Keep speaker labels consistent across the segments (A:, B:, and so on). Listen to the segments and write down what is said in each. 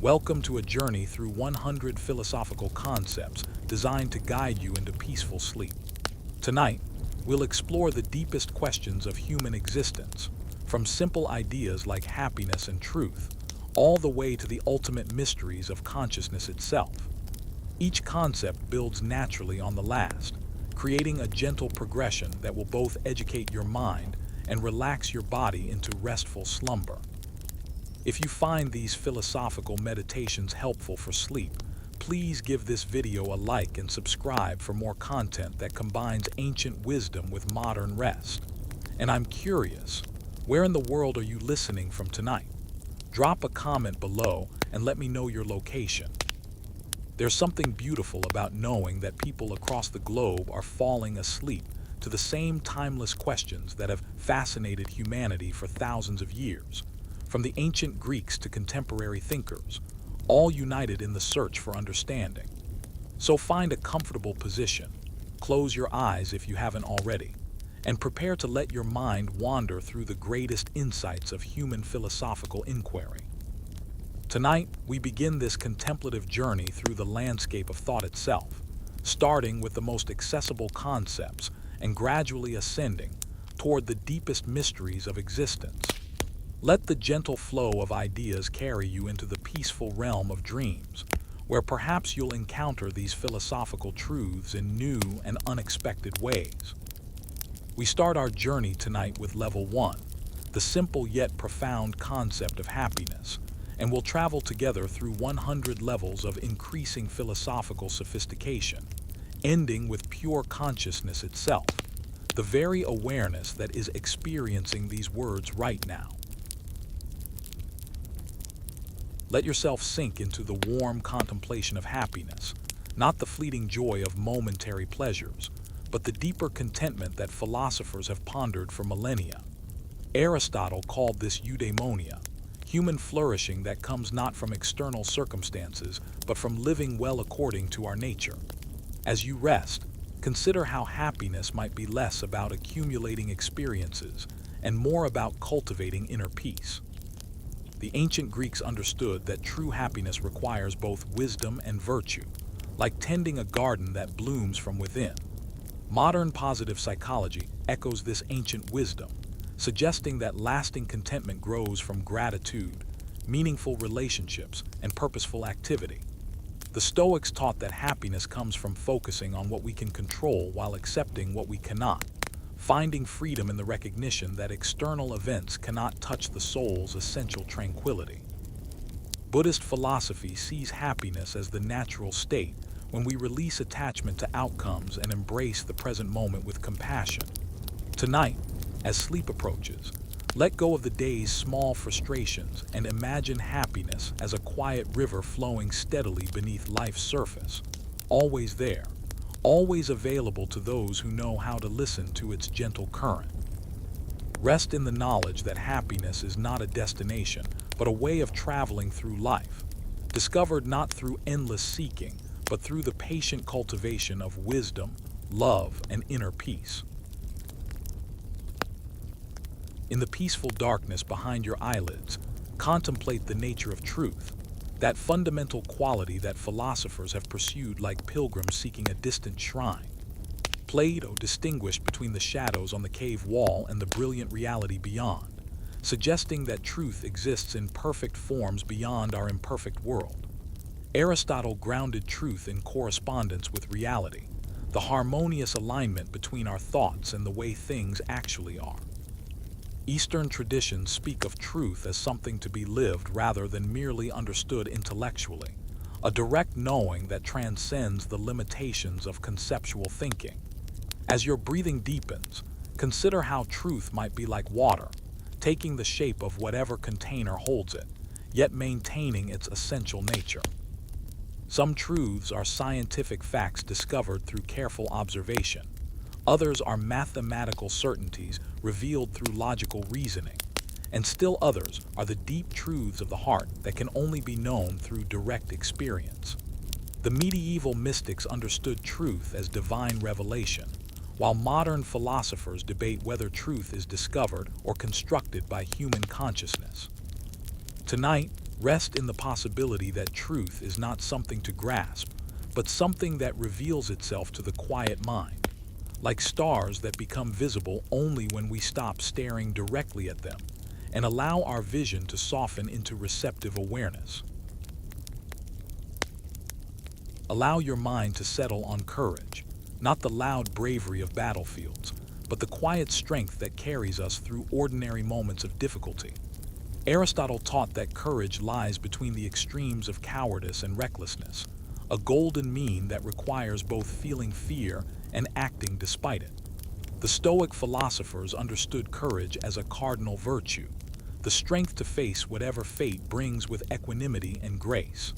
A: Welcome to a journey through 100 philosophical concepts designed to guide you into peaceful sleep. Tonight, we'll explore the deepest questions of human existence, from simple ideas like happiness and truth, all the way to the ultimate mysteries of consciousness itself. Each concept builds naturally on the last, creating a gentle progression that will both educate your mind and relax your body into restful slumber. If you find these philosophical meditations helpful for sleep, please give this video a like and subscribe for more content that combines ancient wisdom with modern rest. And I'm curious, where in the world are you listening from tonight? Drop a comment below and let me know your location. There's something beautiful about knowing that people across the globe are falling asleep to the same timeless questions that have fascinated humanity for thousands of years. From the ancient Greeks to contemporary thinkers, all united in the search for understanding. So find a comfortable position, close your eyes if you haven't already, and prepare to let your mind wander through the greatest insights of human philosophical inquiry. Tonight, we begin this contemplative journey through the landscape of thought itself, starting with the most accessible concepts and gradually ascending toward the deepest mysteries of existence. Let the gentle flow of ideas carry you into the peaceful realm of dreams, where perhaps you'll encounter these philosophical truths in new and unexpected ways. We start our journey tonight with Level 1, the simple yet profound concept of happiness, and we'll travel together through 100 levels of increasing philosophical sophistication, ending with pure consciousness itself, the very awareness that is experiencing these words right now. Let yourself sink into the warm contemplation of happiness, not the fleeting joy of momentary pleasures, but the deeper contentment that philosophers have pondered for millennia. Aristotle called this eudaimonia, human flourishing that comes not from external circumstances, but from living well according to our nature. As you rest, consider how happiness might be less about accumulating experiences and more about cultivating inner peace. The ancient Greeks understood that true happiness requires both wisdom and virtue, like tending a garden that blooms from within. Modern positive psychology echoes this ancient wisdom, suggesting that lasting contentment grows from gratitude, meaningful relationships, and purposeful activity. The Stoics taught that happiness comes from focusing on what we can control while accepting what we cannot, finding freedom in the recognition that external events cannot touch the soul's essential tranquility. Buddhist philosophy sees happiness as the natural state when we release attachment to outcomes and embrace the present moment with compassion. Tonight, as sleep approaches, let go of the day's small frustrations and imagine happiness as a quiet river flowing steadily beneath life's surface, always there, always available to those who know how to listen to its gentle current. Rest in the knowledge that happiness is not a destination, but a way of traveling through life, discovered not through endless seeking, but through the patient cultivation of wisdom, love, and inner peace. In the peaceful darkness behind your eyelids, contemplate the nature of truth, that fundamental quality that philosophers have pursued like pilgrims seeking a distant shrine. Plato distinguished between the shadows on the cave wall and the brilliant reality beyond, suggesting that truth exists in perfect forms beyond our imperfect world. Aristotle grounded truth in correspondence with reality, the harmonious alignment between our thoughts and the way things actually are. Eastern traditions speak of truth as something to be lived rather than merely understood intellectually, a direct knowing that transcends the limitations of conceptual thinking. As your breathing deepens, consider how truth might be like water, taking the shape of whatever container holds it, yet maintaining its essential nature. Some truths are scientific facts discovered through careful observation. Others are mathematical certainties revealed through logical reasoning, and still others are the deep truths of the heart that can only be known through direct experience. The medieval mystics understood truth as divine revelation, while modern philosophers debate whether truth is discovered or constructed by human consciousness. Tonight, Rest in the possibility that truth is not something to grasp, but something that reveals itself to the quiet mind, like stars that become visible only when we stop staring directly at them and allow our vision to soften into receptive awareness. Allow your mind to settle on courage, not the loud bravery of battlefields, but the quiet strength that carries us through ordinary moments of difficulty. Aristotle taught that courage lies between the extremes of cowardice and recklessness, a golden mean that requires both feeling fear and acting despite it. The Stoic philosophers understood courage as a cardinal virtue, the strength to face whatever fate brings with equanimity and grace.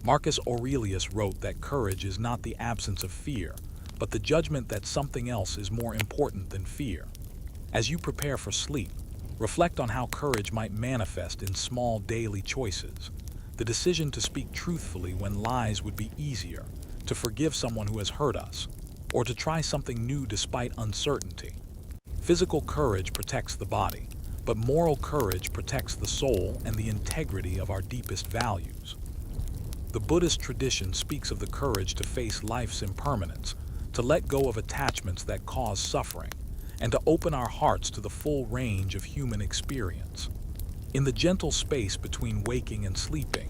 A: Marcus Aurelius wrote that courage is not the absence of fear, but the judgment that something else is more important than fear. As you prepare for sleep, reflect on how courage might manifest in small daily choices. The decision to speak truthfully when lies would be easier, to forgive someone who has hurt us, or to try something new despite uncertainty. Physical courage protects the body, but moral courage protects the soul and the integrity of our deepest values. The Buddhist tradition speaks of the courage to face life's impermanence, to let go of attachments that cause suffering, and to open our hearts to the full range of human experience. In the gentle space between waking and sleeping,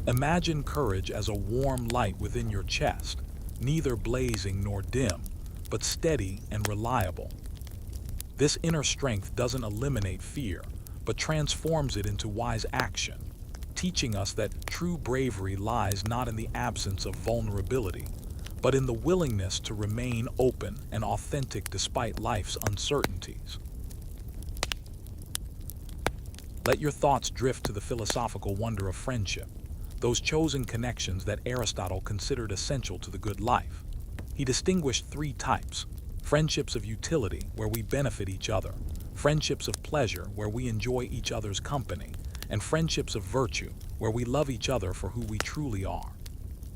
A: imagine courage as a warm light within your chest, neither blazing nor dim, but steady and reliable. This inner strength doesn't eliminate fear, but transforms it into wise action, teaching us that true bravery lies not in the absence of vulnerability, but in the willingness to remain open and authentic despite life's uncertainties. Let your thoughts drift to the philosophical wonder of friendship, those chosen connections that Aristotle considered essential to the good life. He distinguished three types: friendships of utility, where we benefit each other; friendships of pleasure, where we enjoy each other's company; and friendships of virtue, where we love each other for who we truly are.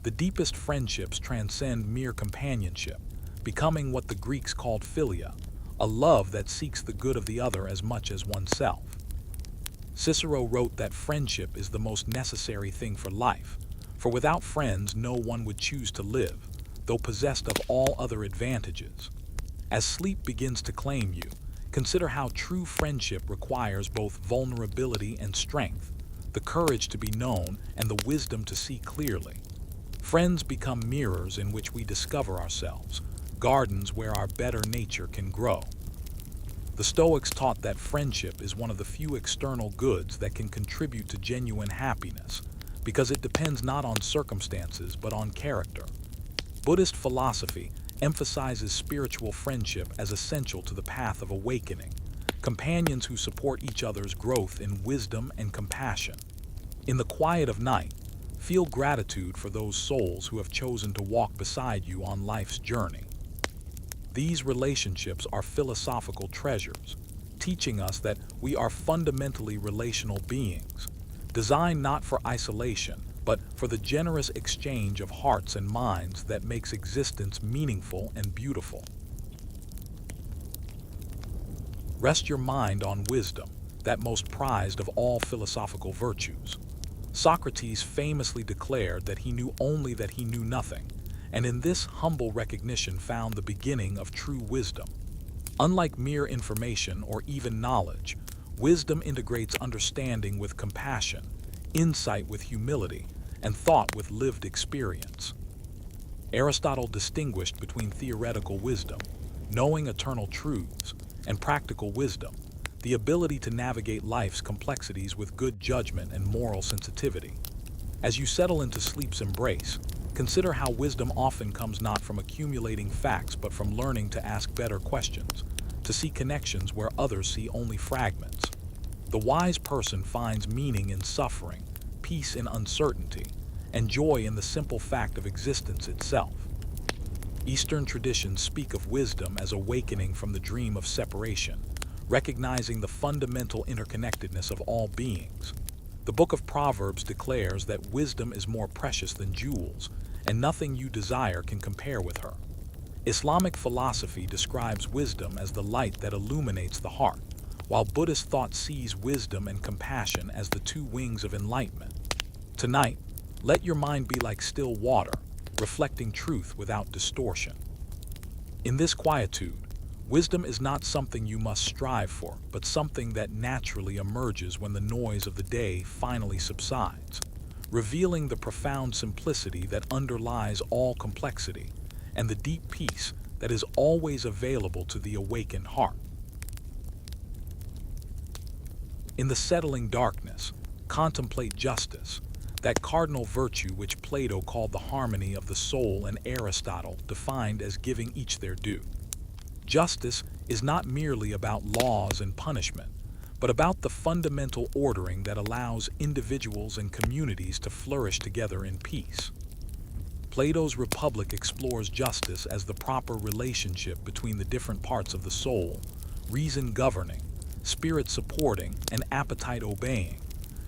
A: The deepest friendships transcend mere companionship, becoming what the Greeks called philia, a love that seeks the good of the other as much as oneself. Cicero wrote that friendship is the most necessary thing for life, for without friends no one would choose to live, though possessed of all other advantages. As sleep begins to claim you, consider how true friendship requires both vulnerability and strength, the courage to be known and the wisdom to see clearly. Friends become mirrors in which we discover ourselves, gardens where our better nature can grow. The Stoics taught that friendship is one of the few external goods that can contribute to genuine happiness, because it depends not on circumstances but on character. Buddhist philosophy emphasizes spiritual friendship as essential to the path of awakening, companions who support each other's growth in wisdom and compassion. In the quiet of night, feel gratitude for those souls who have chosen to walk beside you on life's journey. These relationships are philosophical treasures, teaching us that we are fundamentally relational beings, designed not for isolation, but for the generous exchange of hearts and minds that makes existence meaningful and beautiful. Rest your mind on wisdom, that most prized of all philosophical virtues. Socrates famously declared that he knew only that he knew nothing, and in this humble recognition found the beginning of true wisdom. Unlike mere information or even knowledge, wisdom integrates understanding with compassion, insight with humility, and thought with lived experience. Aristotle distinguished between theoretical wisdom, knowing eternal truths, and practical wisdom, the ability to navigate life's complexities with good judgment and moral sensitivity. As you settle into sleep's embrace, consider how wisdom often comes not from accumulating facts but from learning to ask better questions, to see connections where others see only fragments. The wise person finds meaning in suffering, peace in uncertainty, and joy in the simple fact of existence itself. Eastern traditions speak of wisdom as awakening from the dream of separation, recognizing the fundamental interconnectedness of all beings. The Book of Proverbs declares that wisdom is more precious than jewels, and nothing you desire can compare with her. Islamic philosophy describes wisdom as the light that illuminates the heart, while Buddhist thought sees wisdom and compassion as the two wings of enlightenment. Tonight, let your mind be like still water, reflecting truth without distortion. In this quietude, wisdom is not something you must strive for, but something that naturally emerges when the noise of the day finally subsides, revealing the profound simplicity that underlies all complexity and the deep peace that is always available to the awakened heart. In the settling darkness, contemplate justice, that cardinal virtue which Plato called the harmony of the soul and Aristotle defined as giving each their due. Justice is not merely about laws and punishment, but about the fundamental ordering that allows individuals and communities to flourish together in peace. Plato's Republic explores justice as the proper relationship between the different parts of the soul, reason governing, spirit supporting, and appetite obeying,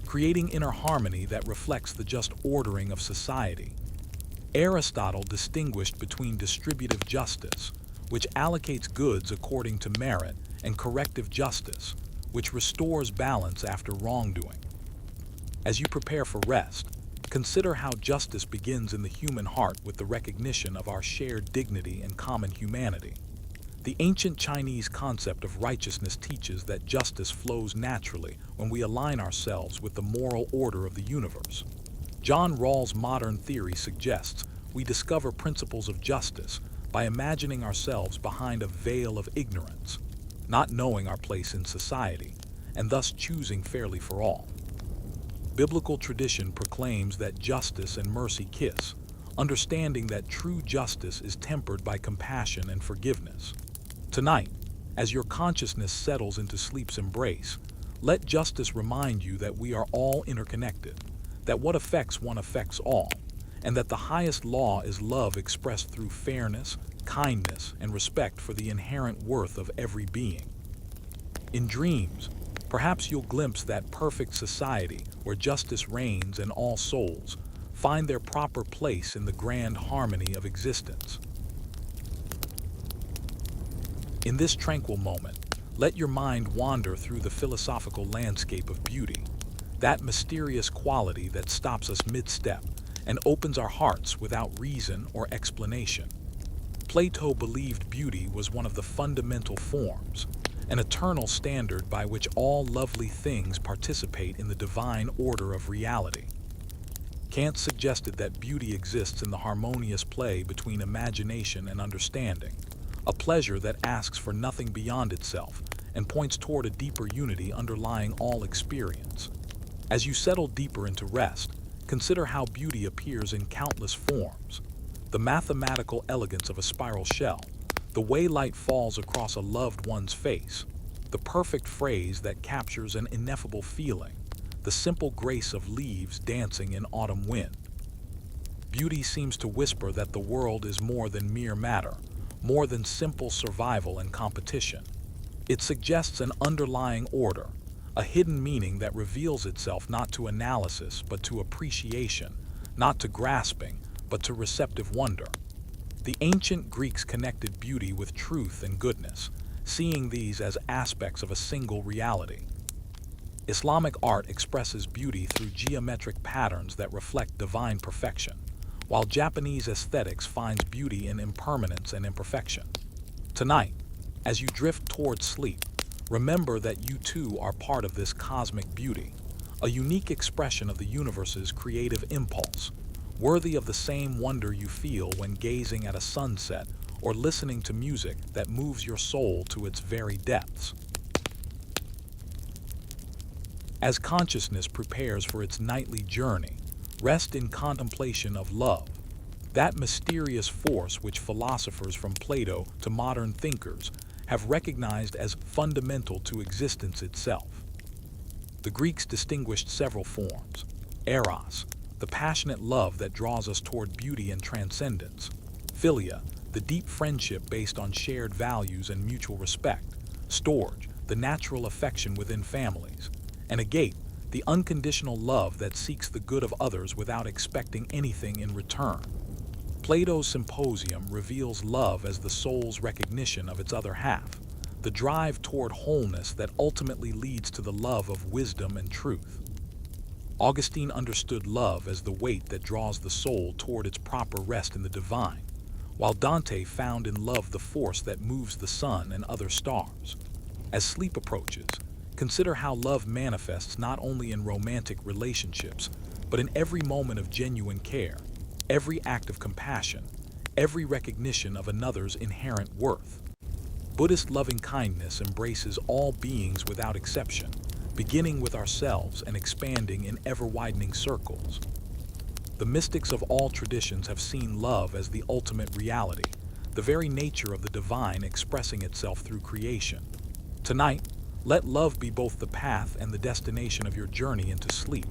A: creating inner harmony that reflects the just ordering of society. Aristotle distinguished between distributive justice, which allocates goods according to merit, and corrective justice, which restores balance after wrongdoing. As you prepare for rest, consider how justice begins in the human heart with the recognition of our shared dignity and common humanity. The ancient Chinese concept of righteousness teaches that justice flows naturally when we align ourselves with the moral order of the universe. John Rawls' modern theory suggests we discover principles of justice by imagining ourselves behind a veil of ignorance, not knowing our place in society, and thus choosing fairly for all. Biblical tradition proclaims that justice and mercy kiss, understanding that true justice is tempered by compassion and forgiveness. Tonight, as your consciousness settles into sleep's embrace, let justice remind you that we are all interconnected, that what affects one affects all, and that the highest law is love expressed through fairness, kindness, and respect for the inherent worth of every being. In dreams, perhaps you'll glimpse that perfect society where justice reigns and all souls find their proper place in the grand harmony of existence. In this tranquil moment, let your mind wander through the philosophical landscape of beauty, that mysterious quality that stops us mid-step and opens our hearts without reason or explanation. Plato believed beauty was one of the fundamental forms, an eternal standard by which all lovely things participate in the divine order of reality. Kant suggested that beauty exists in the harmonious play between imagination and understanding, a pleasure that asks for nothing beyond itself and points toward a deeper unity underlying all experience. As you settle deeper into rest, consider how beauty appears in countless forms. The mathematical elegance of a spiral shell, the way light falls across a loved one's face, the perfect phrase that captures an ineffable feeling, the simple grace of leaves dancing in autumn wind. Beauty seems to whisper that the world is more than mere matter, more than simple survival and competition. It suggests an underlying order, a hidden meaning that reveals itself not to analysis but to appreciation, not to grasping but to receptive wonder. The ancient Greeks connected beauty with truth and goodness, seeing these as aspects of a single reality. Islamic art expresses beauty through geometric patterns that reflect divine perfection, while Japanese aesthetics finds beauty in impermanence and imperfection. Tonight, as you drift toward sleep, remember that you too are part of this cosmic beauty, a unique expression of the universe's creative impulse, worthy of the same wonder you feel when gazing at a sunset or listening to music that moves your soul to its very depths. As consciousness prepares for its nightly journey, rest in contemplation of love, that mysterious force which philosophers from Plato to modern thinkers have recognized as fundamental to existence itself. The Greeks distinguished several forms: eros, the passionate love that draws us toward beauty and transcendence; philia, the deep friendship based on shared values and mutual respect; storge, the natural affection within families; and agape, the unconditional love that seeks the good of others without expecting anything in return. Plato's Symposium reveals love as the soul's recognition of its other half, the drive toward wholeness that ultimately leads to the love of wisdom and truth. Augustine understood love as the weight that draws the soul toward its proper rest in the divine, while Dante found in love the force that moves the sun and other stars. As sleep approaches, consider how love manifests not only in romantic relationships, but in every moment of genuine care, every act of compassion, every recognition of another's inherent worth. Buddhist loving-kindness embraces all beings without exception, beginning with ourselves and expanding in ever-widening circles. The mystics of all traditions have seen love as the ultimate reality, the very nature of the divine expressing itself through creation. Tonight, let love be both the path and the destination of your journey into sleep.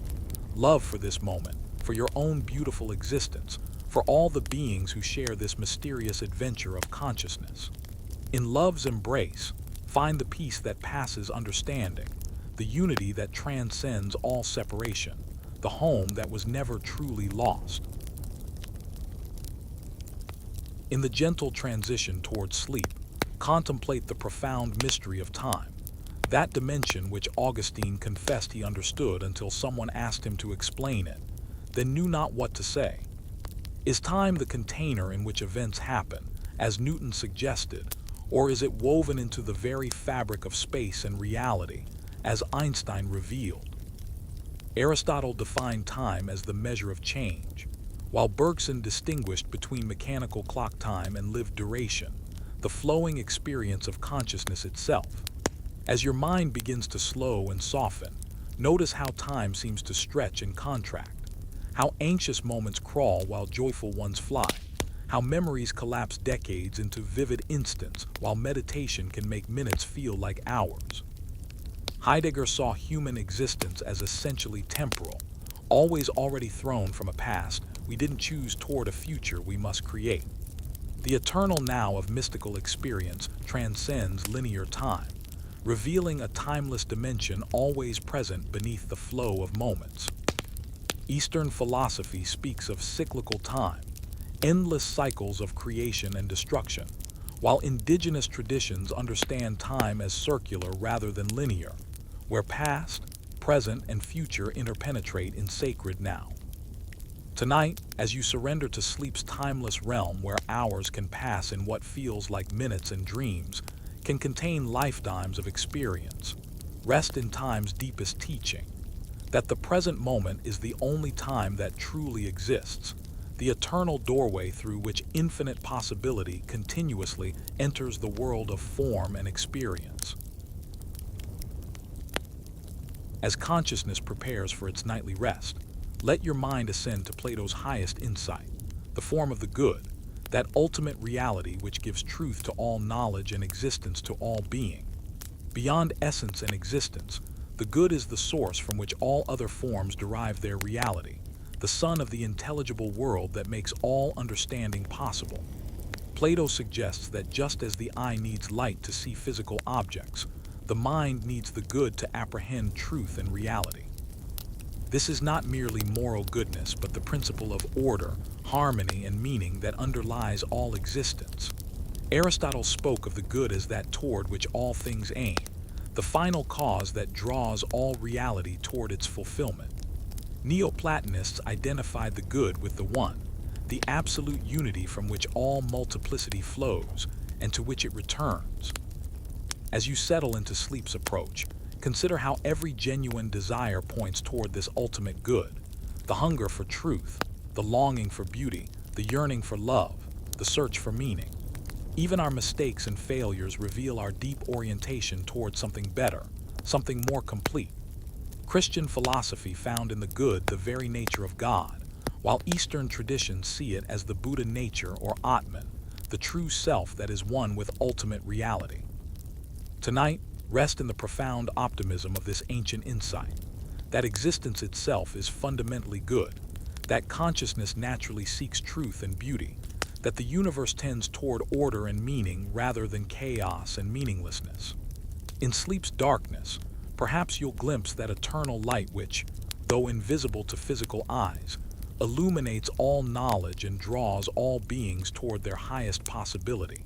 A: Love for this moment, for your own beautiful existence, for all the beings who share this mysterious adventure of consciousness. In love's embrace, find the peace that passes understanding, the unity that transcends all separation, the home that was never truly lost. In the gentle transition towards sleep, contemplate the profound mystery of time, that dimension which Augustine confessed he understood until someone asked him to explain it, then knew not what to say. Is time the container in which events happen, as Newton suggested, or is it woven into the very fabric of space and reality, as Einstein revealed? Aristotle defined time as the measure of change, while Bergson distinguished between mechanical clock time and lived duration, the flowing experience of consciousness itself. As your mind begins to slow and soften, notice how time seems to stretch and contract, how anxious moments crawl while joyful ones fly, how memories collapse decades into vivid instants while meditation can make minutes feel like hours. Heidegger saw human existence as essentially temporal, always already thrown from a past we didn't choose toward a future we must create. The eternal now of mystical experience transcends linear time, revealing a timeless dimension always present beneath the flow of moments. Eastern philosophy speaks of cyclical time, endless cycles of creation and destruction, while indigenous traditions understand time as circular rather than linear, where past, present, and future interpenetrate in sacred now. Tonight, as you surrender to sleep's timeless realm where hours can pass in what feels like minutes and dreams can contain lifetimes of experience, rest in time's deepest teaching, that the present moment is the only time that truly exists, the eternal doorway through which infinite possibility continuously enters the world of form and experience. As consciousness prepares for its nightly rest, let your mind ascend to Plato's highest insight, the form of the good, that ultimate reality which gives truth to all knowledge and existence to all being. Beyond essence and existence, the good is the source from which all other forms derive their reality, the sun of the intelligible world that makes all understanding possible. Plato suggests that just as the eye needs light to see physical objects, the mind needs the good to apprehend truth and reality. This is not merely moral goodness, but the principle of order, harmony, and meaning that underlies all existence. Aristotle spoke of the good as that toward which all things aim, the final cause that draws all reality toward its fulfillment. Neoplatonists identified the good with the one, the absolute unity from which all multiplicity flows and to which it returns. As you settle into sleep's approach, consider how every genuine desire points toward this ultimate good, the hunger for truth, the longing for beauty, the yearning for love, the search for meaning. Even our mistakes and failures reveal our deep orientation toward something better, something more complete. Christian philosophy found in the good the very nature of God, while Eastern traditions see it as the Buddha nature or Atman, the true self that is one with ultimate reality. Tonight, rest in the profound optimism of this ancient insight, that existence itself is fundamentally good, that consciousness naturally seeks truth and beauty, that the universe tends toward order and meaning rather than chaos and meaninglessness. In sleep's darkness, perhaps you'll glimpse that eternal light which, though invisible to physical eyes, illuminates all knowledge and draws all beings toward their highest possibility.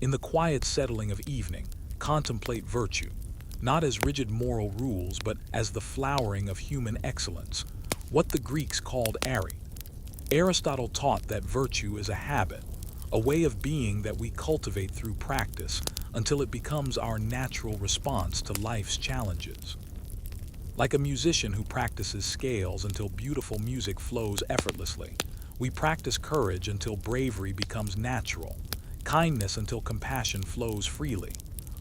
A: In the quiet settling of evening, contemplate virtue, not as rigid moral rules, but as the flowering of human excellence, what the Greeks called ari. Aristotle taught that virtue is a habit, a way of being that we cultivate through practice until it becomes our natural response to life's challenges. Like a musician who practices scales until beautiful music flows effortlessly, we practice courage until bravery becomes natural, kindness until compassion flows freely,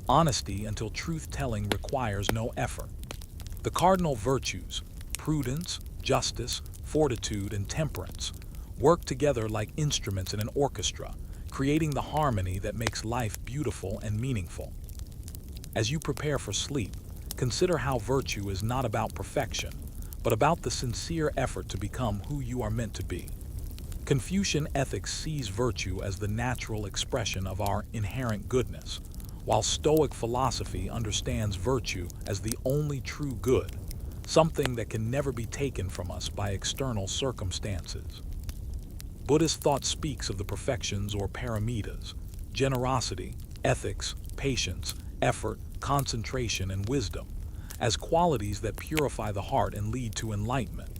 A: honesty until truth-telling requires no effort. The cardinal virtues, prudence, justice, fortitude, and temperance, work together like instruments in an orchestra, creating the harmony that makes life beautiful and meaningful. As you prepare for sleep, consider how virtue is not about perfection, but about the sincere effort to become who you are meant to be. Confucian ethics sees virtue as the natural expression of our inherent goodness, while Stoic philosophy understands virtue as the only true good, something that can never be taken from us by external circumstances. Buddhist thought speaks of the perfections or paramitas: generosity, ethics, patience, effort, concentration, and wisdom, as qualities that purify the heart and lead to enlightenment.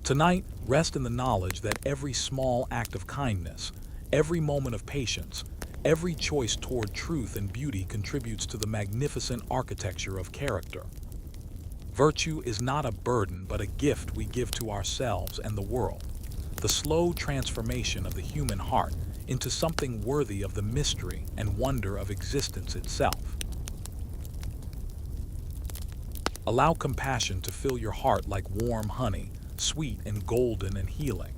A: Tonight, rest in the knowledge that every small act of kindness, every moment of patience, every choice toward truth and beauty contributes to the magnificent architecture of character. Virtue is not a burden but a gift we give to ourselves and the world, the slow transformation of the human heart into something worthy of the mystery and wonder of existence itself. Allow compassion to fill your heart like warm honey, sweet and golden and healing.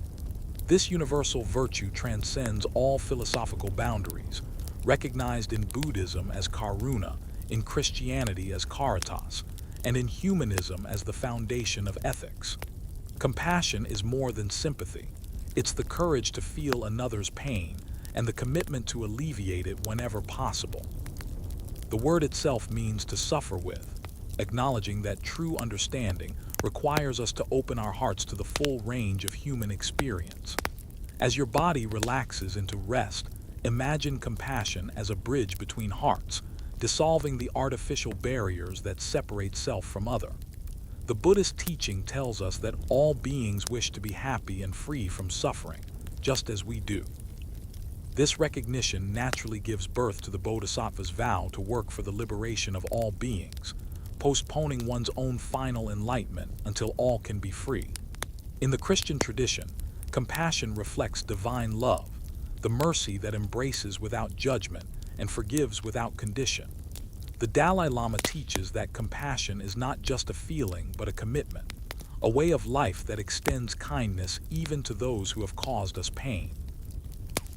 A: This universal virtue transcends all philosophical boundaries, recognized in Buddhism as karuna, in Christianity as caritas, and in humanism as the foundation of ethics. Compassion is more than sympathy. It's the courage to feel another's pain and the commitment to alleviate it whenever possible. The word itself means to suffer with, acknowledging that true understanding requires us to open our hearts to the full range of human experience. As your body relaxes into rest, imagine compassion as a bridge between hearts, dissolving the artificial barriers that separate self from other. The Buddhist teaching tells us that all beings wish to be happy and free from suffering, just as we do. This recognition naturally gives birth to the Bodhisattva's vow to work for the liberation of all beings, postponing one's own final enlightenment until all can be free. In the Christian tradition, compassion reflects divine love, the mercy that embraces without judgment and forgives without condition. The Dalai Lama teaches that compassion is not just a feeling but a commitment, a way of life that extends kindness even to those who have caused us pain.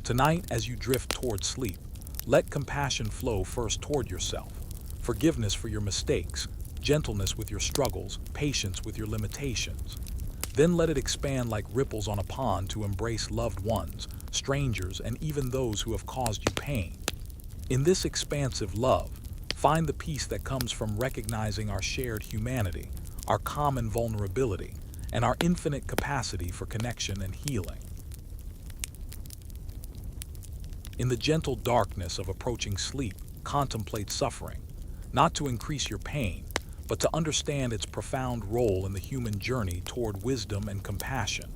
A: Tonight, as you drift toward sleep, let compassion flow first toward yourself, forgiveness for your mistakes, gentleness with your struggles, patience with your limitations. Then let it expand like ripples on a pond to embrace loved ones, strangers, and even those who have caused you pain. In this expansive love, find the peace that comes from recognizing our shared humanity, our common vulnerability, and our infinite capacity for connection and healing. In the gentle darkness of approaching sleep, contemplate suffering, not to increase your pain, but to understand its profound role in the human journey toward wisdom and compassion.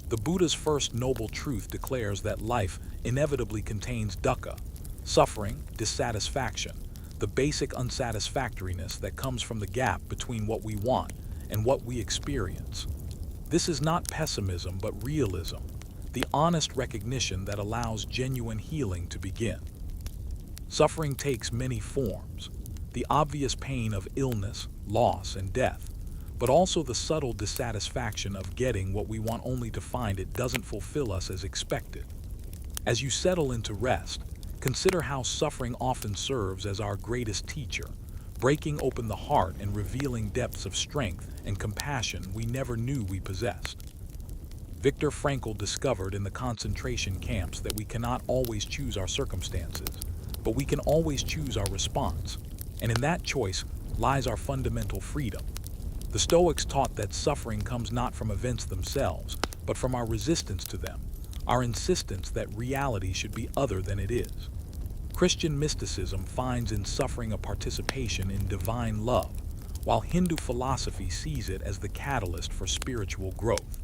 A: The Buddha's first noble truth declares that life inevitably contains dukkha, suffering, dissatisfaction, the basic unsatisfactoriness that comes from the gap between what we want and what we experience. This is not pessimism but realism, the honest recognition that allows genuine healing to begin. Suffering takes many forms: the obvious pain of illness, loss, and death, but also the subtle dissatisfaction of getting what we want only to find it doesn't fulfill us as expected. As you settle into rest, consider how suffering often serves as our greatest teacher, breaking open the heart and revealing depths of strength and compassion we never knew we possessed. Viktor Frankl discovered in the concentration camps that we cannot always choose our circumstances, but we can always choose our response, and in that choice lies our fundamental freedom. The Stoics taught that suffering comes not from events themselves, but from our resistance to them, our insistence that reality should be other than it is. Christian mysticism finds in suffering a participation in divine love, while Hindu philosophy sees it as the catalyst for spiritual growth.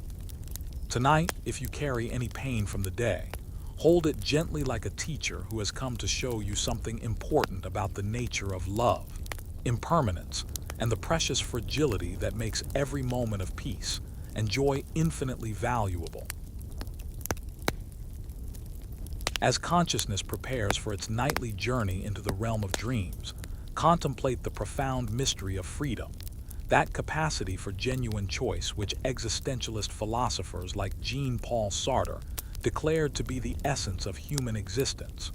A: Tonight, if you carry any pain from the day, hold it gently like a teacher who has come to show you something important about the nature of love, impermanence, and the precious fragility that makes every moment of peace and joy infinitely valuable. As consciousness prepares for its nightly journey into the realm of dreams, contemplate the profound mystery of freedom, that capacity for genuine choice which existentialist philosophers like Jean-Paul Sartre declared to be the essence of human existence.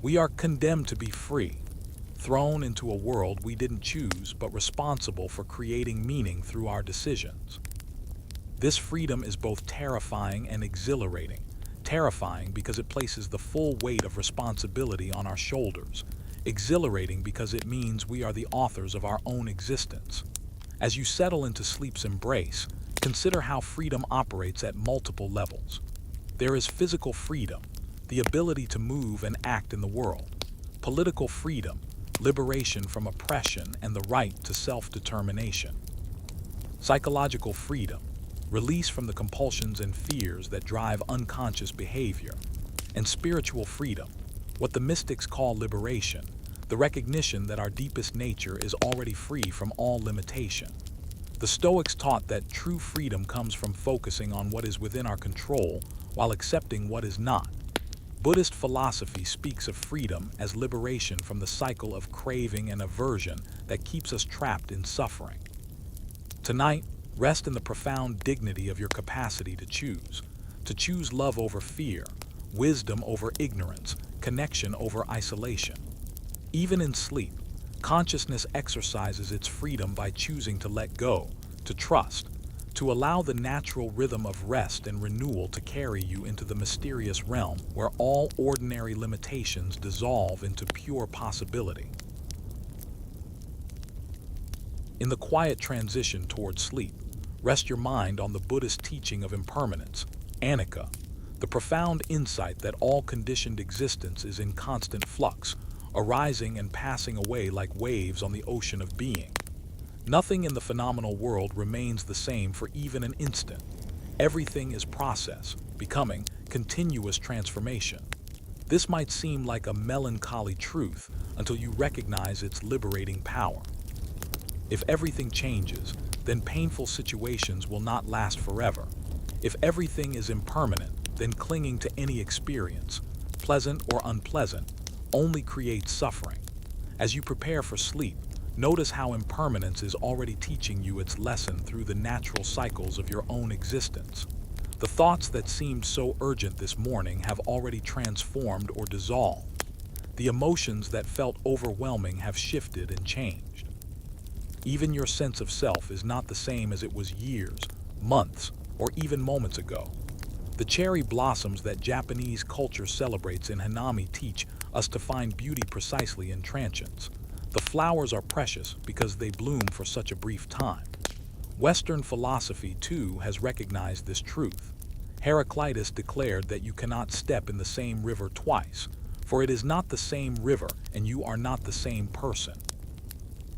A: We are condemned to be free, thrown into a world we didn't choose but responsible for creating meaning through our decisions. This freedom is both terrifying and exhilarating. Terrifying because it places the full weight of responsibility on our shoulders. Exhilarating because it means we are the authors of our own existence. As you settle into sleep's embrace, consider how freedom operates at multiple levels. There is physical freedom, the ability to move and act in the world. Political freedom, liberation from oppression and the right to self-determination. Psychological freedom, release from the compulsions and fears that drive unconscious behavior. And spiritual freedom, what the mystics call liberation, the recognition that our deepest nature is already free from all limitation. The Stoics taught that true freedom comes from focusing on what is within our control while accepting what is not. Buddhist philosophy speaks of freedom as liberation from the cycle of craving and aversion that keeps us trapped in suffering. Tonight, rest in the profound dignity of your capacity to choose love over fear, wisdom over ignorance, connection over isolation. Even in sleep, consciousness exercises its freedom by choosing to let go, to trust, to allow the natural rhythm of rest and renewal to carry you into the mysterious realm where all ordinary limitations dissolve into pure possibility. In the quiet transition toward sleep, rest your mind on the Buddhist teaching of impermanence, anicca, the profound insight that all conditioned existence is in constant flux, arising and passing away like waves on the ocean of being. Nothing in the phenomenal world remains the same for even an instant. Everything is process, becoming, continuous transformation. This might seem like a melancholy truth until you recognize its liberating power. If everything changes, then painful situations will not last forever. If everything is impermanent, then clinging to any experience, pleasant or unpleasant, only creates suffering. As you prepare for sleep, notice how impermanence is already teaching you its lesson through the natural cycles of your own existence. The thoughts that seemed so urgent this morning have already transformed or dissolved. The emotions that felt overwhelming have shifted and changed. Even your sense of self is not the same as it was years, months, or even moments ago. The cherry blossoms that Japanese culture celebrates in Hanami teach us to find beauty precisely in transience. The flowers are precious because they bloom for such a brief time. Western philosophy, too, has recognized this truth. Heraclitus declared that you cannot step in the same river twice, for it is not the same river and you are not the same person.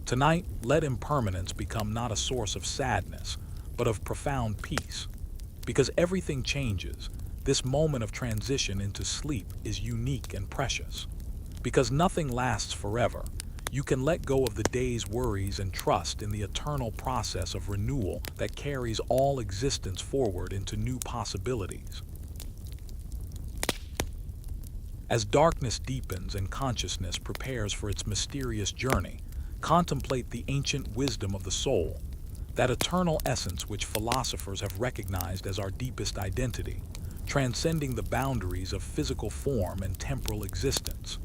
A: Tonight, let impermanence become not a source of sadness, but of profound peace. Because everything changes, this moment of transition into sleep is unique and precious. Because nothing lasts forever, you can let go of the day's worries and trust in the eternal process of renewal that carries all existence forward into new possibilities. As darkness deepens and consciousness prepares for its mysterious journey, contemplate the ancient wisdom of the soul, that eternal essence which philosophers have recognized as our deepest identity, transcending the boundaries of physical form and temporal existence.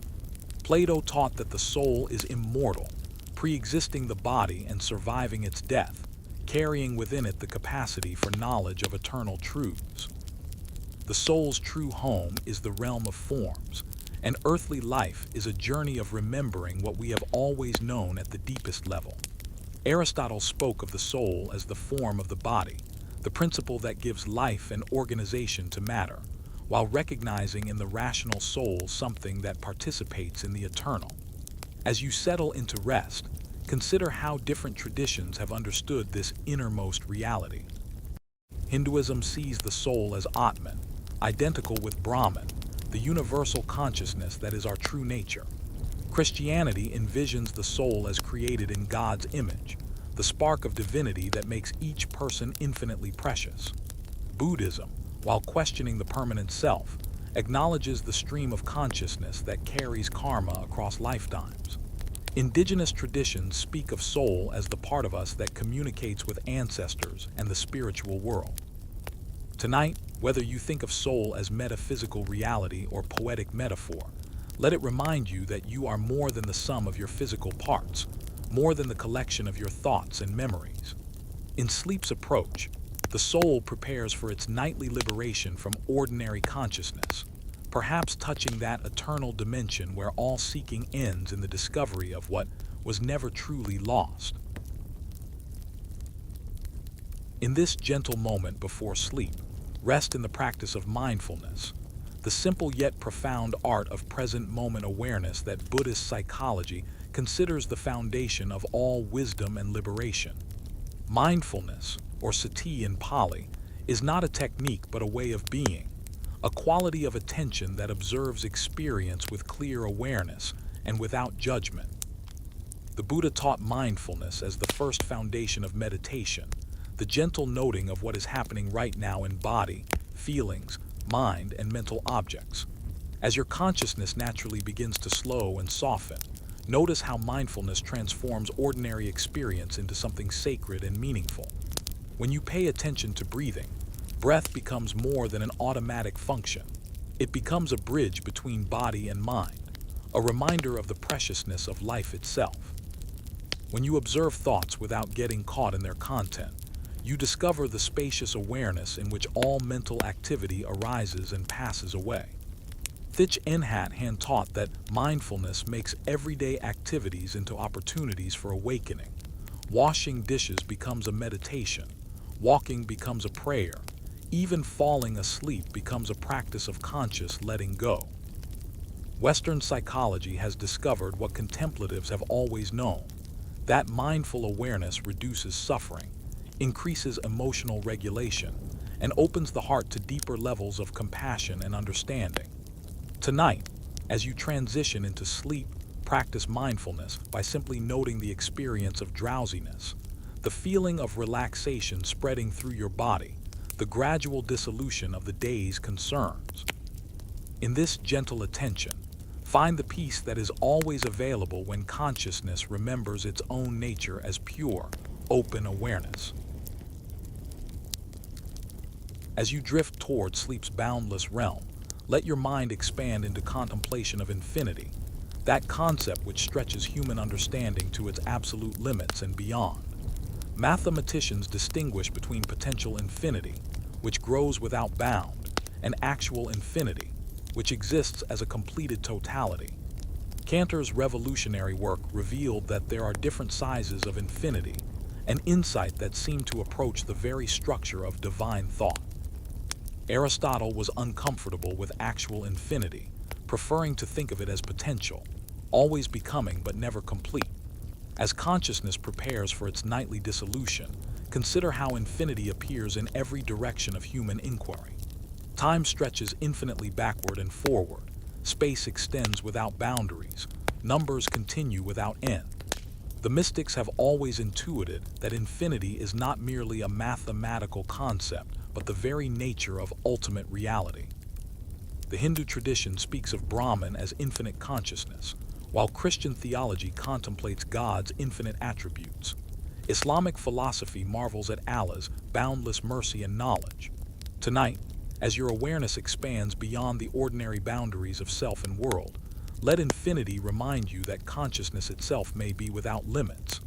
A: Plato taught that the soul is immortal, pre-existing the body and surviving its death, carrying within it the capacity for knowledge of eternal truths. The soul's true home is the realm of forms, and earthly life is a journey of remembering what we have always known at the deepest level. Aristotle spoke of the soul as the form of the body, the principle that gives life and organization to matter, while recognizing in the rational soul something that participates in the eternal. As you settle into rest, consider how different traditions have understood this innermost reality. Hinduism sees the soul as Atman, identical with Brahman, the universal consciousness that is our true nature. Christianity envisions the soul as created in God's image, the spark of divinity that makes each person infinitely precious. Buddhism, while questioning the permanent self, acknowledges the stream of consciousness that carries karma across lifetimes. Indigenous traditions speak of soul as the part of us that communicates with ancestors and the spiritual world. Tonight, whether you think of soul as metaphysical reality or poetic metaphor, let it remind you that you are more than the sum of your physical parts, more than the collection of your thoughts and memories. In sleep's approach, the soul prepares for its nightly liberation from ordinary consciousness, perhaps touching that eternal dimension where all seeking ends in the discovery of what was never truly lost. In this gentle moment before sleep, rest in the practice of mindfulness, the simple yet profound art of present moment awareness that Buddhist psychology considers the foundation of all wisdom and liberation. Mindfulness, or sati in Pali, is not a technique but a way of being, a quality of attention that observes experience with clear awareness and without judgment. The Buddha taught mindfulness as the first foundation of meditation, the gentle noting of what is happening right now in body, feelings, mind, and mental objects. As your consciousness naturally begins to slow and soften, notice how mindfulness transforms ordinary experience into something sacred and meaningful. When you pay attention to breathing, breath becomes more than an automatic function. It becomes a bridge between body and mind, a reminder of the preciousness of life itself. When you observe thoughts without getting caught in their content, you discover the spacious awareness in which all mental activity arises and passes away. Thich Nhat Hanh taught that mindfulness makes everyday activities into opportunities for awakening. Washing dishes becomes a meditation, walking becomes a prayer, even falling asleep becomes a practice of conscious letting go. Western psychology has discovered what contemplatives have always known, that mindful awareness reduces suffering, increases emotional regulation, and opens the heart to deeper levels of compassion and understanding. Tonight, as you transition into sleep, practice mindfulness by simply noting the experience of drowsiness, the feeling of relaxation spreading through your body, the gradual dissolution of the day's concerns. In this gentle attention, find the peace that is always available when consciousness remembers its own nature as pure, open awareness. As you drift toward sleep's boundless realm, let your mind expand into contemplation of infinity, that concept which stretches human understanding to its absolute limits and beyond. Mathematicians distinguish between potential infinity, which grows without bound, and actual infinity, which exists as a completed totality. Cantor's revolutionary work revealed that there are different sizes of infinity, an insight that seemed to approach the very structure of divine thought. Aristotle was uncomfortable with actual infinity, preferring to think of it as potential, always becoming but never complete. As consciousness prepares for its nightly dissolution, consider how infinity appears in every direction of human inquiry. Time stretches infinitely backward and forward, space extends without boundaries, numbers continue without end. The mystics have always intuited that infinity is not merely a mathematical concept, but the very nature of ultimate reality. The Hindu tradition speaks of Brahman as infinite consciousness, while Christian theology contemplates God's infinite attributes. Islamic philosophy marvels at Allah's boundless mercy and knowledge. Tonight, as your awareness expands beyond the ordinary boundaries of self and world, let infinity remind you that consciousness itself may be without limits.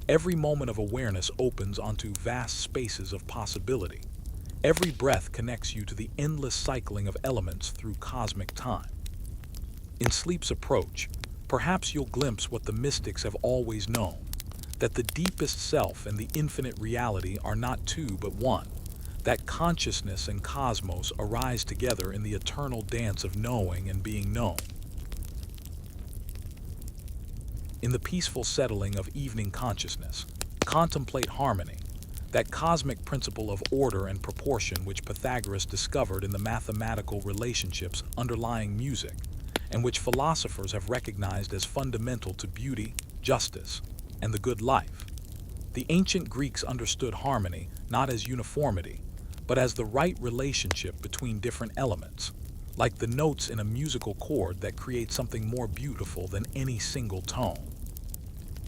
A: Every moment of awareness opens onto vast spaces of possibility. Every breath connects you to the endless cycling of elements through cosmic time. In sleep's approach, perhaps you'll glimpse what the mystics have always known, that the deepest self and the infinite reality are not two but one, that consciousness and cosmos arise together in the eternal dance of knowing and being known. In the peaceful settling of evening consciousness, contemplate harmony, that cosmic principle of order and proportion which Pythagoras discovered in the mathematical relationships underlying music, and which philosophers have recognized as fundamental to beauty, justice, and the good life. The ancient Greeks understood harmony not as uniformity, but as the right relationship between different elements, like the notes in a musical chord that create something more beautiful than any single tone.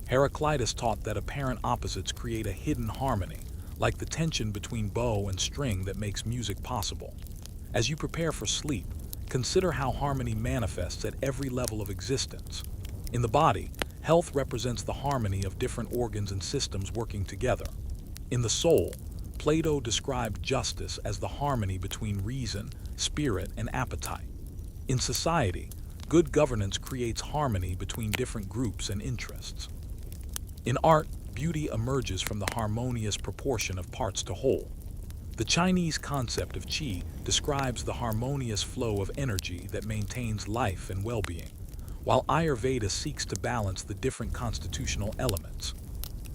A: Heraclitus taught that apparent opposites create a hidden harmony, like the tension between bow and string that makes music possible. As you prepare for sleep, consider how harmony manifests at every level of existence. In the body, health represents the harmony of different organs and systems working together. In the soul, Plato described justice as the harmony between reason, spirit, and appetite. In society, good governance creates harmony between different groups and interests. In art, beauty emerges from the harmonious proportion of parts to whole. The Chinese concept of qi describes the harmonious flow of energy that maintains life and well-being, while Ayurveda seeks to balance the different constitutional elements.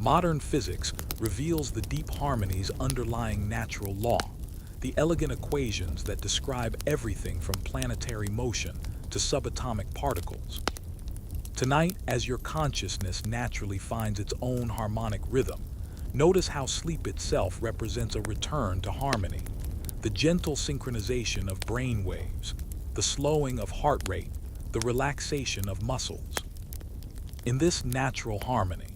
A: Modern physics reveals the deep harmonies underlying natural law, the elegant equations that describe everything from planetary motion to subatomic particles. Tonight, as your consciousness naturally finds its own harmonic rhythm, notice how sleep itself represents a return to harmony, the gentle synchronization of brain waves, the slowing of heart rate, the relaxation of muscles. In this natural harmony,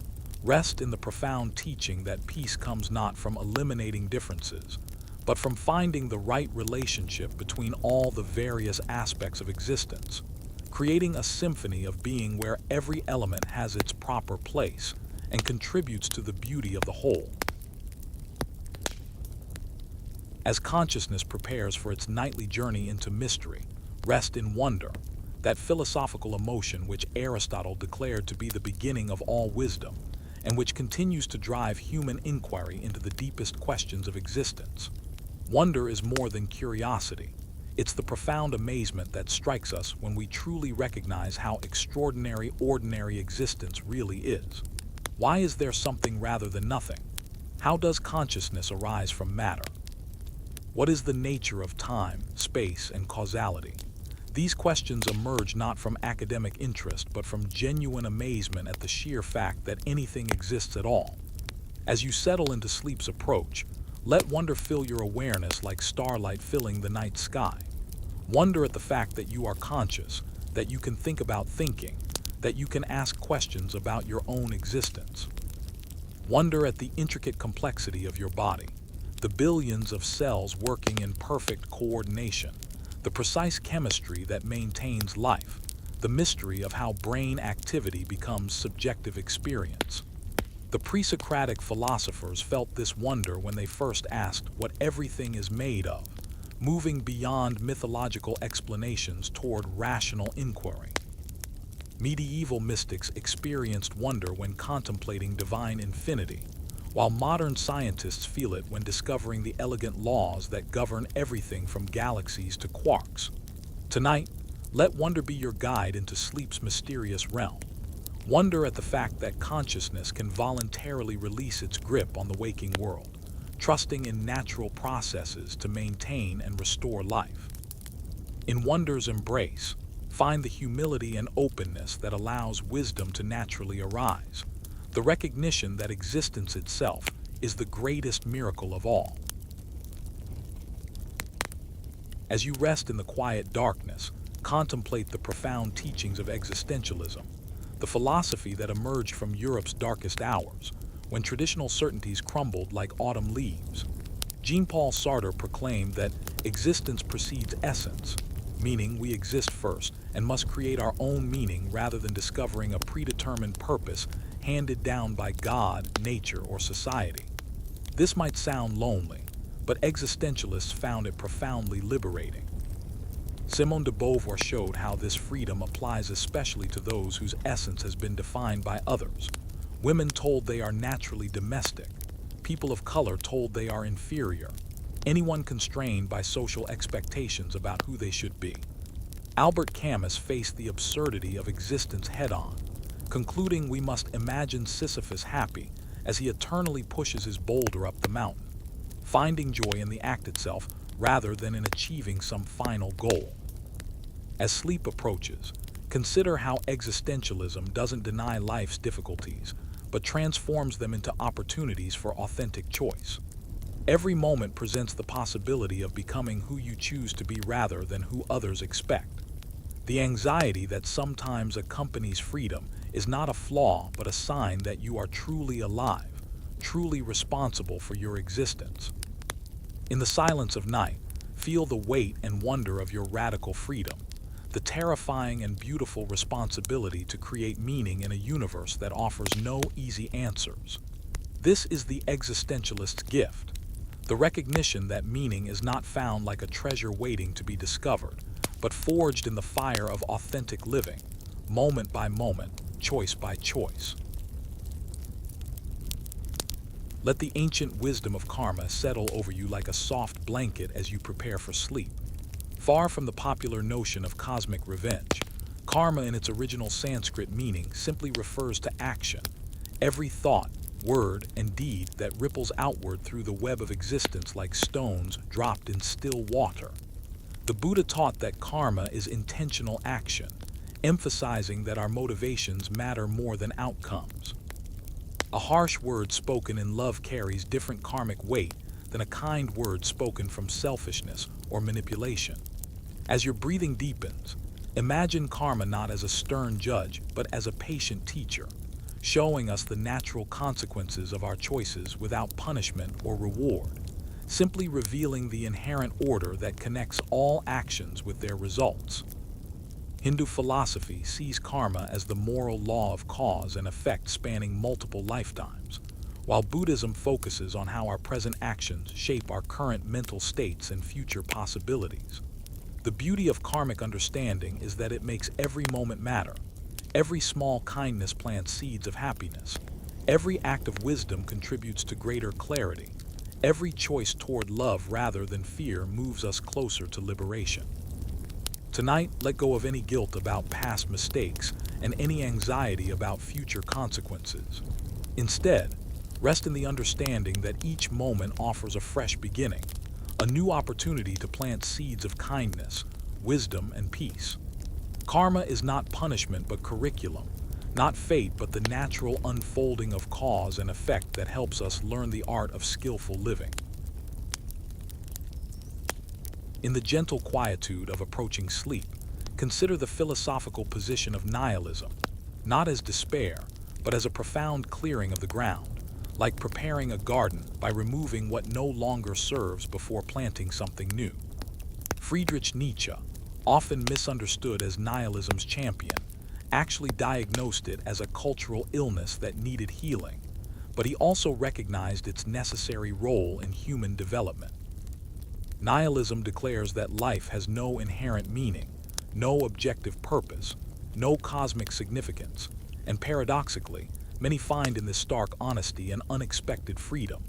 A: rest in the profound teaching that peace comes not from eliminating differences, but from finding the right relationship between all the various aspects of existence, creating a symphony of being where every element has its proper place and contributes to the beauty of the whole. As consciousness prepares for its nightly journey into mystery, rest in wonder, that philosophical emotion which Aristotle declared to be the beginning of all wisdom, and which continues to drive human inquiry into the deepest questions of existence. Wonder is more than curiosity. It's the profound amazement that strikes us when we truly recognize how extraordinary ordinary existence really is. Why is there something rather than nothing? How does consciousness arise from matter? What is the nature of time, space, and causality? These questions emerge not from academic interest, but from genuine amazement at the sheer fact that anything exists at all. As you settle into sleep's approach, let wonder fill your awareness like starlight filling the night sky. Wonder at the fact that you are conscious, that you can think about thinking, that you can ask questions about your own existence. Wonder at the intricate complexity of your body, the billions of cells working in perfect coordination, the precise chemistry that maintains life, the mystery of how brain activity becomes subjective experience. The pre-Socratic philosophers felt this wonder when they first asked what everything is made of, moving beyond mythological explanations toward rational inquiry. Medieval mystics experienced wonder when contemplating divine infinity, while modern scientists feel it when discovering the elegant laws that govern everything from galaxies to quarks. Tonight, let wonder be your guide into sleep's mysterious realm. Wonder at the fact that consciousness can voluntarily release its grip on the waking world, trusting in natural processes to maintain and restore life. In wonder's embrace, find the humility and openness that allows wisdom to naturally arise, the recognition that existence itself is the greatest miracle of all. As you rest in the quiet darkness, contemplate the profound teachings of existentialism, the philosophy that emerged from Europe's darkest hours, when traditional certainties crumbled like autumn leaves. Jean-Paul Sartre proclaimed that existence precedes essence, meaning we exist first and must create our own meaning rather than discovering a predetermined purpose handed down by God, nature, or society. This might sound lonely, but existentialists found it profoundly liberating. Simone de Beauvoir showed how this freedom applies especially to those whose essence has been defined by others. Women told they are naturally domestic, people of color told they are inferior, anyone constrained by social expectations about who they should be. Albert Camus faced the absurdity of existence head-on, concluding we must imagine Sisyphus happy as he eternally pushes his boulder up the mountain, finding joy in the act itself rather than in achieving some final goal. As sleep approaches, consider how existentialism doesn't deny life's difficulties, but transforms them into opportunities for authentic choice. Every moment presents the possibility of becoming who you choose to be rather than who others expect. The anxiety that sometimes accompanies freedom is not a flaw, but a sign that you are truly alive, truly responsible for your existence. In the silence of night, feel the weight and wonder of your radical freedom, the terrifying and beautiful responsibility to create meaning in a universe that offers no easy answers. This is the existentialist's gift, the recognition that meaning is not found like a treasure waiting to be discovered, but forged in the fire of authentic living, moment by moment, choice by choice. Let the ancient wisdom of karma settle over you like a soft blanket as you prepare for sleep. Far from the popular notion of cosmic revenge, karma in its original Sanskrit meaning simply refers to action. Every thought, word, and deed that ripples outward through the web of existence like stones dropped in still water. The Buddha taught that karma is intentional action, emphasizing that our motivations matter more than outcomes. A harsh word spoken in love carries different karmic weight than a kind word spoken from selfishness or manipulation. As your breathing deepens, imagine karma not as a stern judge, but as a patient teacher, showing us the natural consequences of our choices without punishment or reward, simply revealing the inherent order that connects all actions with their results. Hindu philosophy sees karma as the moral law of cause and effect spanning multiple lifetimes, while Buddhism focuses on how our present actions shape our current mental states and future possibilities. The beauty of karmic understanding is that it makes every moment matter. Every small kindness plants seeds of happiness. Every act of wisdom contributes to greater clarity. Every choice toward love rather than fear moves us closer to liberation. Tonight, let go of any guilt about past mistakes and any anxiety about future consequences. Instead, rest in the understanding that each moment offers a fresh beginning, a new opportunity to plant seeds of kindness, wisdom, and peace. Karma is not punishment but curriculum, not fate but the natural unfolding of cause and effect that helps us learn the art of skillful living. In the gentle quietude of approaching sleep, consider the philosophical position of nihilism, not as despair, but as a profound clearing of the ground, like preparing a garden by removing what no longer serves before planting something new. Friedrich Nietzsche, often misunderstood as nihilism's champion, actually diagnosed it as a cultural illness that needed healing, but he also recognized its necessary role in human development. Nihilism declares that life has no inherent meaning, no objective purpose, no cosmic significance, and paradoxically, many find in this stark honesty an unexpected freedom.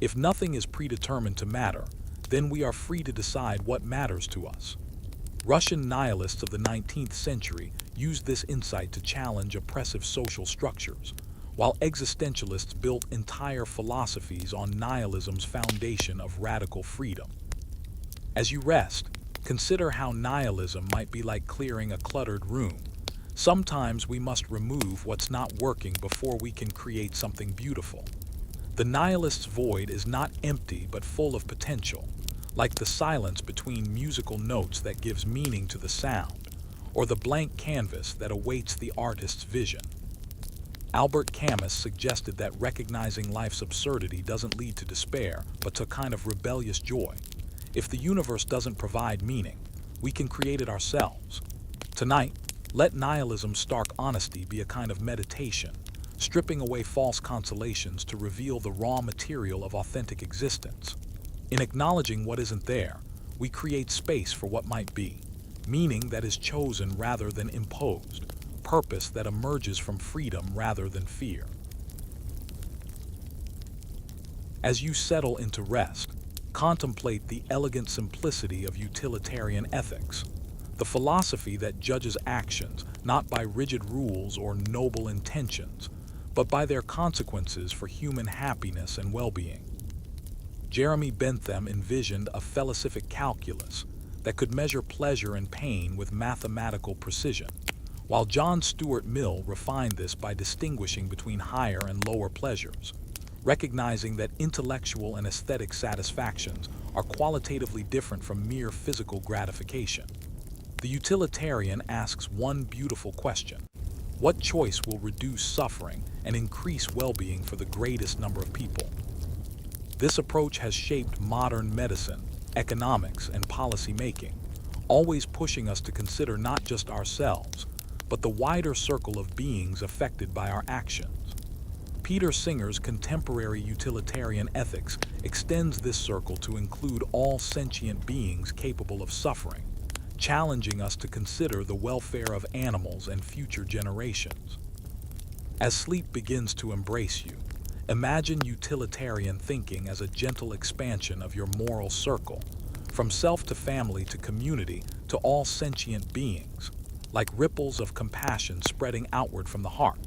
A: If nothing is predetermined to matter, then we are free to decide what matters to us. Russian nihilists of the 19th century used this insight to challenge oppressive social structures, while existentialists built entire philosophies on nihilism's foundation of radical freedom. As you rest, consider how nihilism might be like clearing a cluttered room. Sometimes we must remove what's not working before we can create something beautiful. The nihilist's void is not empty but full of potential, like the silence between musical notes that gives meaning to the sound, or the blank canvas that awaits the artist's vision. Albert Camus suggested that recognizing life's absurdity doesn't lead to despair, but to a kind of rebellious joy. If the universe doesn't provide meaning, we can create it ourselves. Tonight, let nihilism's stark honesty be a kind of meditation, stripping away false consolations to reveal the raw material of authentic existence. In acknowledging what isn't there, we create space for what might be, meaning that is chosen rather than imposed, purpose that emerges from freedom rather than fear. As you settle into rest, contemplate the elegant simplicity of utilitarian ethics, the philosophy that judges actions not by rigid rules or noble intentions, but by their consequences for human happiness and well-being. Jeremy Bentham envisioned a philosophic calculus that could measure pleasure and pain with mathematical precision, while John Stuart Mill refined this by distinguishing between higher and lower pleasures, recognizing that intellectual and aesthetic satisfactions are qualitatively different from mere physical gratification. The utilitarian asks one beautiful question: what choice will reduce suffering and increase well-being for the greatest number of people? This approach has shaped modern medicine, economics, and policy making, always pushing us to consider not just ourselves, but the wider circle of beings affected by our actions. Peter Singer's contemporary utilitarian ethics extends this circle to include all sentient beings capable of suffering, challenging us to consider the welfare of animals and future generations. As sleep begins to embrace you, imagine utilitarian thinking as a gentle expansion of your moral circle, from self to family to community to all sentient beings, like ripples of compassion spreading outward from the heart.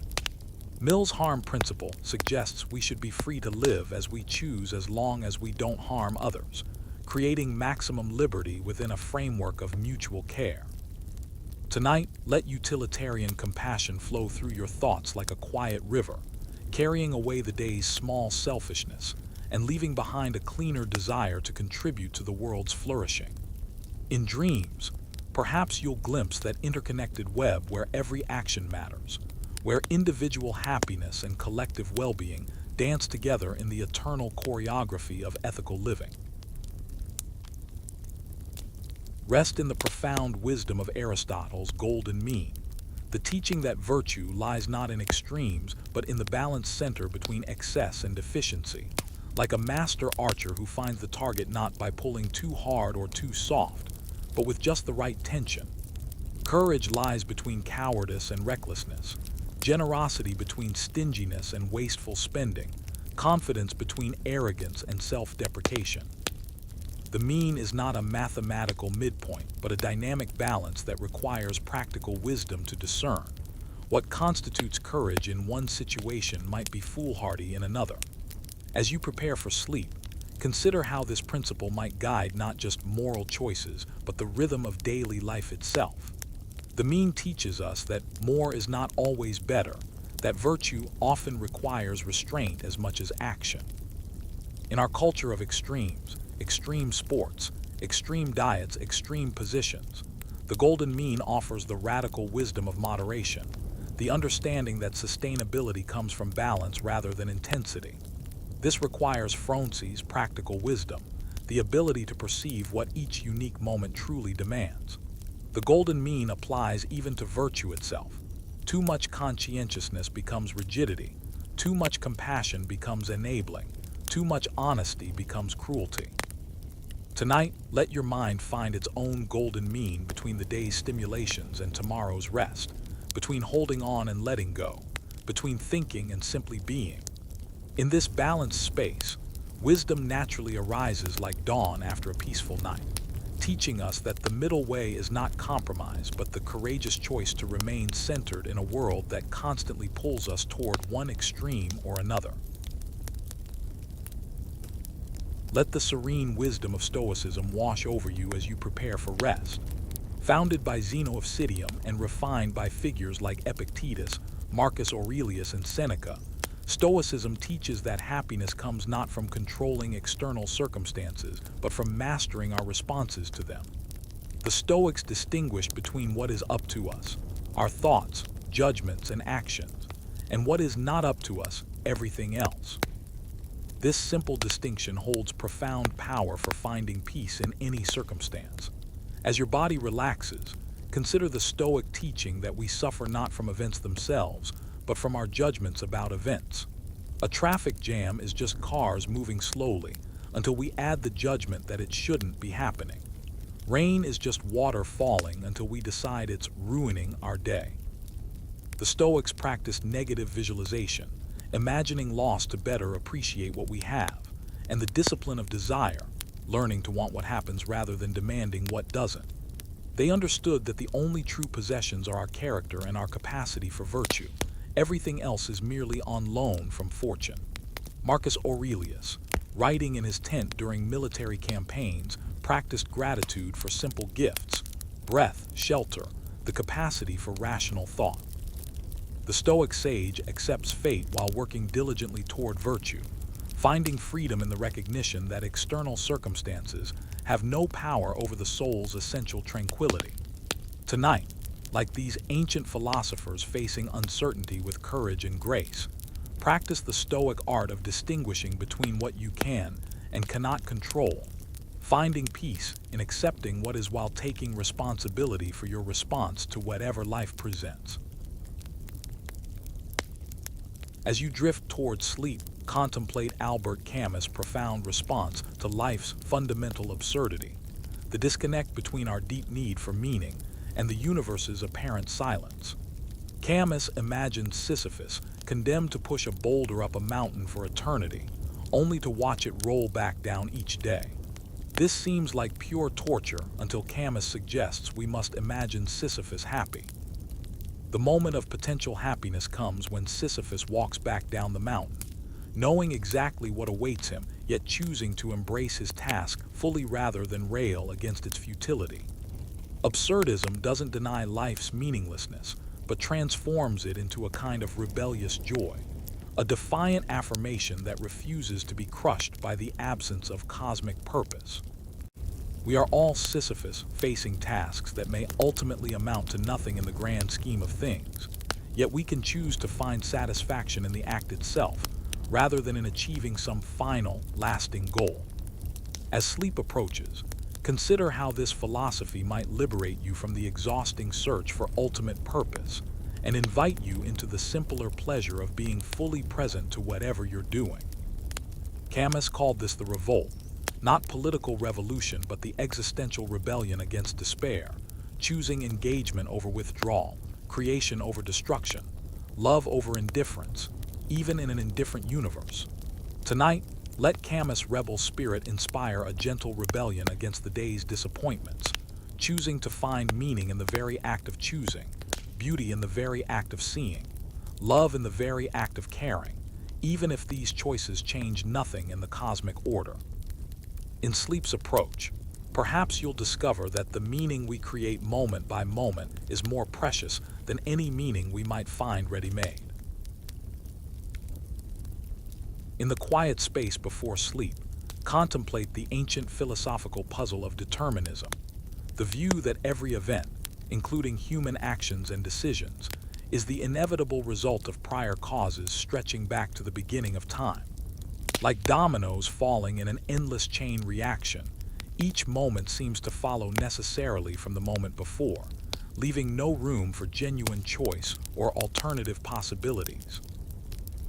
A: Mill's harm principle suggests we should be free to live as we choose as long as we don't harm others, creating maximum liberty within a framework of mutual care. Tonight, let utilitarian compassion flow through your thoughts like a quiet river, carrying away the day's small selfishness and leaving behind a cleaner desire to contribute to the world's flourishing. In dreams, perhaps you'll glimpse that interconnected web where every action matters, where individual happiness and collective well-being dance together in the eternal choreography of ethical living. Rest in the profound wisdom of Aristotle's golden mean, the teaching that virtue lies not in extremes but in the balanced center between excess and deficiency, like a master archer who finds the target not by pulling too hard or too soft, but with just the right tension. Courage lies between cowardice and recklessness, generosity between stinginess and wasteful spending, confidence between arrogance and self-deprecation. The mean is not a mathematical midpoint, but a dynamic balance that requires practical wisdom to discern. What constitutes courage in one situation might be foolhardy in another. As you prepare for sleep, consider how this principle might guide not just moral choices, but the rhythm of daily life itself. The mean teaches us that more is not always better, that virtue often requires restraint as much as action. In our culture of extremes, extreme sports, extreme diets, extreme positions, the golden mean offers the radical wisdom of moderation, the understanding that sustainability comes from balance rather than intensity. This requires Fraunce's practical wisdom, the ability to perceive what each unique moment truly demands. The golden mean applies even to virtue itself. Too much conscientiousness becomes rigidity, too much compassion becomes enabling, too much honesty becomes cruelty. Tonight, let your mind find its own golden mean between the day's stimulations and tomorrow's rest, between holding on and letting go, between thinking and simply being. In this balanced space, wisdom naturally arises like dawn after a peaceful night, teaching us that the middle way is not compromise, but the courageous choice to remain centered in a world that constantly pulls us toward one extreme or another. Let the serene wisdom of Stoicism wash over you as you prepare for rest. Founded by Zeno of Citium and refined by figures like Epictetus, Marcus Aurelius, and Seneca, Stoicism teaches that happiness comes not from controlling external circumstances, but from mastering our responses to them. The Stoics distinguished between what is up to us, our thoughts, judgments, and actions, and what is not up to us, everything else. This simple distinction holds profound power for finding peace in any circumstance. As your body relaxes, consider the Stoic teaching that we suffer not from events themselves, but from our judgments about events. A traffic jam is just cars moving slowly until we add the judgment that it shouldn't be happening. Rain is just water falling until we decide it's ruining our day. The Stoics practiced negative visualization, imagining loss to better appreciate what we have, and the discipline of desire, learning to want what happens rather than demanding what doesn't. They understood that the only true possessions are our character and our capacity for virtue. Everything else is merely on loan from fortune. Marcus Aurelius, writing in his tent during military campaigns, practiced gratitude for simple gifts: breath, shelter, the capacity for rational thought. The Stoic sage accepts fate while working diligently toward virtue, finding freedom in the recognition that external circumstances have no power over the soul's essential tranquility. Tonight, like these ancient philosophers facing uncertainty with courage and grace, practice the Stoic art of distinguishing between what you can and cannot control, finding peace in accepting what is while taking responsibility for your response to whatever life presents. As you drift toward sleep, contemplate Albert Camus' profound response to life's fundamental absurdity, the disconnect between our deep need for meaning and the universe's apparent silence. Camus imagined Sisyphus condemned to push a boulder up a mountain for eternity, only to watch it roll back down each day. This seems like pure torture until Camus suggests we must imagine Sisyphus happy. The moment of potential happiness comes when Sisyphus walks back down the mountain, knowing exactly what awaits him, yet choosing to embrace his task fully rather than rail against its futility. Absurdism doesn't deny life's meaninglessness, but transforms it into a kind of rebellious joy, a defiant affirmation that refuses to be crushed by the absence of cosmic purpose. We are all Sisyphus facing tasks that may ultimately amount to nothing in the grand scheme of things, yet we can choose to find satisfaction in the act itself, rather than in achieving some final, lasting goal. As sleep approaches, consider how this philosophy might liberate you from the exhausting search for ultimate purpose and invite you into the simpler pleasure of being fully present to whatever you're doing. Camus called this the revolt, not political revolution but the existential rebellion against despair, choosing engagement over withdrawal, creation over destruction, love over indifference, even in an indifferent universe. Tonight, let Camus' rebel spirit inspire a gentle rebellion against the day's disappointments, choosing to find meaning in the very act of choosing, beauty in the very act of seeing, love in the very act of caring, even if these choices change nothing in the cosmic order. In sleep's approach, perhaps you'll discover that the meaning we create moment by moment is more precious than any meaning we might find ready-made. In the quiet space before sleep, contemplate the ancient philosophical puzzle of determinism, the view that every event, including human actions and decisions, is the inevitable result of prior causes stretching back to the beginning of time. Like dominoes falling in an endless chain reaction, each moment seems to follow necessarily from the moment before, leaving no room for genuine choice or alternative possibilities.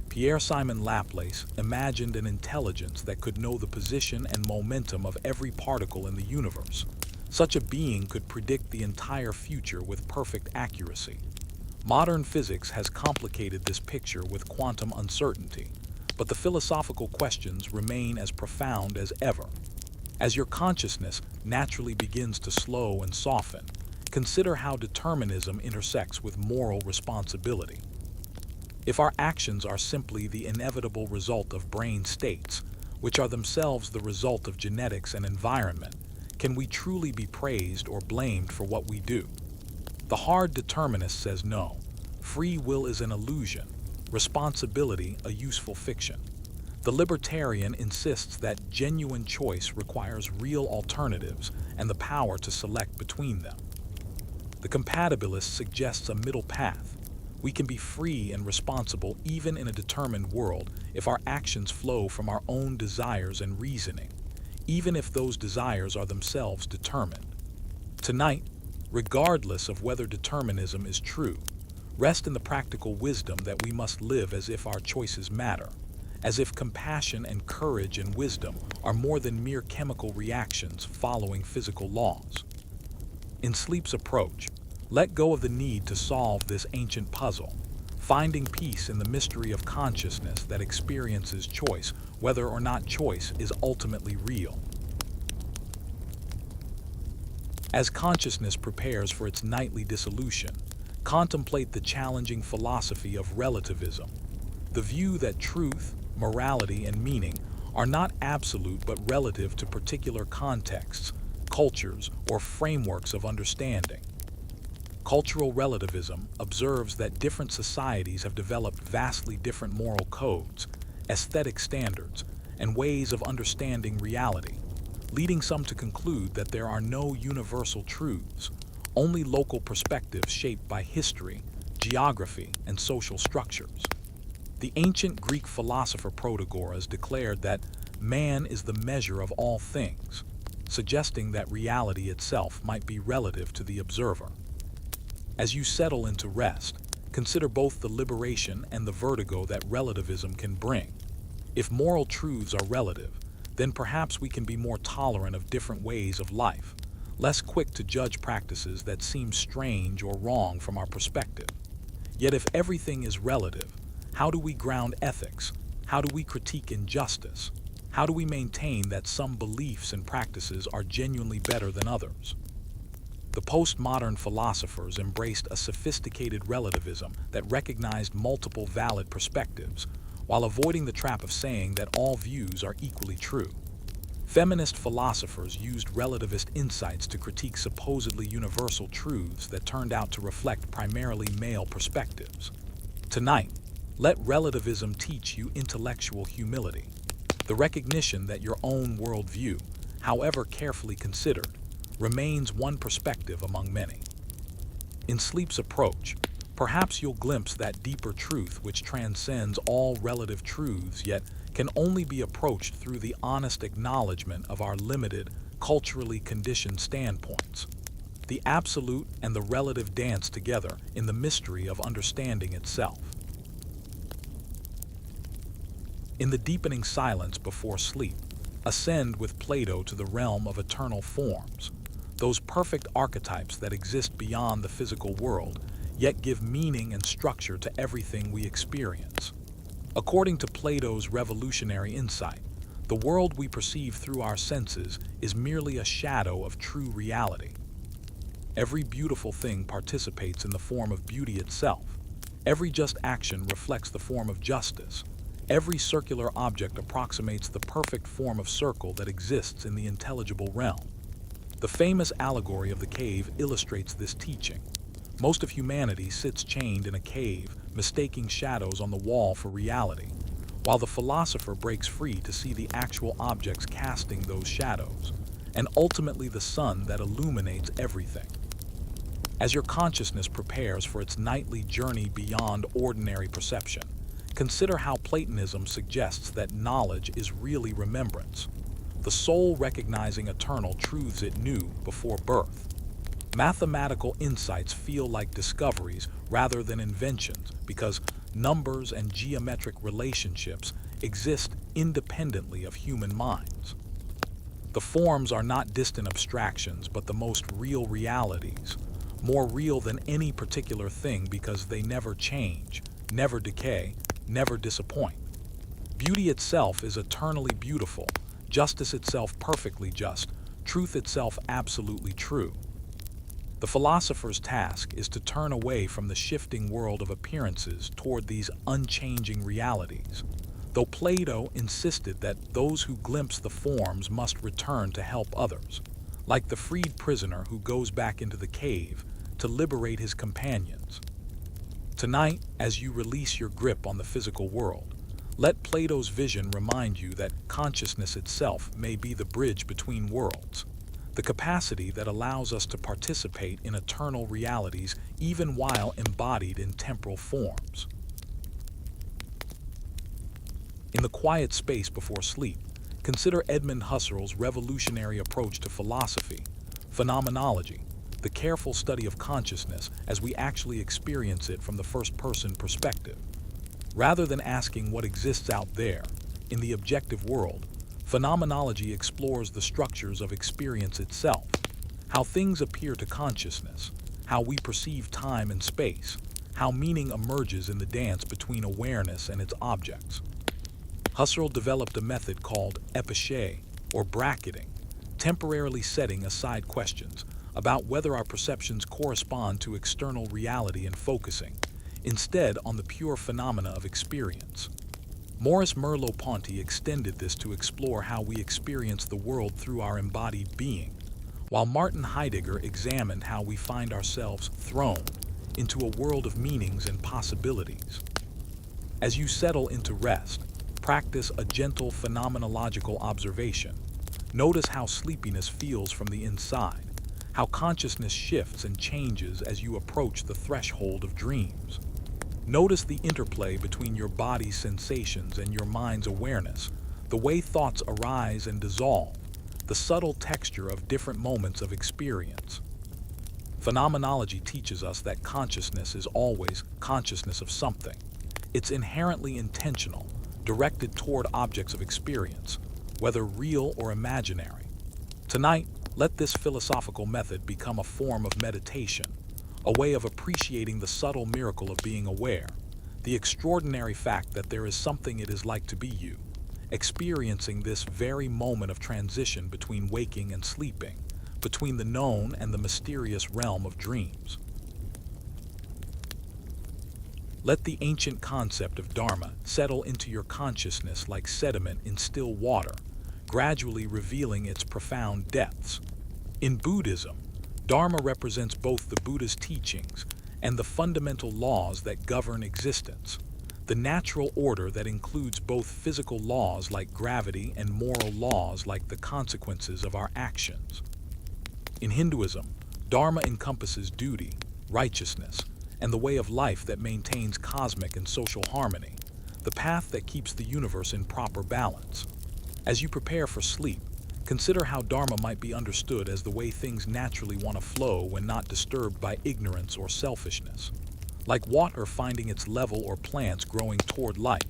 A: Pierre-Simon Laplace imagined an intelligence that could know the position and momentum of every particle in the universe. Such a being could predict the entire future with perfect accuracy. Modern physics has complicated this picture with quantum uncertainty, but the philosophical questions remain as profound as ever. As your consciousness naturally begins to slow and soften, consider how determinism intersects with moral responsibility. If our actions are simply the inevitable result of brain states, which are themselves the result of genetics and environment, can we truly be praised or blamed for what we do? The hard determinist says no. Free will is an illusion, responsibility a useful fiction. The libertarian insists that genuine choice requires real alternatives and the power to select between them. The compatibilist suggests a middle path. We can be free and responsible even in a determined world if our actions flow from our own desires and reasoning, even if those desires are themselves determined. Tonight, regardless of whether determinism is true, rest in the practical wisdom that we must live as if our choices matter, as if compassion and courage and wisdom are more than mere chemical reactions following physical laws. In sleep's approach, let go of the need to solve this ancient puzzle, finding peace in the mystery of consciousness that experiences choice, whether or not choice is ultimately real. As consciousness prepares for its nightly dissolution, contemplate the challenging philosophy of relativism, the view that truth, morality, and meaning are not absolute but relative to particular contexts, cultures, or frameworks of understanding. Cultural relativism observes that different societies have developed vastly different moral codes, aesthetic standards, and ways of understanding reality, leading some to conclude that there are no universal truths, only local perspectives shaped by history, geography, and social structures. The ancient Greek philosopher Protagoras declared that man is the measure of all things, suggesting that reality itself might be relative to the observer. As you settle into rest, consider both the liberation and the vertigo that relativism can bring. If moral truths are relative, then perhaps we can be more tolerant of different ways of life, less quick to judge practices that seem strange or wrong from our perspective. Yet if everything is relative, how do we ground ethics? How do we critique injustice? How do we maintain that some beliefs and practices are genuinely better than others? The postmodern philosophers embraced a sophisticated relativism that recognized multiple valid perspectives, while avoiding the trap of saying that all views are equally true. Feminist philosophers used relativist insights to critique supposedly universal truths that turned out to reflect primarily male perspectives. Tonight, let relativism teach you intellectual humility, the recognition that your own worldview, however carefully considered, remains one perspective among many. In sleep's approach, perhaps you'll glimpse that deeper truth which transcends all relative truths yet can only be approached through the honest acknowledgement of our limited, culturally conditioned standpoints. The absolute and the relative dance together in the mystery of understanding itself. In the deepening silence before sleep, ascend with Plato to the realm of eternal forms, those perfect archetypes that exist beyond the physical world, yet give meaning and structure to everything we experience. According to Plato's revolutionary insight, the world we perceive through our senses is merely a shadow of true reality. Every beautiful thing participates in the form of beauty itself. Every just action reflects the form of justice. Every circular object approximates the perfect form of circle that exists in the intelligible realm. The famous allegory of the cave illustrates this teaching. Most of humanity sits chained in a cave, mistaking shadows on the wall for reality, while the philosopher breaks free to see the actual objects casting those shadows, and ultimately the sun that illuminates everything. As your consciousness prepares for its nightly journey beyond ordinary perception, consider how Platonism suggests that knowledge is really remembrance, the soul recognizing eternal truths it knew before birth. Mathematical insights feel like discoveries rather than inventions because numbers and geometric relationships exist independently of human minds. The forms are not distant abstractions but the most real realities, more real than any particular thing because they never change, never decay, never disappoint. Beauty itself is eternally beautiful, justice itself perfectly just, truth itself absolutely true. The philosopher's task is to turn away from the shifting world of appearances toward these unchanging realities, though Plato insisted that those who glimpse the forms must return to help others, like the freed prisoner who goes back into the cave to liberate his companions. Tonight, as you release your grip on the physical world, let Plato's vision remind you that consciousness itself may be the bridge between worlds, the capacity that allows us to participate in eternal realities even while embodied in temporal forms. In the quiet space before sleep, consider Edmund Husserl's revolutionary approach to philosophy, phenomenology, the careful study of consciousness as we actually experience it from the first-person perspective. Rather than asking what exists out there, in the objective world, phenomenology explores the structures of experience itself, how things appear to consciousness, how we perceive time and space, how meaning emerges in the dance between awareness and its objects. Husserl developed a method called epichet, or bracketing, temporarily setting aside questions, about whether our perceptions correspond to external reality and focusing, instead on the pure phenomena of experience. Maurice Merleau-Ponty extended this to explore how we experience the world through our embodied being, while Martin Heidegger examined how we find ourselves thrown into a world of meanings and possibilities. As you settle into rest, practice a gentle phenomenological observation. Notice how sleepiness feels from the inside, how consciousness shifts and changes as you approach the threshold of dreams. Notice the interplay between your body's sensations and your mind's awareness, the way thoughts arise and dissolve, the subtle texture of different moments of experience. Phenomenology teaches us that consciousness is always consciousness of something. It's inherently intentional, directed toward objects of experience, whether real or imaginary. Tonight, let this philosophical method become a form of meditation, a way of appreciating the subtle miracle of being aware, the extraordinary fact that there is something it is like to be you, experiencing this very moment of transition between waking and sleeping, between the known and the mysterious realm of dreams. Let the ancient concept of Dharma settle into your consciousness like sediment in still water, gradually revealing its profound depths. In Buddhism, Dharma represents both the Buddha's teachings and the fundamental laws that govern existence, the natural order that includes both physical laws like gravity and moral laws like the consequences of our actions. In Hinduism, Dharma encompasses duty, righteousness, and the way of life that maintains cosmic and social harmony, the path that keeps the universe in proper balance. As you prepare for sleep, consider how Dharma might be understood as the way things naturally want to flow when not disturbed by ignorance or selfishness. Like water finding its level or plants growing toward light,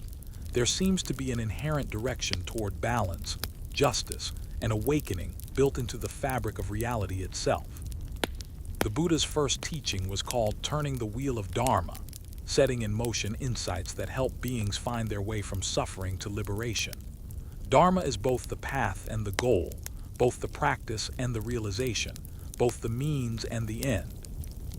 A: there seems to be an inherent direction toward balance, justice, and awakening built into the fabric of reality itself. The Buddha's first teaching was called turning the wheel of Dharma, setting in motion insights that help beings find their way from suffering to liberation. Dharma is both the path and the goal, both the practice and the realization, both the means and the end.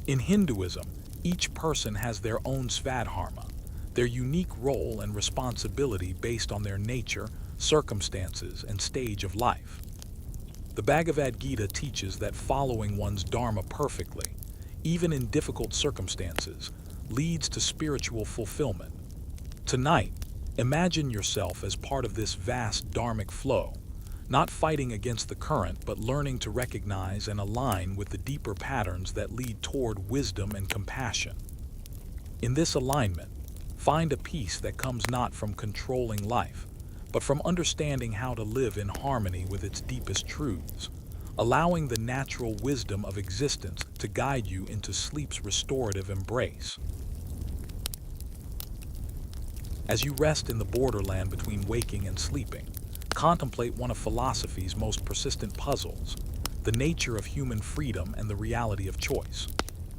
A: In Hinduism, each person has their own svadharma, their unique role and responsibility based on their nature, circumstances, and stage of life. The Bhagavad Gita teaches that following one's dharma perfectly, even in difficult circumstances, leads to spiritual fulfillment. Tonight, imagine yourself as part of this vast dharmic flow, not fighting against the current but learning to recognize and align with the deeper patterns that lead toward wisdom and compassion. In this alignment, find a peace that comes not from controlling life, but from understanding how to live in harmony with its deepest truths, allowing the natural wisdom of existence to guide you into sleep's restorative embrace. As you rest in the borderland between waking and sleeping, contemplate one of philosophy's most persistent puzzles, the nature of human freedom and the reality of choice.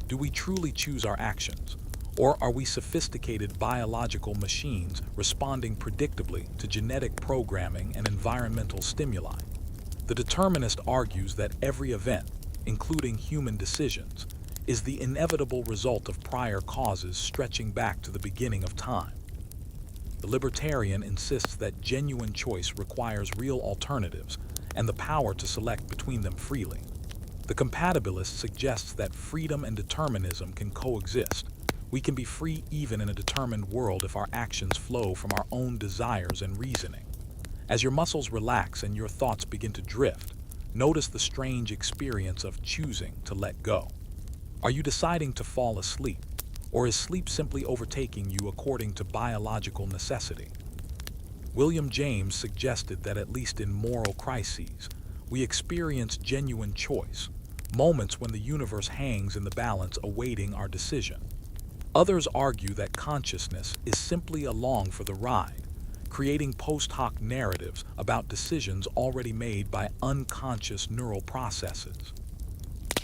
A: Do we truly choose our actions? Or are we sophisticated biological machines responding predictably to genetic programming and environmental stimuli? The determinist argues that every event, including human decisions, is the inevitable result of prior causes stretching back to the beginning of time. The libertarian insists that genuine choice requires real alternatives and the power to select between them freely. The compatibilist suggests that freedom and determinism can coexist. We can be free even in a determined world if our actions flow from our own desires and reasoning. As your muscles relax and your thoughts begin to drift, notice the strange experience of choosing to let go. Are you deciding to fall asleep, or is sleep simply overtaking you according to biological necessity? William James suggested that at least in moral crises, we experience genuine choice, moments when the universe hangs in the balance awaiting our decision. Others argue that consciousness is simply along for the ride, creating post hoc narratives about decisions already made by unconscious neural processes.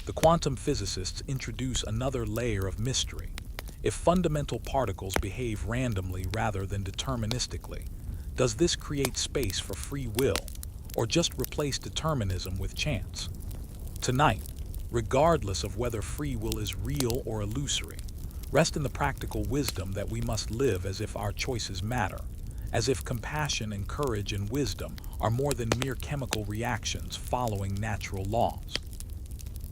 A: The quantum physicists introduce another layer of mystery. If fundamental particles behave randomly rather than deterministically, does this create space for free will, or just replace determinism with chance? Tonight, regardless of whether free will is real or illusory. Rest in the practical wisdom that we must live as if our choices matter, as if compassion and courage and wisdom are more than mere chemical reactions following natural laws.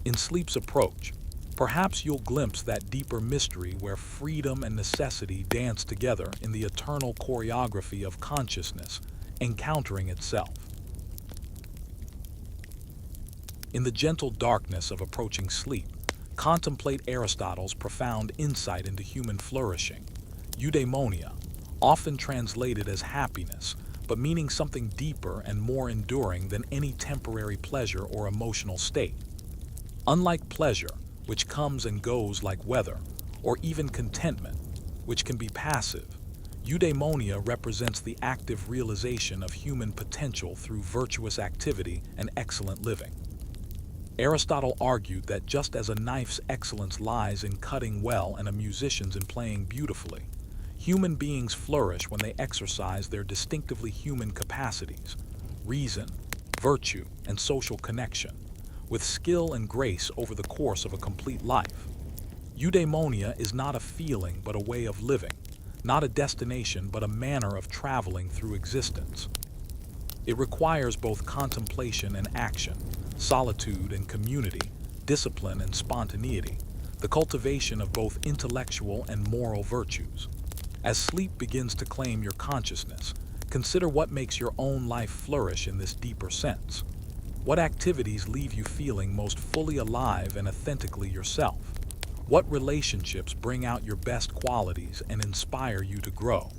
A: In sleep's approach, perhaps you'll glimpse that deeper mystery where freedom and necessity dance together in the eternal choreography of consciousness, encountering itself. In the gentle darkness of approaching sleep, contemplate Aristotle's profound insight into human flourishing, eudaimonia, often translated as happiness, but meaning something deeper and more enduring than any temporary pleasure or emotional state. Unlike pleasure, which comes and goes like weather, or even contentment, which can be passive, eudaimonia represents the active realization of human potential through virtuous activity and excellent living. Aristotle argued that just as a knife's excellence lies in cutting well and a musician's in playing beautifully, human beings flourish when they exercise their distinctively human capacities, reason, virtue, and social connection, with skill and grace over the course of a complete life. Eudaimonia is not a feeling but a way of living, not a destination but a manner of traveling through existence. It requires both contemplation and action, solitude and community, discipline and spontaneity, the cultivation of both intellectual and moral virtues. As sleep begins to claim your consciousness, consider what makes your own life flourish in this deeper sense. What activities leave you feeling most fully alive and authentically yourself? What relationships bring out your best qualities and inspire you to grow?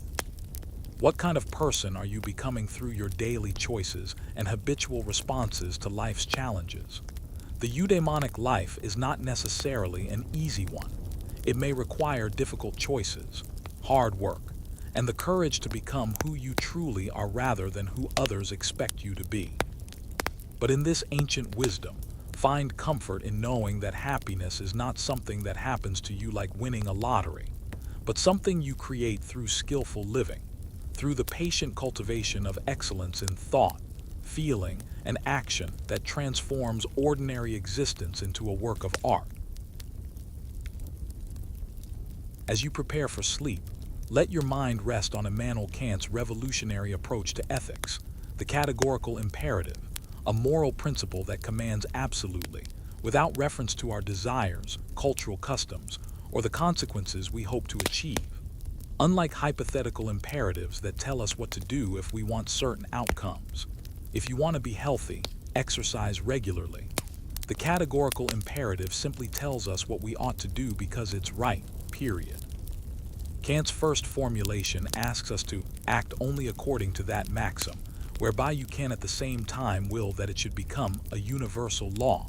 A: What kind of person are you becoming through your daily choices and habitual responses to life's challenges? The eudaimonic life is not necessarily an easy one. It may require difficult choices, hard work, and the courage to become who you truly are rather than who others expect you to be. But in this ancient wisdom, find comfort in knowing that happiness is not something that happens to you like winning a lottery, but something you create through skillful living, through the patient cultivation of excellence in thought, feeling, and action that transforms ordinary existence into a work of art. As you prepare for sleep, let your mind rest on Immanuel Kant's revolutionary approach to ethics, the categorical imperative, a moral principle that commands absolutely, without reference to our desires, cultural customs, or the consequences we hope to achieve. Unlike hypothetical imperatives that tell us what to do if we want certain outcomes, if you want to be healthy, exercise regularly. The categorical imperative simply tells us what we ought to do because it's right, period. Kant's first formulation asks us to act only according to that maxim, whereby you can at the same time will that it should become a universal law.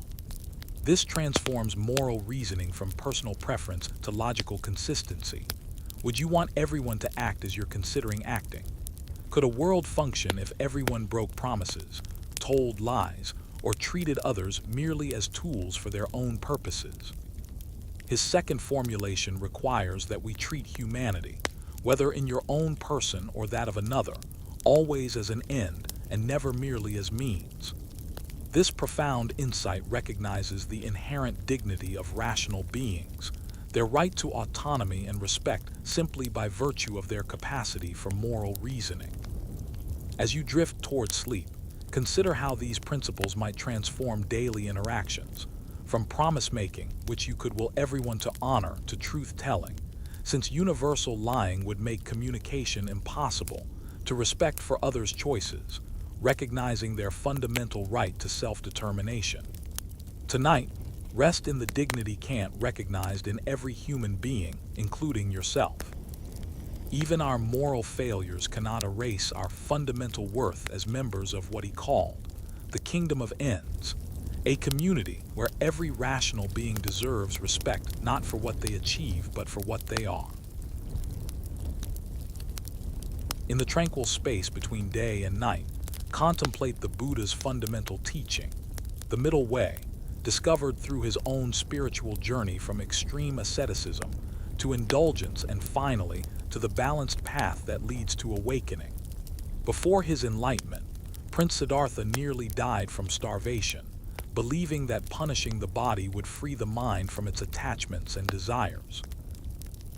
A: This transforms moral reasoning from personal preference to logical consistency. Would you want everyone to act as you're considering acting? Could a world function if everyone broke promises, told lies, or treated others merely as tools for their own purposes? His second formulation requires that we treat humanity, whether in your own person or that of another, always as an end and never merely as means. This profound insight recognizes the inherent dignity of rational beings, their right to autonomy and respect simply by virtue of their capacity for moral reasoning. As you drift toward sleep, consider how these principles might transform daily interactions, from promise-making, which you could will everyone to honor, to truth-telling, since universal lying would make communication impossible, to respect for others' choices, recognizing their fundamental right to self-determination. Tonight, rest in the dignity Kant recognized in every human being, including yourself. Even our moral failures cannot erase our fundamental worth as members of what he called the kingdom of ends, a community where every rational being deserves respect not for what they achieve but for what they are. In the tranquil space between day and night, contemplate the Buddha's fundamental teaching, the middle way, discovered through his own spiritual journey from extreme asceticism to indulgence and finally to the balanced path that leads to awakening. Before his enlightenment, Prince Siddhartha nearly died from starvation, believing that punishing the body would free the mind from its attachments and desires.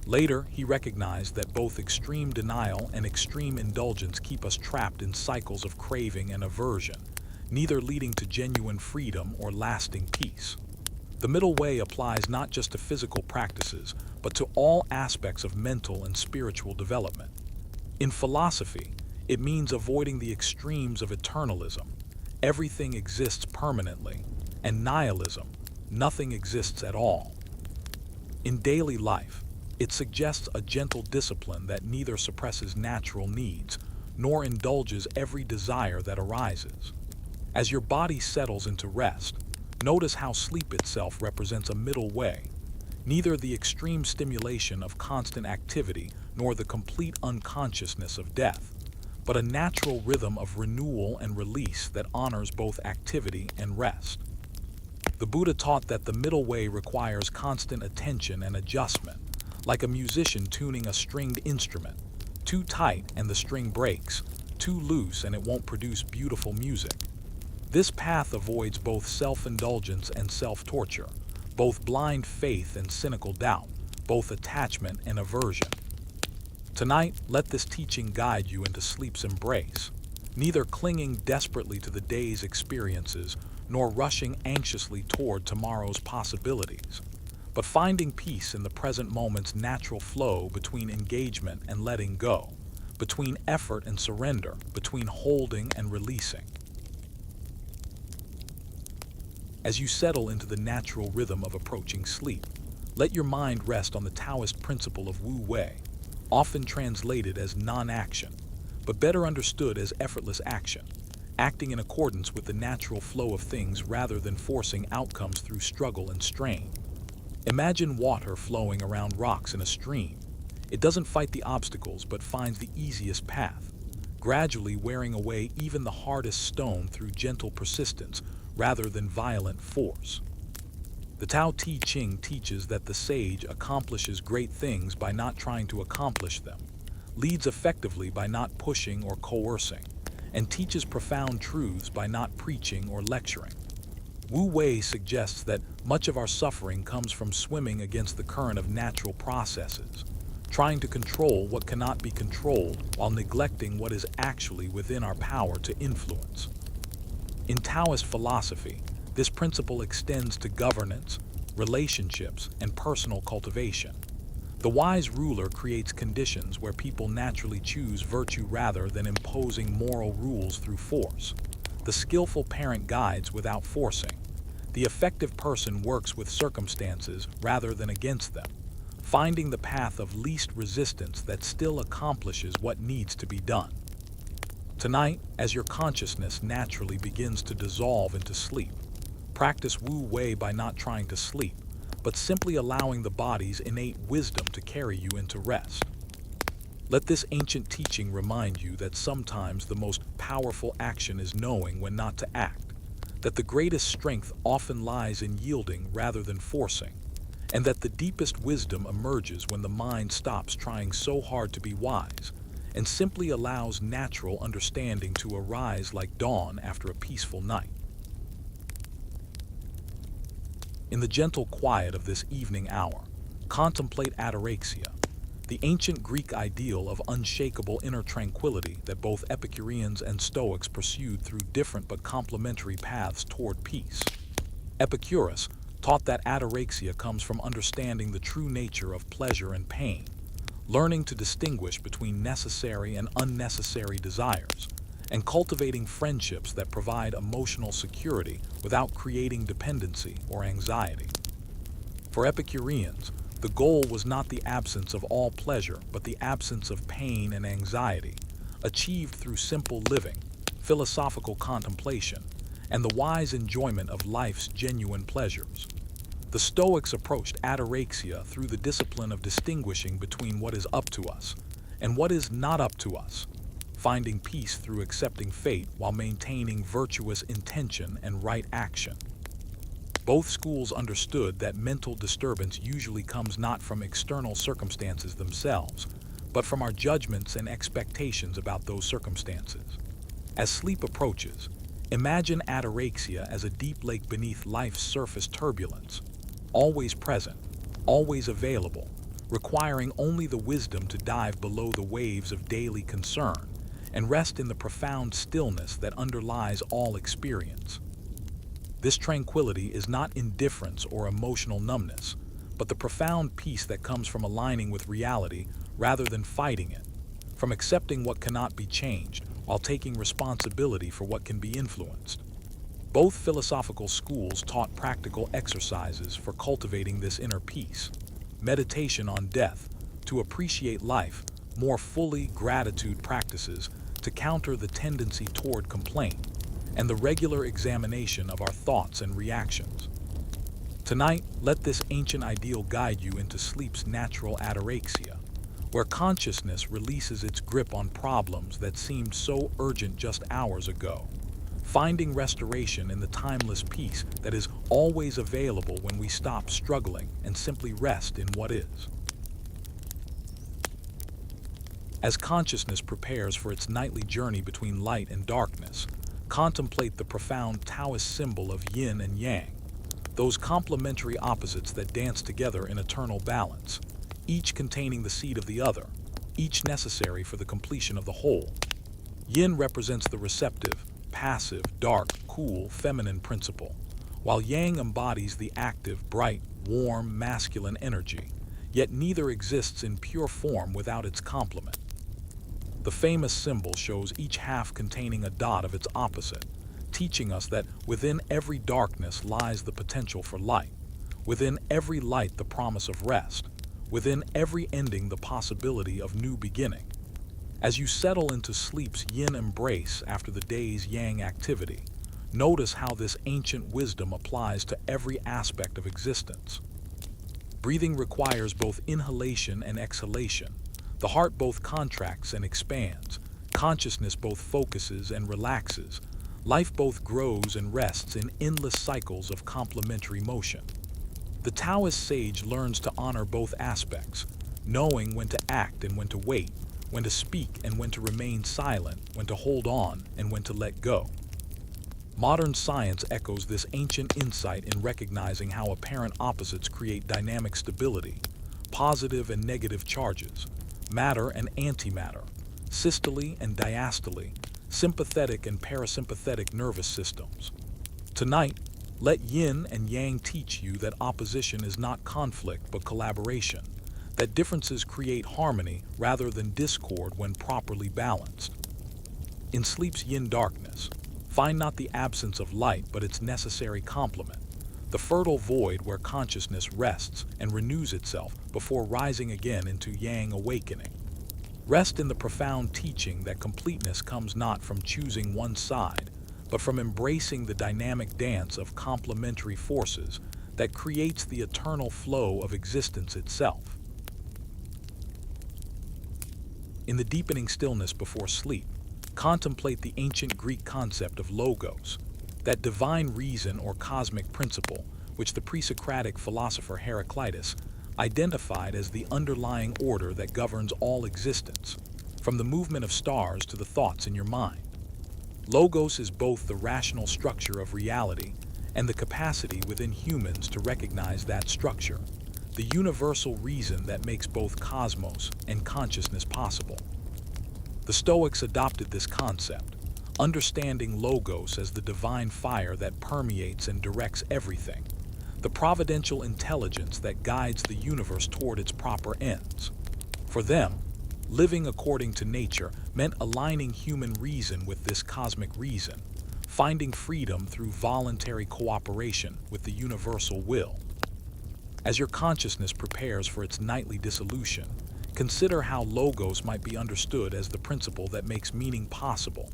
A: Later, he recognized that both extreme denial and extreme indulgence keep us trapped in cycles of craving and aversion, neither leading to genuine freedom or lasting peace. The middle way applies not just to physical practices, but to all aspects of mental and spiritual development. In philosophy, it means avoiding the extremes of eternalism, everything exists permanently, and nihilism, nothing exists at all. In daily life, it suggests a gentle discipline that neither suppresses natural needs nor indulges every desire that arises. As your body settles into rest, notice how sleep itself represents a middle way, neither the extreme stimulation of constant activity nor the complete unconsciousness of death, but a natural rhythm of renewal and release that honors both activity and rest. The Buddha taught that the middle way requires constant attention and adjustment, like a musician tuning a stringed instrument. Too tight and the string breaks, too loose and it won't produce beautiful music. This path avoids both self-indulgence and self-torture, both blind faith and cynical doubt, both attachment and aversion. Tonight, let this teaching guide you into sleep's embrace, neither clinging desperately to the day's experiences nor rushing anxiously toward tomorrow's possibilities, but finding peace in the present moment's natural flow between engagement and letting go, between effort and surrender, between holding and releasing. As you settle into the natural rhythm of approaching sleep, let your mind rest on the Taoist principle of Wu Wei, often translated as non-action, but better understood as effortless action, acting in accordance with the natural flow of things rather than forcing outcomes through struggle and strain. Imagine water flowing around rocks in a stream. It doesn't fight the obstacles but finds the easiest path, gradually wearing away even the hardest stone through gentle persistence rather than violent force. The Tao Te Ching teaches that the sage accomplishes great things by not trying to accomplish them, leads effectively by not pushing or coercing, and teaches profound truths by not preaching or lecturing. Wu Wei suggests that much of our suffering comes from swimming against the current of natural processes, trying to control what cannot be controlled while neglecting what is actually within our power to influence. In Taoist philosophy, this principle extends to governance, relationships, and personal cultivation. The wise ruler creates conditions where people naturally choose virtue rather than imposing moral rules through force. The skillful parent guides without forcing. The effective person works with circumstances rather than against them, finding the path of least resistance that still accomplishes what needs to be done. Tonight, as your consciousness naturally begins to dissolve into sleep, practice Wu Wei by not trying to sleep, but simply allowing the body's innate wisdom to carry you into rest. Let this ancient teaching remind you that sometimes the most powerful action is knowing when not to act, that the greatest strength often lies in yielding rather than forcing, and that the deepest wisdom emerges when the mind stops trying so hard to be wise and simply allows natural understanding to arise like dawn after a peaceful night. In the gentle quiet of this evening hour, contemplate ataraxia, the ancient Greek ideal of unshakable inner tranquility that both Epicureans and Stoics pursued through different but complementary paths toward peace. Epicurus taught that ataraxia comes from understanding the true nature of pleasure and pain, learning to distinguish between necessary and unnecessary desires, and cultivating friendships that provide emotional security without creating dependency or anxiety. For Epicureans, the goal was not the absence of all pleasure, but the absence of pain and anxiety, achieved through simple living, philosophical contemplation, and the wise enjoyment of life's genuine pleasures. The Stoics approached ataraxia through the discipline of distinguishing between what is up to us and what is not up to us, finding peace through accepting fate while maintaining virtuous intention and right action. Both schools understood that mental disturbance usually comes not from external circumstances themselves, but from our judgments and expectations about those circumstances. As sleep approaches, Imagine ataraxia as a deep lake beneath life's surface turbulence, always present, always available, requiring only the wisdom to dive below the waves of daily concern and rest in the profound stillness that underlies all experience. This tranquility is not indifference or emotional numbness, but the profound peace that comes from aligning with reality rather than fighting it, from accepting what cannot be changed while taking responsibility for what can be influenced. Both philosophical schools taught practical exercises for cultivating this inner peace: meditation on death, to appreciate life more fully; gratitude practices, to counter the tendency toward complaint; and the regular examination of our thoughts and reactions. Tonight, let this ancient ideal guide you into sleep's natural ataraxia, where consciousness releases its grip on problems that seemed so urgent just hours ago, finding restoration in the timeless peace that is always available when we stop struggling and simply rest in what is. As consciousness prepares for its nightly journey between light and darkness, contemplate the profound Taoist symbol of yin and yang, those complementary opposites that dance together in eternal balance, each containing the seed of the other, each necessary for the completion of the whole. Yin represents the receptive, passive, dark, cool, feminine principle, while yang embodies the active, bright, warm, masculine energy, yet neither exists in pure form without its complement. The famous symbol shows each half containing a dot of its opposite, teaching us that within every darkness lies the potential for light, within every light the promise of rest, within every ending the possibility of new beginning. As you settle into sleep's yin embrace after the day's yang activity, notice how this ancient wisdom applies to every aspect of existence. Breathing requires both inhalation and exhalation. The heart both contracts and expands. Consciousness both focuses and relaxes. Life both grows and rests in endless cycles of complementary motion. The Taoist sage learns to honor both aspects, knowing when to act and when to wait, when to speak and when to remain silent, when to hold on and when to let go. Modern science echoes this ancient insight in recognizing how apparent opposites create dynamic stability: positive and negative charges, matter and antimatter, systole and diastole, sympathetic and parasympathetic nervous systems. Tonight, let yin and yang teach you that opposition is not conflict but collaboration, that differences create harmony rather than discord when properly balanced. In sleep's yin darkness, find not the absence of light but its necessary complement, the fertile void where consciousness rests and renews itself before rising again into yang awakening. Rest in the profound teaching that completeness comes not from choosing one side, but from embracing the dynamic dance of complementary forces that creates the eternal flow of existence itself. In the deepening stillness before sleep, contemplate the ancient Greek concept of logos, that divine reason or cosmic principle which the pre-Socratic philosopher Heraclitus identified as the underlying order that governs all existence, from the movement of stars to the thoughts in your mind. Logos is both the rational structure of reality and the capacity within humans to recognize that structure, the universal reason that makes both cosmos and consciousness possible. The Stoics adopted this concept, understanding logos as the divine fire that permeates and directs everything, the providential intelligence that guides the universe toward its proper ends. For them, living according to nature meant aligning human reason with this cosmic reason, finding freedom through voluntary cooperation with the universal will. As your consciousness prepares for its nightly dissolution, consider how logos might be understood as the principle that makes meaning possible,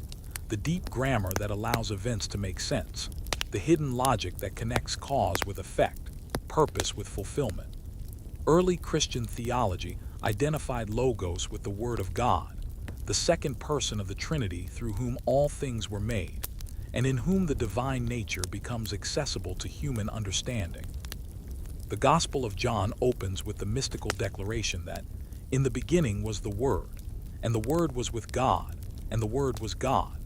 A: the deep grammar that allows events to make sense, the hidden logic that connects cause with effect, purpose with fulfillment. Early Christian theology identified logos with the Word of God, the second person of the Trinity through whom all things were made, and in whom the divine nature becomes accessible to human understanding. The Gospel of John opens with the mystical declaration that, "In the beginning was the Word, and the Word was with God, and the Word was God."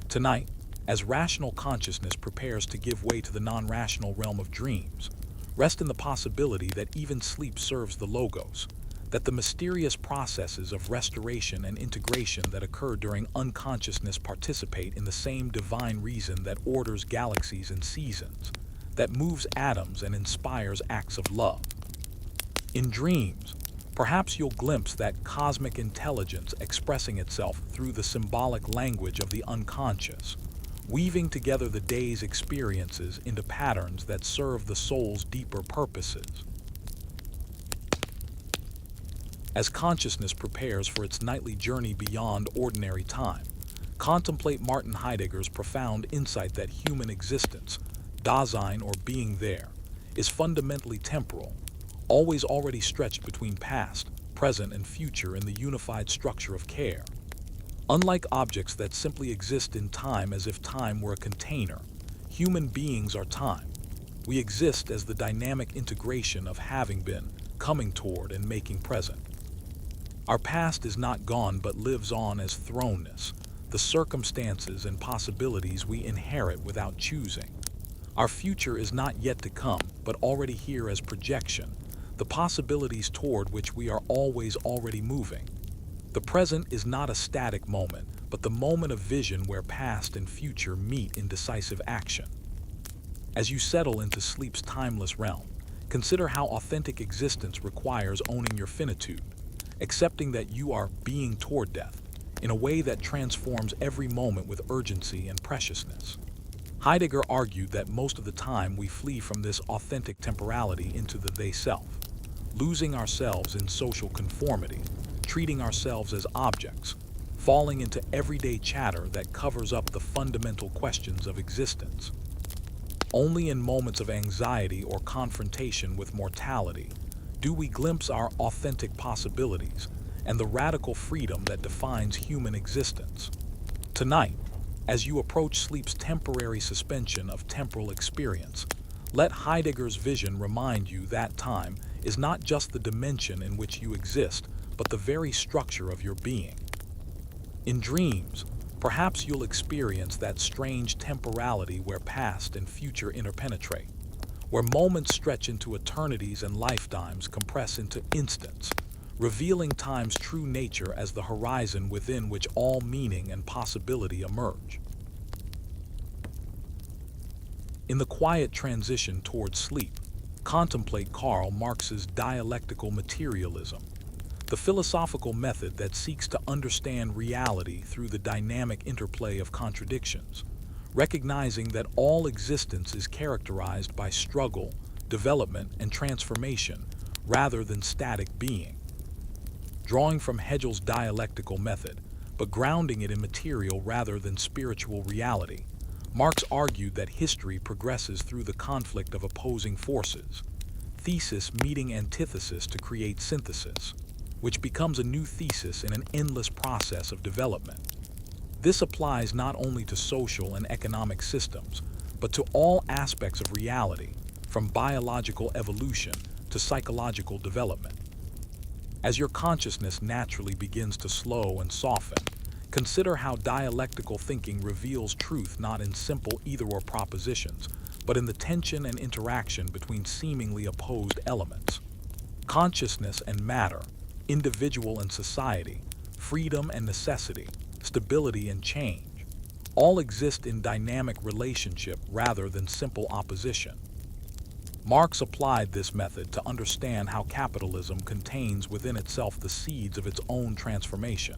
A: Tonight, As rational consciousness prepares to give way to the non-rational realm of dreams, rest in the possibility that even sleep serves the logos, that the mysterious processes of restoration and integration that occur during unconsciousness participate in the same divine reason that orders galaxies and seasons, that moves atoms and inspires acts of love. In dreams, perhaps you'll glimpse that cosmic intelligence expressing itself through the symbolic language of the unconscious, weaving together the day's experiences into patterns that serve the soul's deeper purposes. As consciousness prepares for its nightly journey beyond ordinary time, contemplate Martin Heidegger's profound insight that human existence, Dasein or being there, is fundamentally temporal, always already stretched between past, present, and future in the unified structure of care. Unlike objects that simply exist in time as if time were a container, human beings are time. We exist as the dynamic integration of having been, coming toward, and making present. Our past is not gone but lives on as thrownness, the circumstances and possibilities we inherit without choosing. Our future is not yet to come but already here as projection, the possibilities toward which we are always already moving. The present is not a static moment, but the moment of vision where past and future meet in decisive action. As you settle into sleep's timeless realm, consider how authentic existence requires owning your finitude, accepting that you are being toward death in a way that transforms every moment with urgency and preciousness. Heidegger argued that most of the time we flee from this authentic temporality into the they-self, losing ourselves in social conformity, treating ourselves as objects, falling into everyday chatter that covers up the fundamental questions of existence. Only in moments of anxiety or confrontation with mortality do we glimpse our authentic possibilities and the radical freedom that defines human existence. Tonight, as you approach sleep's temporary suspension of temporal experience, let Heidegger's vision remind you that time is not just the dimension in which you exist, but the very structure of your being. In dreams, perhaps you'll experience that strange temporality where past and future interpenetrate, where moments stretch into eternities and lifetimes compress into instants, revealing time's true nature as the horizon within which all meaning and possibility emerge. In the quiet transition toward sleep, contemplate Karl Marx's dialectical materialism, the philosophical method that seeks to understand reality through the dynamic interplay of contradictions, recognizing that all existence is characterized by struggle, development, and transformation rather than static being. Drawing from Hegel's dialectical method, but grounding it in material rather than spiritual reality, Marx argued that history progresses through the conflict of opposing forces, thesis meeting antithesis to create synthesis, which becomes a new thesis in an endless process of development. This applies not only to social and economic systems, but to all aspects of reality, from biological evolution to psychological development. As your consciousness naturally begins to slow and soften, consider how dialectical thinking reveals truth not in simple either-or propositions, but in the tension and interaction between seemingly opposed elements. Consciousness and matter, individual and society, freedom and necessity, stability and change, all exist in dynamic relationship rather than simple opposition. Marx applied this method to understand how capitalism contains within itself the seeds of its own transformation,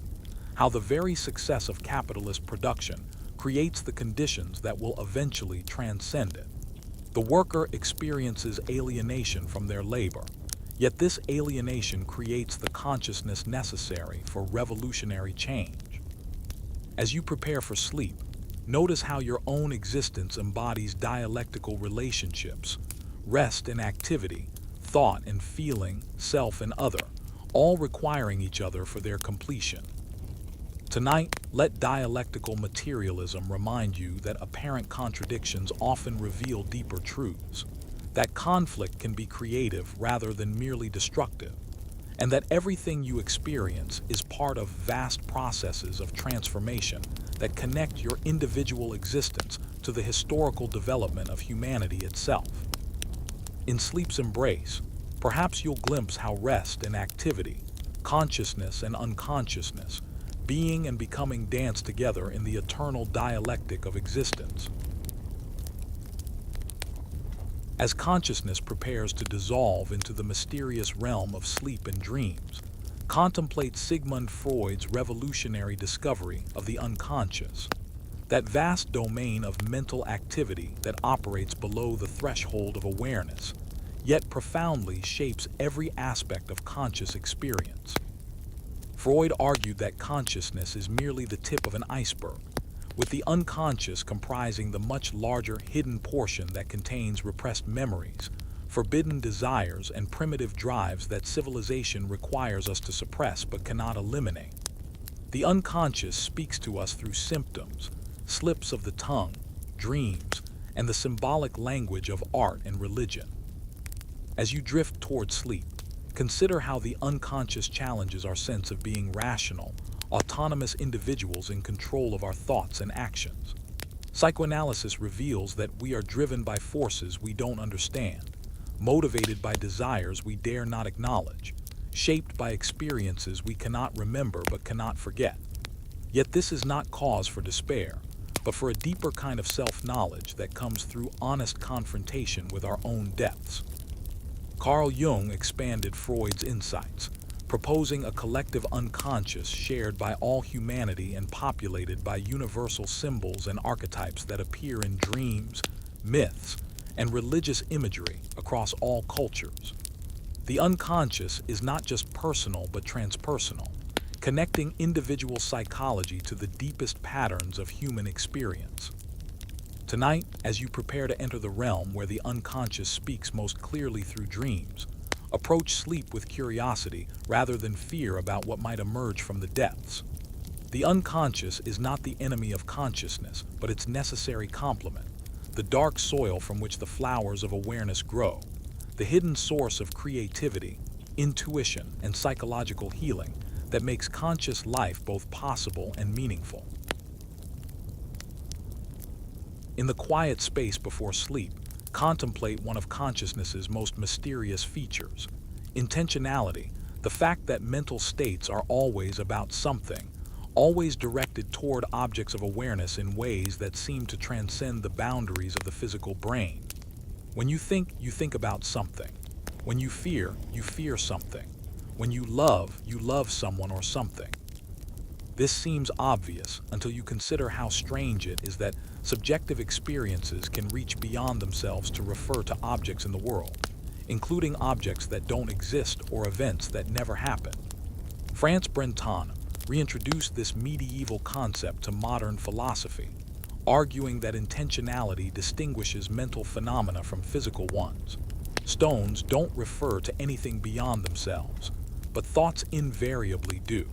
A: how the very success of capitalist production creates the conditions that will eventually transcend it. The worker experiences alienation from their labor, yet this alienation creates the consciousness necessary for revolutionary change. As you prepare for sleep, notice how your own existence embodies dialectical relationships, rest and activity, thought and feeling, self and other, all requiring each other for their completion. Tonight, let dialectical materialism remind you that apparent contradictions often reveal deeper truths, that conflict can be creative rather than merely destructive, and that everything you experience is part of vast processes of transformation that connect your individual existence to the historical development of humanity itself. In sleep's embrace, perhaps you'll glimpse how rest and activity, consciousness and unconsciousness, being and becoming dance together in the eternal dialectic of existence. As consciousness prepares to dissolve into the mysterious realm of sleep and dreams, contemplate Sigmund Freud's revolutionary discovery of the unconscious, that vast domain of mental activity that operates below the threshold of awareness, yet profoundly shapes every aspect of conscious experience. Freud argued that consciousness is merely the tip of an iceberg, with the unconscious comprising the much larger hidden portion that contains repressed memories, forbidden desires, and primitive drives that civilization requires us to suppress but cannot eliminate. The unconscious speaks to us through symptoms, slips of the tongue, dreams, and the symbolic language of art and religion. As you drift toward sleep, consider how the unconscious challenges our sense of being rational, autonomous individuals in control of our thoughts and actions. Psychoanalysis reveals that we are driven by forces we don't understand, motivated by desires we dare not acknowledge, shaped by experiences we cannot remember but cannot forget. Yet this is not cause for despair, but for a deeper kind of self-knowledge that comes through honest confrontation with our own depths. Carl Jung expanded Freud's insights, proposing a collective unconscious shared by all humanity and populated by universal symbols and archetypes that appear in dreams, myths, and religious imagery across all cultures. The unconscious is not just personal but transpersonal, connecting individual psychology to the deepest patterns of human experience. Tonight, as you prepare to enter the realm where the unconscious speaks most clearly through dreams, approach sleep with curiosity rather than fear about what might emerge from the depths. The unconscious is not the enemy of consciousness, but its necessary complement, the dark soil from which the flowers of awareness grow, the hidden source of creativity, intuition, and psychological healing that makes conscious life both possible and meaningful. In the quiet space before sleep, contemplate one of consciousness's most mysterious features: intentionality, the fact that mental states are always about something, always directed toward objects of awareness in ways that seem to transcend the boundaries of the physical brain. When you think about something. When you fear something. When you love someone or something. This seems obvious until you consider how strange it is that subjective experiences can reach beyond themselves to refer to objects in the world, including objects that don't exist or events that never happened. Franz Brentano reintroduced this medieval concept to modern philosophy, arguing that intentionality distinguishes mental phenomena from physical ones. Stones don't refer to anything beyond themselves, but thoughts invariably do.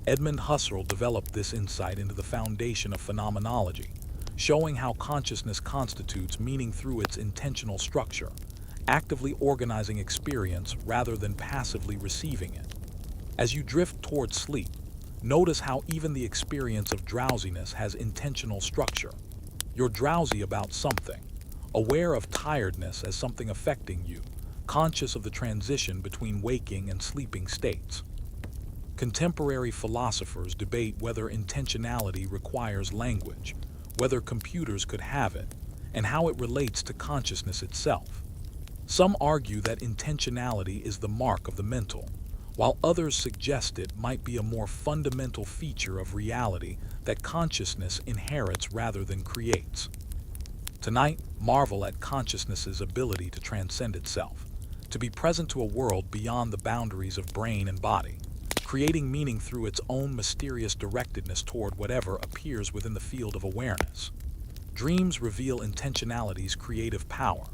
A: Edmund Husserl developed this insight into the foundation of phenomenology, showing how consciousness constitutes meaning through its intentional structure, actively organizing experience rather than passively receiving it. As you drift toward sleep, notice how even the experience of drowsiness has intentional structure. You're drowsy about something, aware of tiredness as something affecting you, conscious of the transition between waking and sleeping states. Contemporary philosophers debate whether intentionality requires language, whether computers could have it, and how it relates to consciousness itself. Some argue that intentionality is the mark of the mental, while others suggest it might be a more fundamental feature of reality that consciousness inherits rather than creates. Tonight, marvel at consciousness's ability to transcend itself, to be present to a world beyond the boundaries of brain and body, creating meaning through its own mysterious directedness toward whatever appears within the field of awareness. Dreams reveal intentionality's creative power,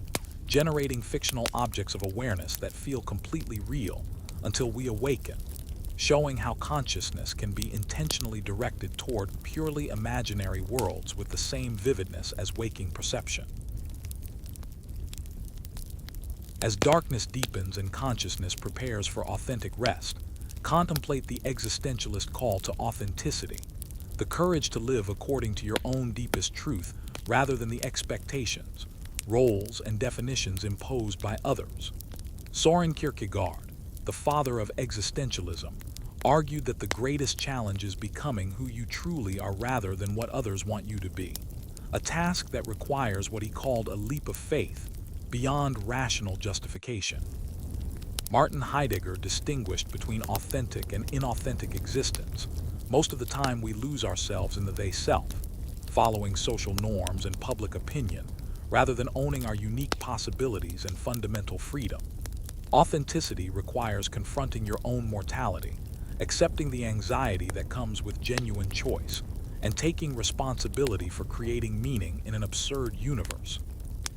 A: generating fictional objects of awareness that feel completely real until we awaken, showing how consciousness can be intentionally directed toward purely imaginary worlds with the same vividness as waking perception. As darkness deepens and consciousness prepares for authentic rest, contemplate the existentialist call to authenticity, the courage to live according to your own deepest truth rather than the expectations, roles, and definitions imposed by others. Soren Kierkegaard, the father of existentialism, argued that the greatest challenge is becoming who you truly are rather than what others want you to be, a task that requires what he called a leap of faith beyond rational justification. Martin Heidegger distinguished between authentic and inauthentic existence. Most of the time we lose ourselves in the they-self, following social norms and public opinion, rather than owning our unique possibilities and fundamental freedom. Authenticity requires confronting your own mortality, accepting the anxiety that comes with genuine choice, and taking responsibility for creating meaning in an absurd universe.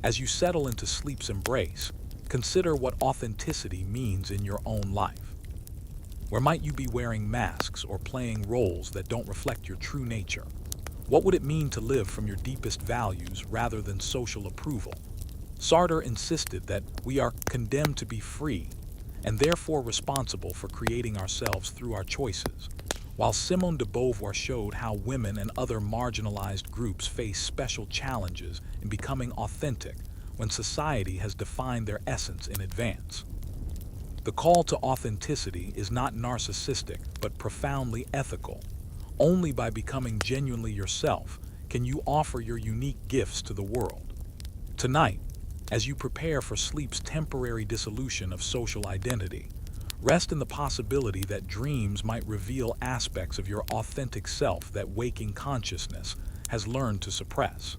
A: As you settle into sleep's embrace, consider what authenticity means in your own life. Where might you be wearing masks or playing roles that don't reflect your true nature? What would it mean to live from your deepest values rather than social approval? Sartre insisted that we are condemned to be free and therefore responsible for creating ourselves through our choices, while Simone de Beauvoir showed how women and other marginalized groups face special challenges in becoming authentic when society has defined their essence in advance. The call to authenticity is not narcissistic but profoundly ethical. Only by becoming genuinely yourself can you offer your unique gifts to the world. Tonight, as you prepare for sleep's temporary dissolution of social identity, rest in the possibility that dreams might reveal aspects of your authentic self that waking consciousness has learned to suppress.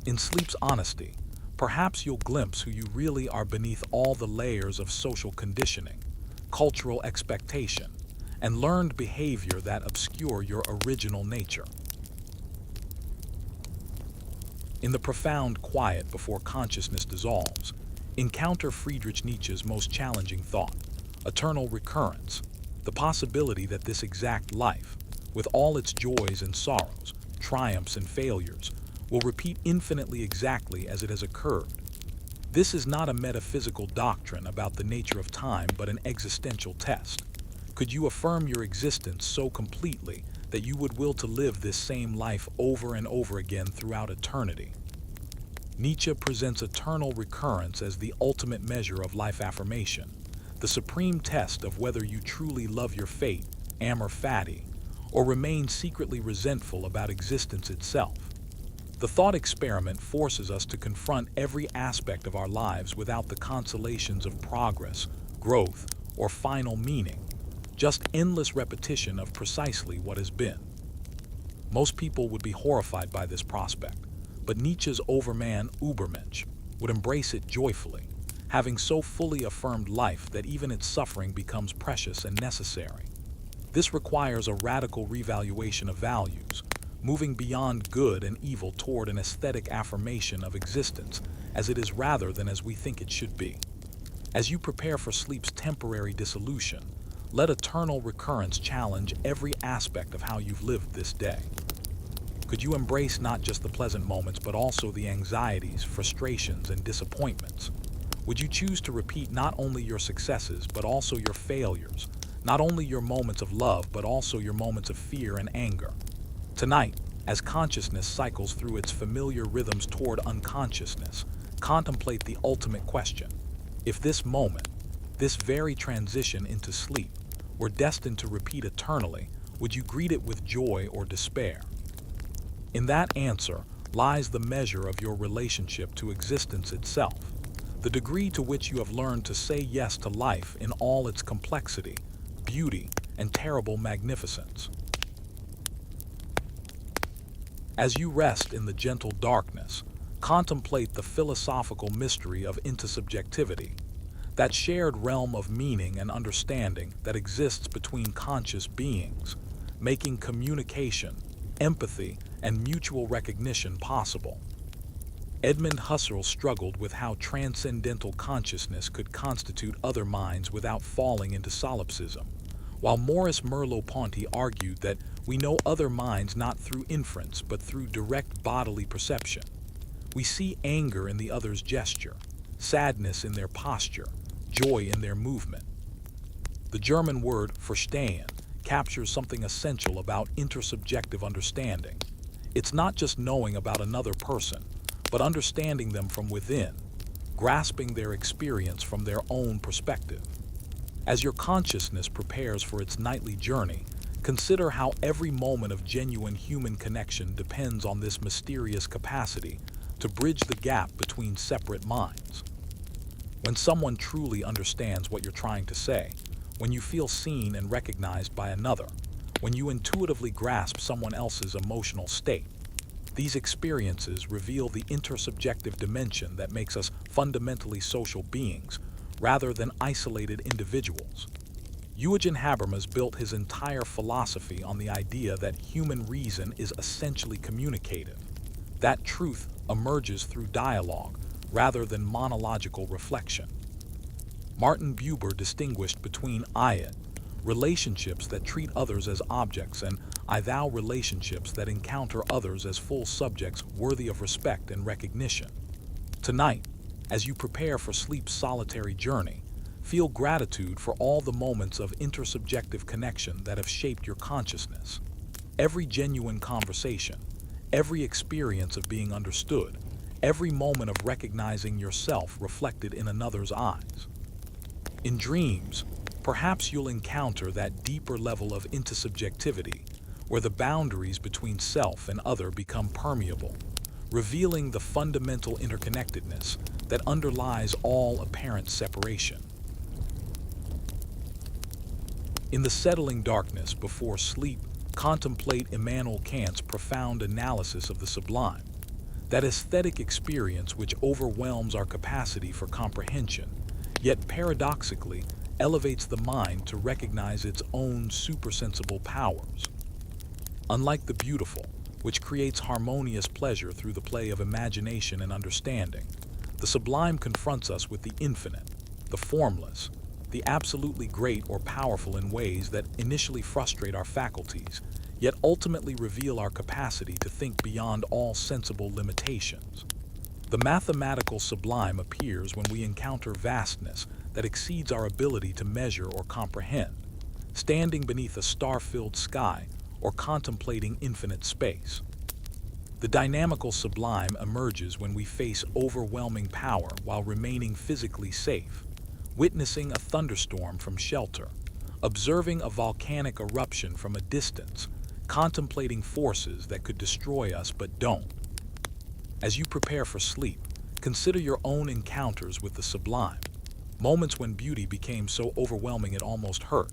A: In sleep's honesty, perhaps you'll glimpse who you really are beneath all the layers of social conditioning, cultural expectation, and learned behavior that obscure your original nature. In the profound quiet before consciousness dissolves, encounter Friedrich Nietzsche's most challenging thought: eternal recurrence, the possibility that this exact life, with all its joys and sorrows, triumphs and failures, will repeat infinitely exactly as it has occurred. This is not a metaphysical doctrine about the nature of time, but an existential test. Could you affirm your existence so completely that you would will to live this same life over and over again throughout eternity? Nietzsche presents eternal recurrence as the ultimate measure of life affirmation, the supreme test of whether you truly love your fate, amor fati, or remain secretly resentful about existence itself. The thought experiment forces us to confront every aspect of our lives without the consolations of progress, growth, or final meaning, just endless repetition of precisely what has been. Most people would be horrified by this prospect, but Nietzsche's overman Übermensch would embrace it joyfully, having so fully affirmed life that even its suffering becomes precious and necessary. This requires a radical revaluation of values, moving beyond good and evil toward an aesthetic affirmation of existence as it is rather than as we think it should be. As you prepare for sleep's temporary dissolution, let eternal recurrence challenge every aspect of how you've lived this day. Could you embrace not just the pleasant moments but also the anxieties, frustrations, and disappointments? Would you choose to repeat not only your successes but also your failures, not only your moments of love but also your moments of fear and anger? Tonight, as consciousness cycles through its familiar rhythms toward unconsciousness, contemplate the ultimate question. If this moment, this very transition into sleep, were destined to repeat eternally, would you greet it with joy or despair? In that answer lies the measure of your relationship to existence itself, the degree to which you have learned to say yes to life in all its complexity, beauty, and terrible magnificence. As you rest in the gentle darkness, contemplate the philosophical mystery of intersubjectivity, that shared realm of meaning and understanding that exists between conscious beings, making communication, empathy, and mutual recognition possible. Edmund Husserl struggled with how transcendental consciousness could constitute other minds without falling into solipsism, while Maurice Merleau-Ponty argued that we know other minds not through inference but through direct bodily perception. We see anger in the other's gesture, sadness in their posture, joy in their movement. The German word verstehen captures something essential about intersubjective understanding. It's not just knowing about another person, but understanding them from within, grasping their experience from their own perspective. As your consciousness prepares for its nightly journey, consider how every moment of genuine human connection depends on this mysterious capacity to bridge the gap between separate minds. When someone truly understands what you're trying to say, when you feel seen and recognized by another, when you intuitively grasp someone else's emotional state, these experiences reveal the intersubjective dimension that makes us fundamentally social beings rather than isolated individuals. Eugen Habermas built his entire philosophy on the idea that human reason is essentially communicative. That truth emerges through dialogue rather than monological reflection. Martin Buber distinguished between I-it, relationships that treat others as objects, and I-thou relationships that encounter others as full subjects worthy of respect and recognition. Tonight, as you prepare for sleep's solitary journey, feel gratitude for all the moments of intersubjective connection that have shaped your consciousness. Every genuine conversation, every experience of being understood, every moment of recognizing yourself reflected in another's eyes. In dreams, perhaps you'll encounter that deeper level of intersubjectivity, where the boundaries between self and other become permeable, revealing the fundamental interconnectedness that underlies all apparent separation. In the settling darkness before sleep, contemplate Immanuel Kant's profound analysis of the sublime, that aesthetic experience which overwhelms our capacity for comprehension, yet paradoxically elevates the mind to recognize its own supersensible powers. Unlike the beautiful, which creates harmonious pleasure through the play of imagination and understanding, the sublime confronts us with the infinite, the formless, the absolutely great or powerful in ways that initially frustrate our faculties, yet ultimately reveal our capacity to think beyond all sensible limitations. The mathematical sublime appears when we encounter vastness that exceeds our ability to measure or comprehend, standing beneath a star-filled sky or contemplating infinite space. The dynamical sublime emerges when we face overwhelming power while remaining physically safe, witnessing a thunderstorm from shelter, observing a volcanic eruption from a distance, contemplating forces that could destroy us but don't. As you prepare for sleep, consider your own encounters with the sublime, moments when beauty became so overwhelming it almost hurt,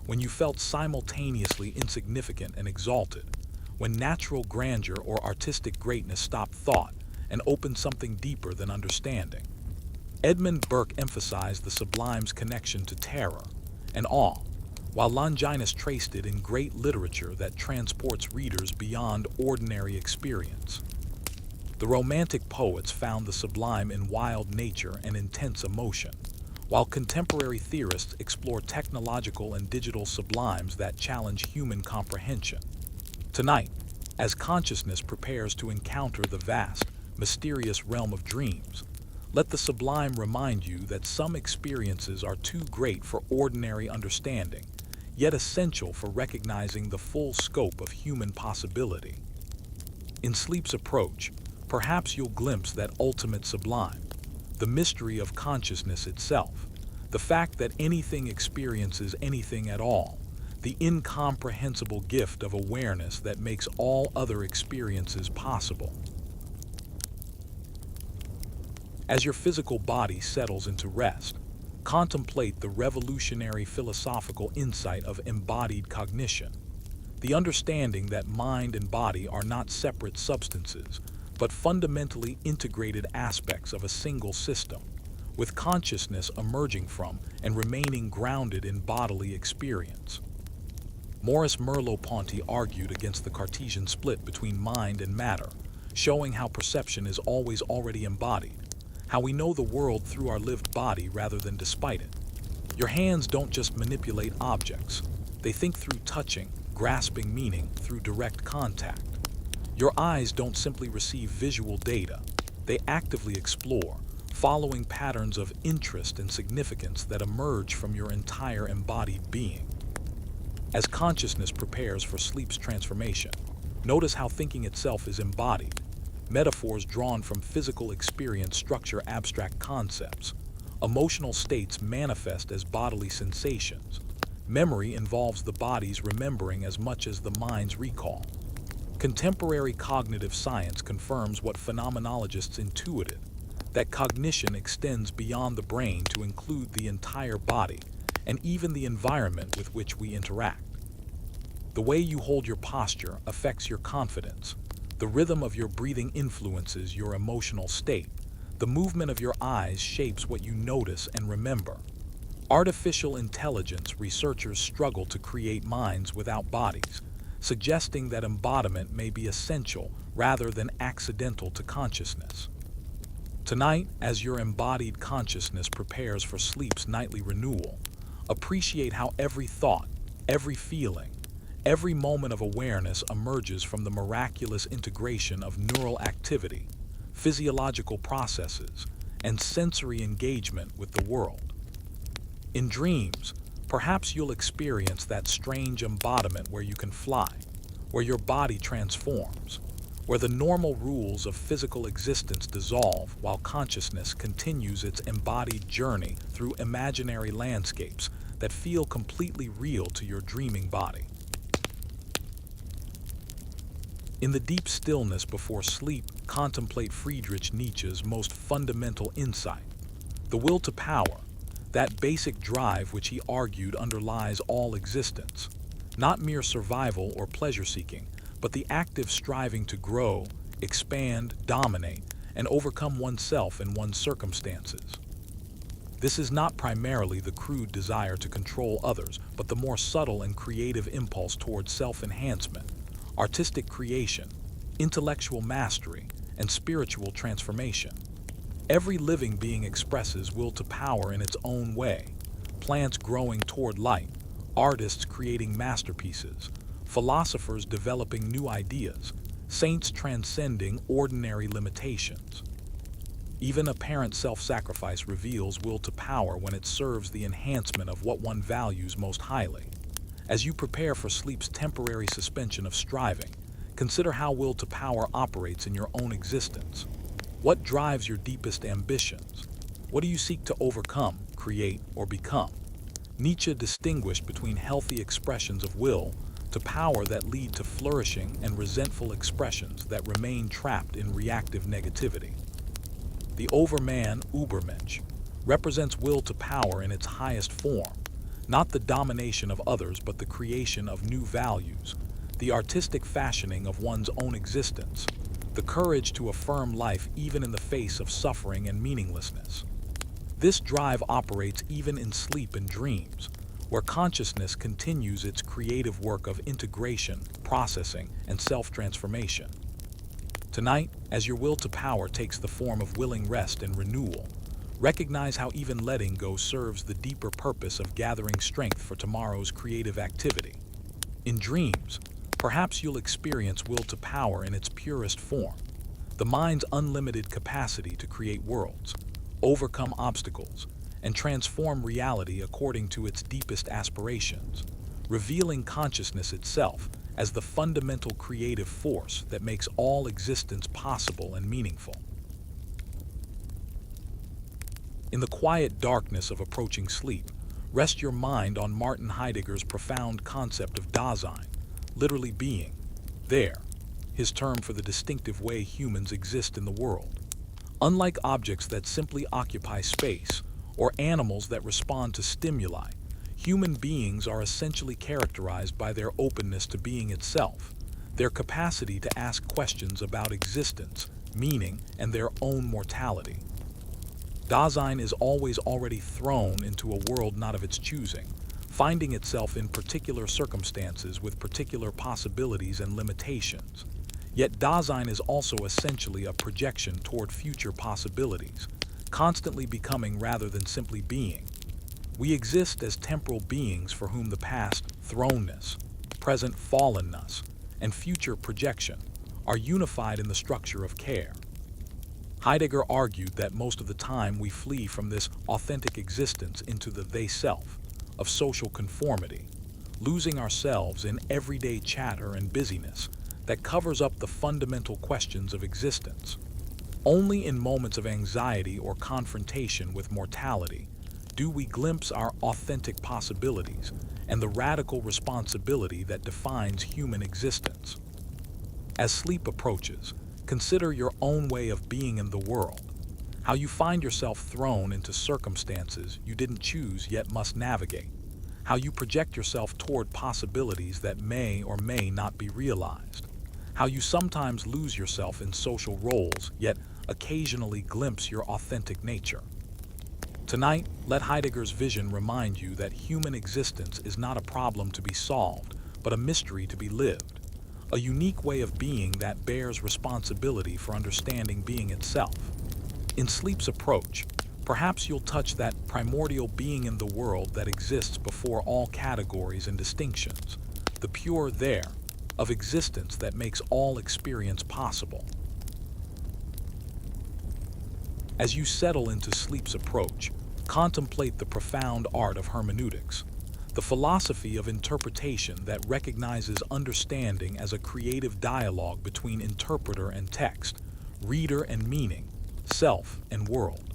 A: when you felt simultaneously insignificant and exalted, when natural grandeur or artistic greatness stopped thought and opened something deeper than understanding. Edmund Burke emphasized the sublime's connection to terror and awe, while Longinus traced it in great literature that transports readers beyond ordinary experience. The Romantic poets found the sublime in wild nature and intense emotion, while contemporary theorists explore technological and digital sublimes that challenge human comprehension. Tonight, as consciousness prepares to encounter the vast, mysterious realm of dreams, let the sublime remind you that some experiences are too great for ordinary understanding, yet essential for recognizing the full scope of human possibility. In sleep's approach, perhaps you'll glimpse that ultimate sublime, the mystery of consciousness itself, the fact that anything experiences anything at all, the incomprehensible gift of awareness that makes all other experiences possible. As your physical body settles into rest, contemplate the revolutionary philosophical insight of embodied cognition, the understanding that mind and body are not separate substances, but fundamentally integrated aspects of a single system, with consciousness emerging from and remaining grounded in bodily experience. Maurice Merleau-Ponty argued against the Cartesian split between mind and matter, showing how perception is always already embodied, how we know the world through our lived body rather than despite it. Your hands don't just manipulate objects, they think through touching, grasping meaning through direct contact. Your eyes don't simply receive visual data, they actively explore, following patterns of interest and significance that emerge from your entire embodied being. As consciousness prepares for sleep's transformation, notice how thinking itself is embodied. Metaphors drawn from physical experience structure abstract concepts. Emotional states manifest as bodily sensations. Memory involves the body's remembering as much as the mind's recall. Contemporary cognitive science confirms what phenomenologists intuited, that cognition extends beyond the brain to include the entire body and even the environment with which we interact. The way you hold your posture affects your confidence. The rhythm of your breathing influences your emotional state. The movement of your eyes shapes what you notice and remember. Artificial intelligence researchers struggle to create minds without bodies, suggesting that embodiment may be essential rather than accidental to consciousness. Tonight, as your embodied consciousness prepares for sleep's nightly renewal, appreciate how every thought, every feeling, every moment of awareness emerges from the miraculous integration of neural activity, physiological processes, and sensory engagement with the world. In dreams, perhaps you'll experience that strange embodiment where you can fly, where your body transforms, where the normal rules of physical existence dissolve while consciousness continues its embodied journey through imaginary landscapes that feel completely real to your dreaming body. In the deep stillness before sleep, contemplate Friedrich Nietzsche's most fundamental insight, the will to power, that basic drive which he argued underlies all existence, not mere survival or pleasure-seeking, but the active striving to grow, expand, dominate, and overcome oneself and one's circumstances. This is not primarily the crude desire to control others, but the more subtle and creative impulse towards self-enhancement, artistic creation, intellectual mastery, and spiritual transformation. Every living being expresses will to power in its own way. Plants growing toward light, artists creating masterpieces, philosophers developing new ideas, saints transcending ordinary limitations. Even apparent self-sacrifice reveals will to power when it serves the enhancement of what one values most highly. As you prepare for sleep's temporary suspension of striving, consider how will to power operates in your own existence. What drives your deepest ambitions? What do you seek to overcome, create, or become? Nietzsche distinguished between healthy expressions of will to power that lead to flourishing and resentful expressions that remain trapped in reactive negativity. The Overman, Übermensch, represents will to power in its highest form, not the domination of others but the creation of new values, the artistic fashioning of one's own existence, the courage to affirm life even in the face of suffering and meaninglessness. This drive operates even in sleep and dreams, where consciousness continues its creative work of integration, processing, and self-transformation. Tonight, as your will to power takes the form of willing rest and renewal, recognize how even letting go serves the deeper purpose of gathering strength for tomorrow's creative activity. In dreams, perhaps you'll experience will to power in its purest form, the mind's unlimited capacity to create worlds, overcome obstacles, and transform reality according to its deepest aspirations, revealing consciousness itself as the fundamental creative force that makes all existence possible and meaningful. In the quiet darkness of approaching sleep, rest your mind on Martin Heidegger's profound concept of Dasein, literally being, there, his term for the distinctive way humans exist in the world. Unlike objects that simply occupy space, or animals that respond to stimuli, human beings are essentially characterized by their openness to being itself, their capacity to ask questions about existence, meaning, and their own mortality. Dasein is always already thrown into a world not of its choosing, finding itself in particular circumstances with particular possibilities and limitations. Yet Dasein is also essentially a projection toward future possibilities, constantly becoming rather than simply being. We exist as temporal beings for whom the past thrownness, present fallenness, and future projection are unified in the structure of care. Heidegger argued that most of the time we flee from this authentic existence into the they-self of social conformity, losing ourselves in everyday chatter and busyness that covers up the fundamental questions of existence. Only in moments of anxiety or confrontation with mortality do we glimpse our authentic possibilities and the radical responsibility that defines human existence. As sleep approaches, consider your own way of being in the world, how you find yourself thrown into circumstances you didn't choose yet must navigate, how you project yourself toward possibilities that may or may not be realized, how you sometimes lose yourself in social roles yet occasionally glimpse your authentic nature. Tonight, let Heidegger's vision remind you that human existence is not a problem to be solved, but a mystery to be lived, a unique way of being that bears responsibility for understanding being itself. In Sleep's approach, perhaps you'll touch that primordial being in the world that exists before all categories and distinctions, the pure there of existence that makes all experience possible. As you settle into Sleep's approach, contemplate the profound art of hermeneutics, the philosophy of interpretation that recognizes understanding as a creative dialogue between interpreter and text, reader and meaning, self and world.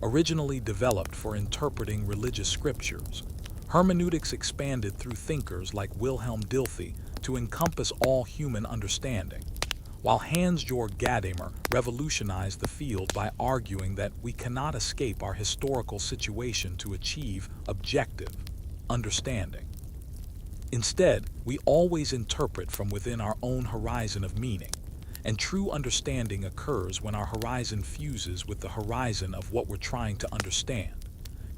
A: Originally developed for interpreting religious scriptures, hermeneutics expanded through thinkers like Wilhelm Dilthey to encompass all human understanding, while Hans-Georg Gadamer revolutionized the field by arguing that we cannot escape our historical situation to achieve objective understanding. Instead, we always interpret from within our own horizon of meaning, and true understanding occurs when our horizon fuses with the horizon of what we're trying to understand,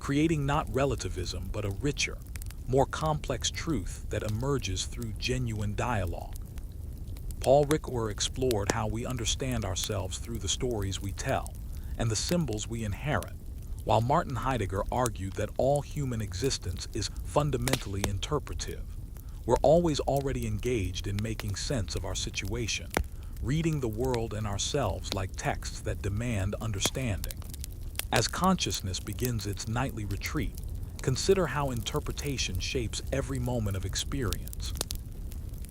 A: creating not relativism but a richer, more complex truth that emerges through genuine dialogue. Paul Ricoeur explored how we understand ourselves through the stories we tell and the symbols we inherit, while Martin Heidegger argued that all human existence is fundamentally interpretive. We're always already engaged in making sense of our situation, reading the world and ourselves like texts that demand understanding. As consciousness begins its nightly retreat, consider how interpretation shapes every moment of experience.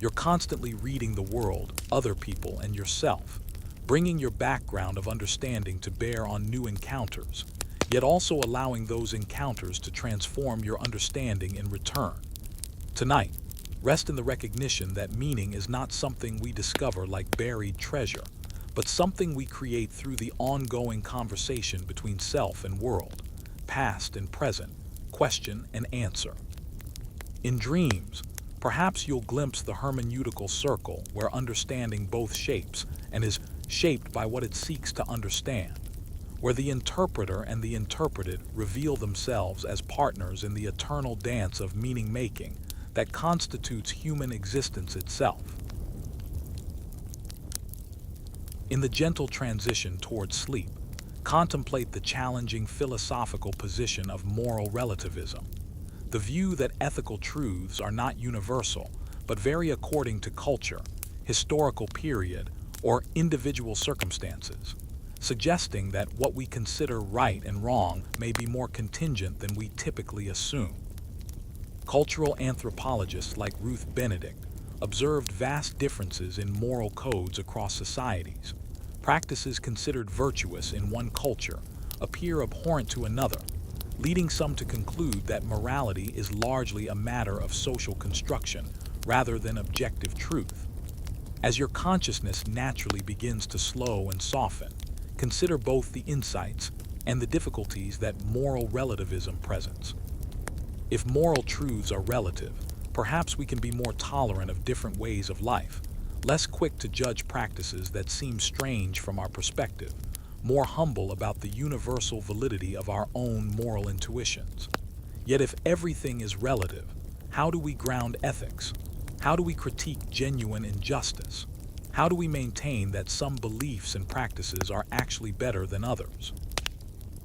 A: You're constantly reading the world, other people, and yourself, bringing your background of understanding to bear on new encounters, yet also allowing those encounters to transform your understanding in return. Tonight, rest in the recognition that meaning is not something we discover like buried treasure, but something we create through the ongoing conversation between self and world, past and present, question and answer. In dreams, perhaps you'll glimpse the hermeneutical circle where understanding both shapes and is shaped by what it seeks to understand, where the interpreter and the interpreted reveal themselves as partners in the eternal dance of meaning-making that constitutes human existence itself. In the gentle transition towards sleep, contemplate the challenging philosophical position of moral relativism, the view that ethical truths are not universal, but vary according to culture, historical period, or individual circumstances, suggesting that what we consider right and wrong may be more contingent than we typically assume. Cultural anthropologists like Ruth Benedict observed vast differences in moral codes across societies. Practices considered virtuous in one culture appear abhorrent to another, leading some to conclude that morality is largely a matter of social construction rather than objective truth. As your consciousness naturally begins to slow and soften, consider both the insights and the difficulties that moral relativism presents. If moral truths are relative, perhaps we can be more tolerant of different ways of life, less quick to judge practices that seem strange from our perspective, more humble about the universal validity of our own moral intuitions. Yet if everything is relative, how do we ground ethics? How do we critique genuine injustice? How do we maintain that some beliefs and practices are actually better than others?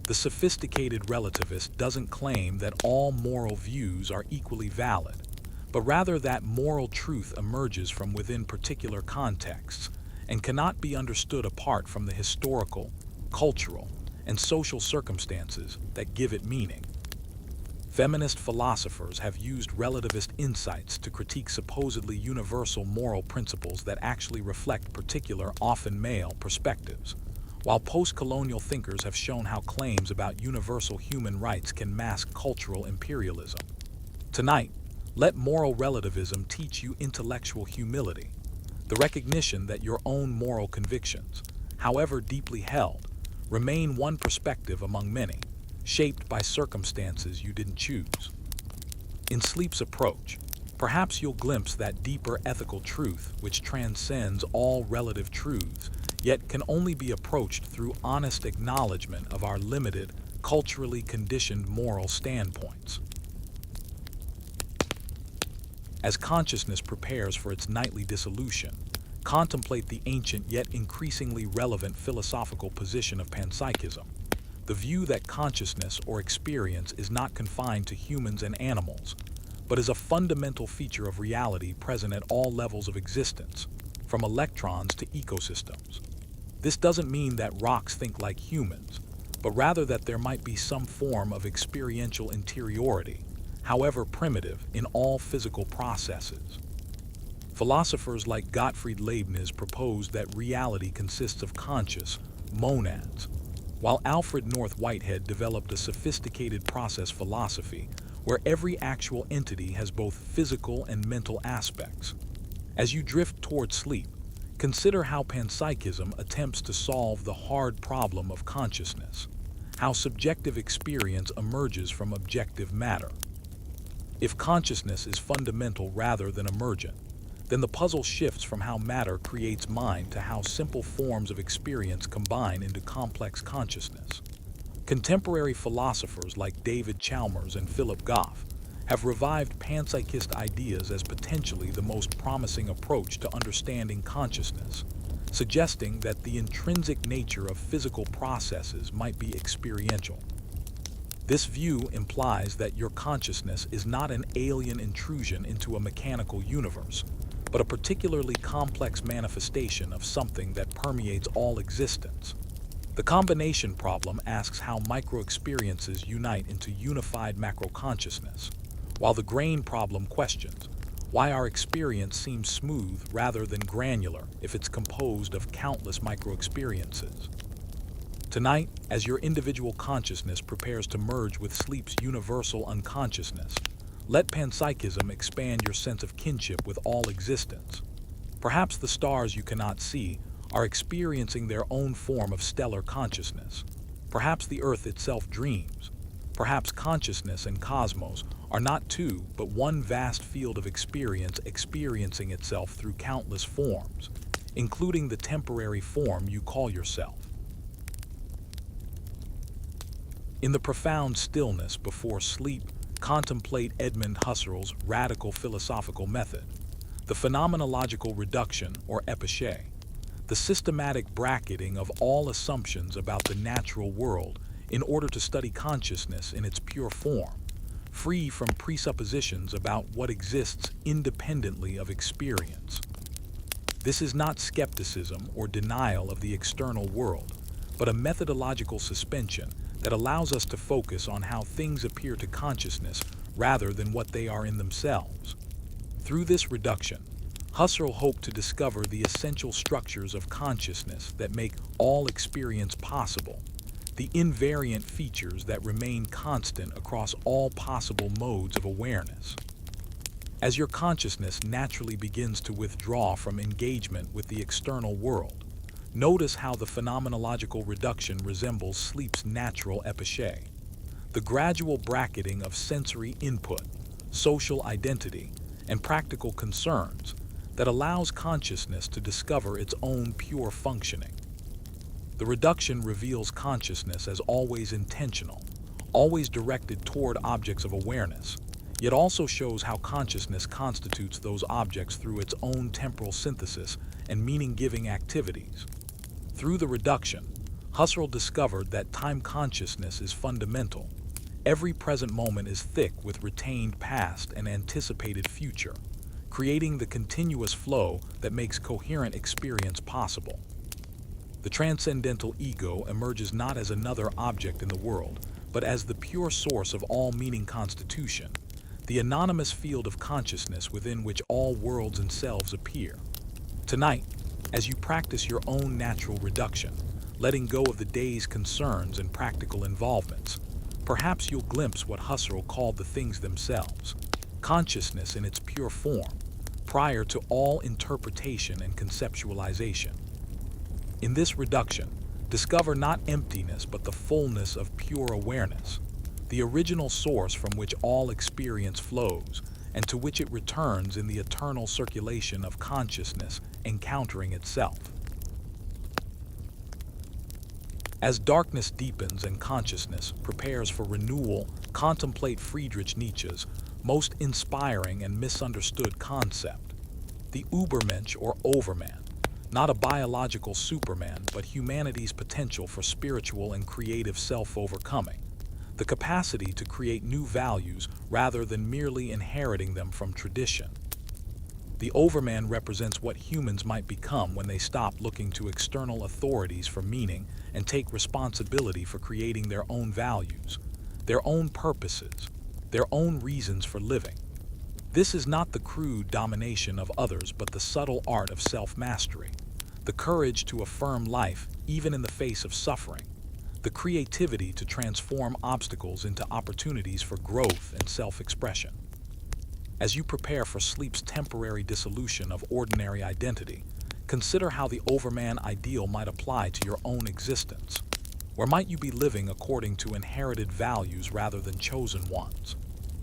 A: The sophisticated relativist doesn't claim that all moral views are equally valid, but rather that moral truth emerges from within particular contexts and cannot be understood apart from the historical, cultural, and social circumstances that give it meaning. Feminist philosophers have used relativist insights to critique supposedly universal moral principles that actually reflect particular, often male, perspectives, while post-colonial thinkers have shown how claims about universal human rights can mask cultural imperialism. Tonight, let moral relativism teach you intellectual humility, the recognition that your own moral convictions, however deeply held, remain one perspective among many, shaped by circumstances you didn't choose. In Sleep's approach, perhaps you'll glimpse that deeper ethical truth which transcends all relative truths, yet can only be approached through honest acknowledgement of our limited, culturally conditioned moral standpoints. As consciousness prepares for its nightly dissolution, contemplate the ancient yet increasingly relevant philosophical position of panpsychism, the view that consciousness or experience is not confined to humans and animals, but is a fundamental feature of reality present at all levels of existence, from electrons to ecosystems. This doesn't mean that rocks think like humans, but rather that there might be some form of experiential interiority, however primitive, in all physical processes. Philosophers like Gottfried Leibniz proposed that reality consists of conscious monads, while Alfred North Whitehead developed a sophisticated process philosophy where every actual entity has both physical and mental aspects. As you drift toward sleep, consider how panpsychism attempts to solve the hard problem of consciousness, how subjective experience emerges from objective matter. If consciousness is fundamental rather than emergent, then the puzzle shifts from how matter creates mind to how simple forms of experience combine into complex consciousness. Contemporary philosophers like David Chalmers and Philip Goff have revived panpsychist ideas as potentially the most promising approach to understanding consciousness, suggesting that the intrinsic nature of physical processes might be experiential. This view implies that your consciousness is not an alien intrusion into a mechanical universe, but a particularly complex manifestation of something that permeates all existence. The combination problem asks how micro-experiences unite into unified macro-consciousness, while the grain problem questions why our experience seems smooth rather than granular if it's composed of countless micro-experiences. Tonight, as your individual consciousness prepares to merge with sleep's universal unconsciousness, let panpsychism expand your sense of kinship with all existence. Perhaps the stars you cannot see are experiencing their own form of stellar consciousness. Perhaps the earth itself dreams. Perhaps consciousness and cosmos are not two, but one vast field of experience experiencing itself through countless forms, including the temporary form you call yourself. In the profound stillness before sleep, contemplate Edmund Husserl's radical philosophical method, the phenomenological reduction, or epiché, the systematic bracketing of all assumptions about the natural world in order to study consciousness in its pure form, free from presuppositions about what exists independently of experience. This is not skepticism or denial of the external world, but a methodological suspension that allows us to focus on how things appear to consciousness rather than what they are in themselves. Through this reduction, Husserl hoped to discover the essential structures of consciousness that make all experience possible, the invariant features that remain constant across all possible modes of awareness. As your consciousness naturally begins to withdraw from engagement with the external world, notice how the phenomenological reduction resembles sleep's natural epiché, the gradual bracketing of sensory input, social identity, and practical concerns that allows consciousness to discover its own pure functioning. The reduction reveals consciousness as always intentional, always directed toward objects of awareness, yet also shows how consciousness constitutes those objects through its own temporal synthesis and meaning-giving activities. Through the reduction, Husserl discovered that time consciousness is fundamental. Every present moment is thick with retained past and anticipated future, creating the continuous flow that makes coherent experience possible. The transcendental ego emerges not as another object in the world, but as the pure source of all meaning constitution, the anonymous field of consciousness within which all worlds and selves appear. Tonight, as you practice your own natural reduction, letting go of the day's concerns and practical involvements, perhaps you'll glimpse what Husserl called the things themselves, consciousness in its pure form, prior to all interpretation and conceptualization. In this reduction, discover not emptiness but the fullness of pure awareness, the original source from which all experience flows and to which it returns in the eternal circulation of consciousness encountering itself. As darkness deepens and consciousness prepares for renewal, contemplate Friedrich Nietzsche's most inspiring and misunderstood concept, the Übermensch or Overman, not a biological Superman, but humanity's potential for spiritual and creative self-overcoming, the capacity to create new values rather than merely inheriting them from tradition. The Overman represents what humans might become when they stop looking to external authorities for meaning and take responsibility for creating their own values, their own purposes, their own reasons for living. This is not the crude domination of others, but the subtle art of self-mastery, the courage to affirm life even in the face of suffering, the creativity to transform obstacles into opportunities for growth and self-expression. As you prepare for sleep's temporary dissolution of ordinary identity, consider how the Overman ideal might apply to your own existence. Where might you be living according to inherited values rather than chosen ones?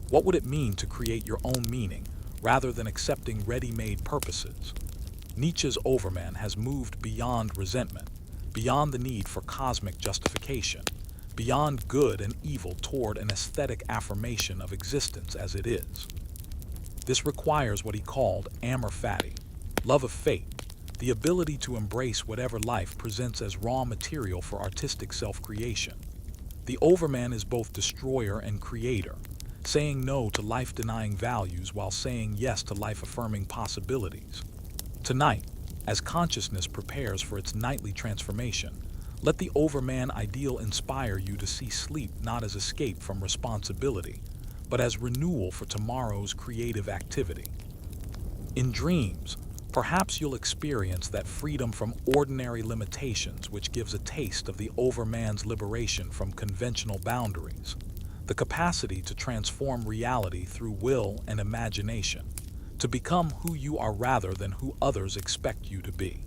A: What would it mean to create your own meaning rather than accepting ready-made purposes? Nietzsche's Overman has moved beyond resentment, beyond the need for cosmic justification, beyond good and evil toward an aesthetic affirmation of existence as it is. This requires what he called amor fati, love of fate, the ability to embrace whatever life presents as raw material for artistic self-creation. The Overman is both destroyer and creator, saying no to life-denying values while saying yes to life-affirming possibilities. Tonight, as consciousness prepares for its nightly transformation, let the Overman ideal inspire you to see sleep not as escape from responsibility, but as renewal for tomorrow's creative activity. In dreams, perhaps you'll experience that freedom from ordinary limitations which gives a taste of the Overman's liberation from conventional boundaries, the capacity to transform reality through will and imagination, to become who you are rather than who others expect you to be.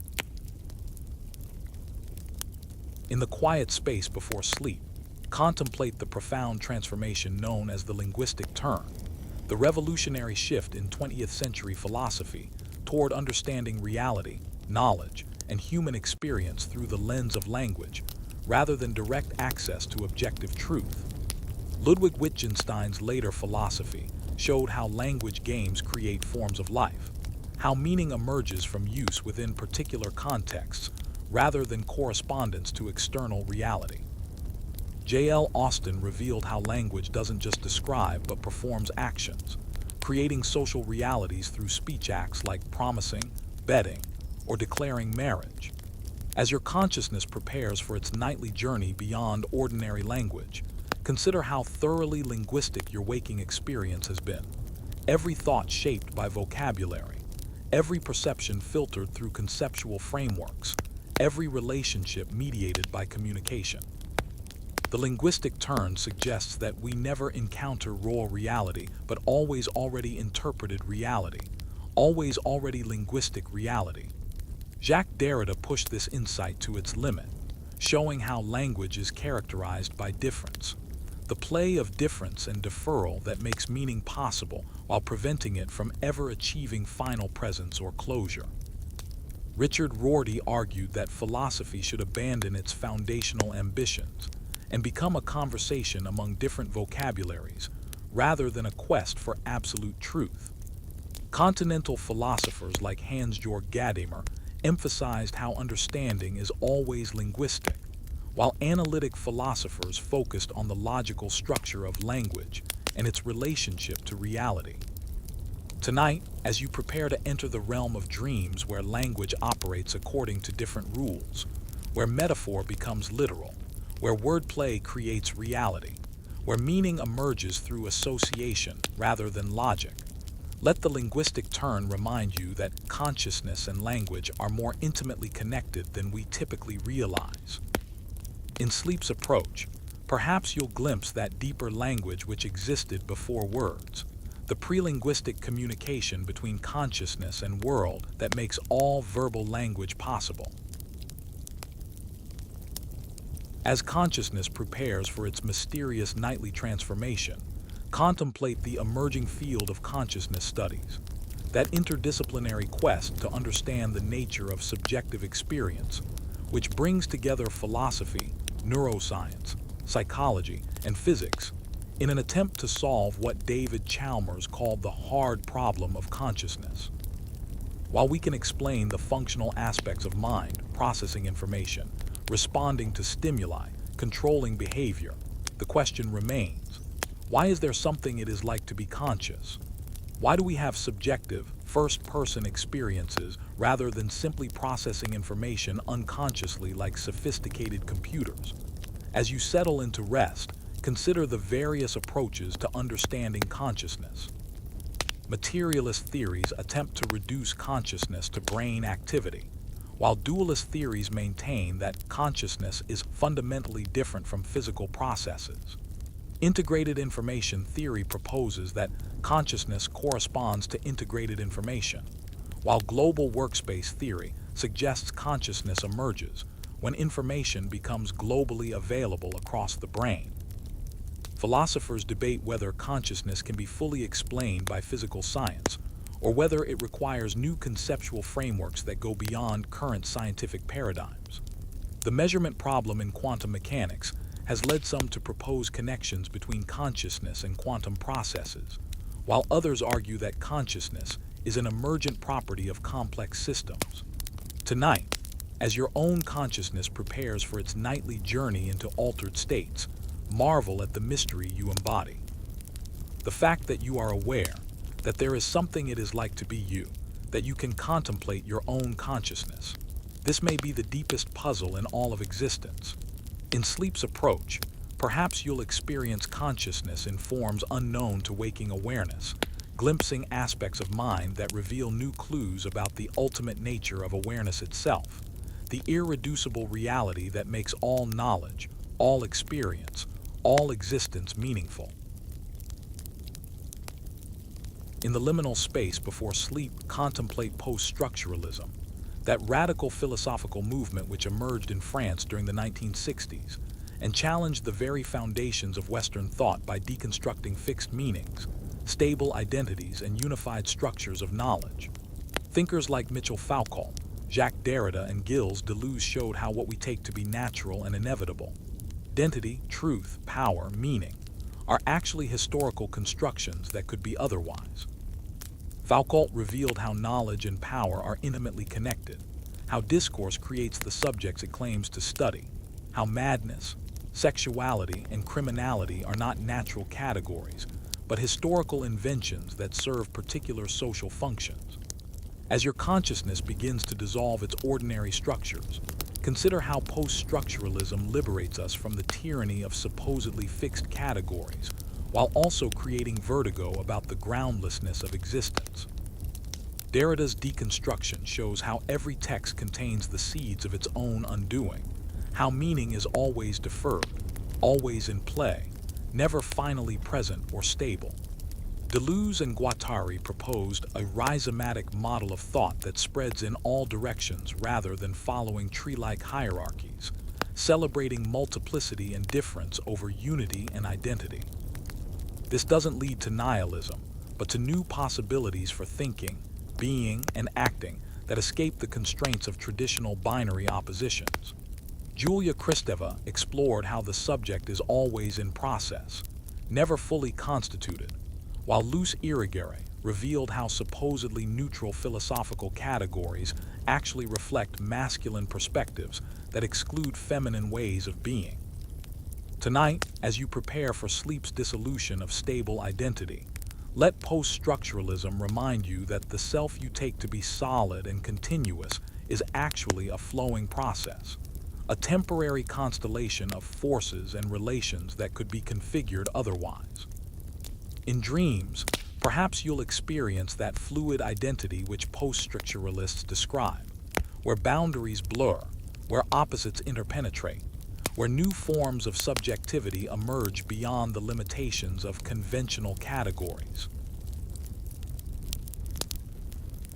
A: In the quiet space before sleep, contemplate the profound transformation known as the linguistic turn, the revolutionary shift in 20th century philosophy toward understanding reality, knowledge, and human experience through the lens of language, rather than direct access to objective truth. Ludwig Wittgenstein's later philosophy showed how language games create forms of life, how meaning emerges from use within particular contexts rather than correspondence to external reality. J.L. Austin revealed how language doesn't just describe but performs actions, creating social realities through speech acts like promising, betting, or declaring marriage. As your consciousness prepares for its nightly journey beyond ordinary language, consider how thoroughly linguistic your waking experience has been. Every thought shaped by vocabulary, every perception filtered through conceptual frameworks, every relationship mediated by communication. The linguistic turn suggests that we never encounter raw reality, but always already interpreted reality, always already linguistic reality. Jacques Derrida pushed this insight to its limit, showing how language is characterized by difference, the play of difference and deferral that makes meaning possible while preventing it from ever achieving final presence or closure. Richard Rorty argued that philosophy should abandon its foundational ambitions and become a conversation among different vocabularies rather than a quest for absolute truth. Continental philosophers like Hans-Georg Gadamer emphasized how understanding is always linguistic, while analytic philosophers focused on the logical structure of language and its relationship to reality. Tonight, as you prepare to enter the realm of dreams where language operates according to different rules, where metaphor becomes literal, where wordplay creates reality, where meaning emerges through association rather than logic. Let the linguistic turn remind you that consciousness and language are more intimately connected than we typically realize. In sleep's approach, perhaps you'll glimpse that deeper language which existed before words, the pre-linguistic communication between consciousness and world that makes all verbal language possible. As consciousness prepares for its mysterious nightly transformation, contemplate the emerging field of consciousness studies, that interdisciplinary quest to understand the nature of subjective experience, which brings together philosophy, neuroscience, psychology, and physics in an attempt to solve what David Chalmers called the hard problem of consciousness. While we can explain the functional aspects of mind, processing information, responding to stimuli, controlling behavior, the question remains, why is there something it is like to be conscious? Why do we have subjective, first-person experiences rather than simply processing information unconsciously like sophisticated computers? As you settle into rest, consider the various approaches to understanding consciousness. Materialist theories attempt to reduce consciousness to brain activity, while dualist theories maintain that consciousness is fundamentally different from physical processes. Integrated information theory proposes that consciousness corresponds to integrated information, while global workspace theory suggests consciousness emerges when information becomes globally available across the brain. Philosophers debate whether consciousness can be fully explained by physical science, or whether it requires new conceptual frameworks that go beyond current scientific paradigms. The measurement problem in quantum mechanics has led some to propose connections between consciousness and quantum processes, while others argue that consciousness is an emergent property of complex systems. Tonight, as your own consciousness prepares for its nightly journey into altered states, marvel at the mystery you embody. The fact that you are aware, that there is something it is like to be you, that you can contemplate your own consciousness. This may be the deepest puzzle in all of existence. In sleep's approach, perhaps you'll experience consciousness in forms unknown to waking awareness, glimpsing aspects of mind that reveal new clues about the ultimate nature of awareness itself, the irreducible reality that makes all knowledge, all experience, all existence meaningful. In the liminal space before sleep, contemplate post-structuralism, that radical philosophical movement which emerged in France during the 1960s and challenged the very foundations of Western thought by deconstructing fixed meanings, stable identities, and unified structures of knowledge. Thinkers like Michel Foucault, Jacques Derrida, and Gilles Deleuze showed how what we take to be natural and inevitable, identity, truth, power, meaning, are actually historical constructions that could be otherwise. Foucault revealed how knowledge and power are intimately connected, how discourse creates the subjects it claims to study, how madness, sexuality, and criminality are not natural categories, but historical inventions that serve particular social functions. As your consciousness begins to dissolve its ordinary structures, consider how post-structuralism liberates us from the tyranny of supposedly fixed categories, while also creating vertigo about the groundlessness of existence. Derrida's deconstruction shows how every text contains the seeds of its own undoing, how meaning is always deferred, always in play, never finally present or stable. Deleuze and Guattari proposed a rhizomatic model of thought that spreads in all directions rather than following tree-like hierarchies, celebrating multiplicity and difference over unity and identity. This doesn't lead to nihilism, but to new possibilities for thinking, being, and acting that escape the constraints of traditional binary oppositions. Julia Kristeva explored how the subject is always in process, never fully constituted, while Luce Irigaray revealed how supposedly neutral philosophical categories actually reflect masculine perspectives that exclude feminine ways of being. Tonight, as you prepare for sleep's dissolution of stable identity, let post-structuralism remind you that the self you take to be solid and continuous is actually a flowing process, a temporary constellation of forces and relations that could be configured otherwise. In dreams, perhaps you'll experience that fluid identity which post-structuralists describe, where boundaries blur, where opposites interpenetrate, where new forms of subjectivity emerge beyond the limitations of conventional categories.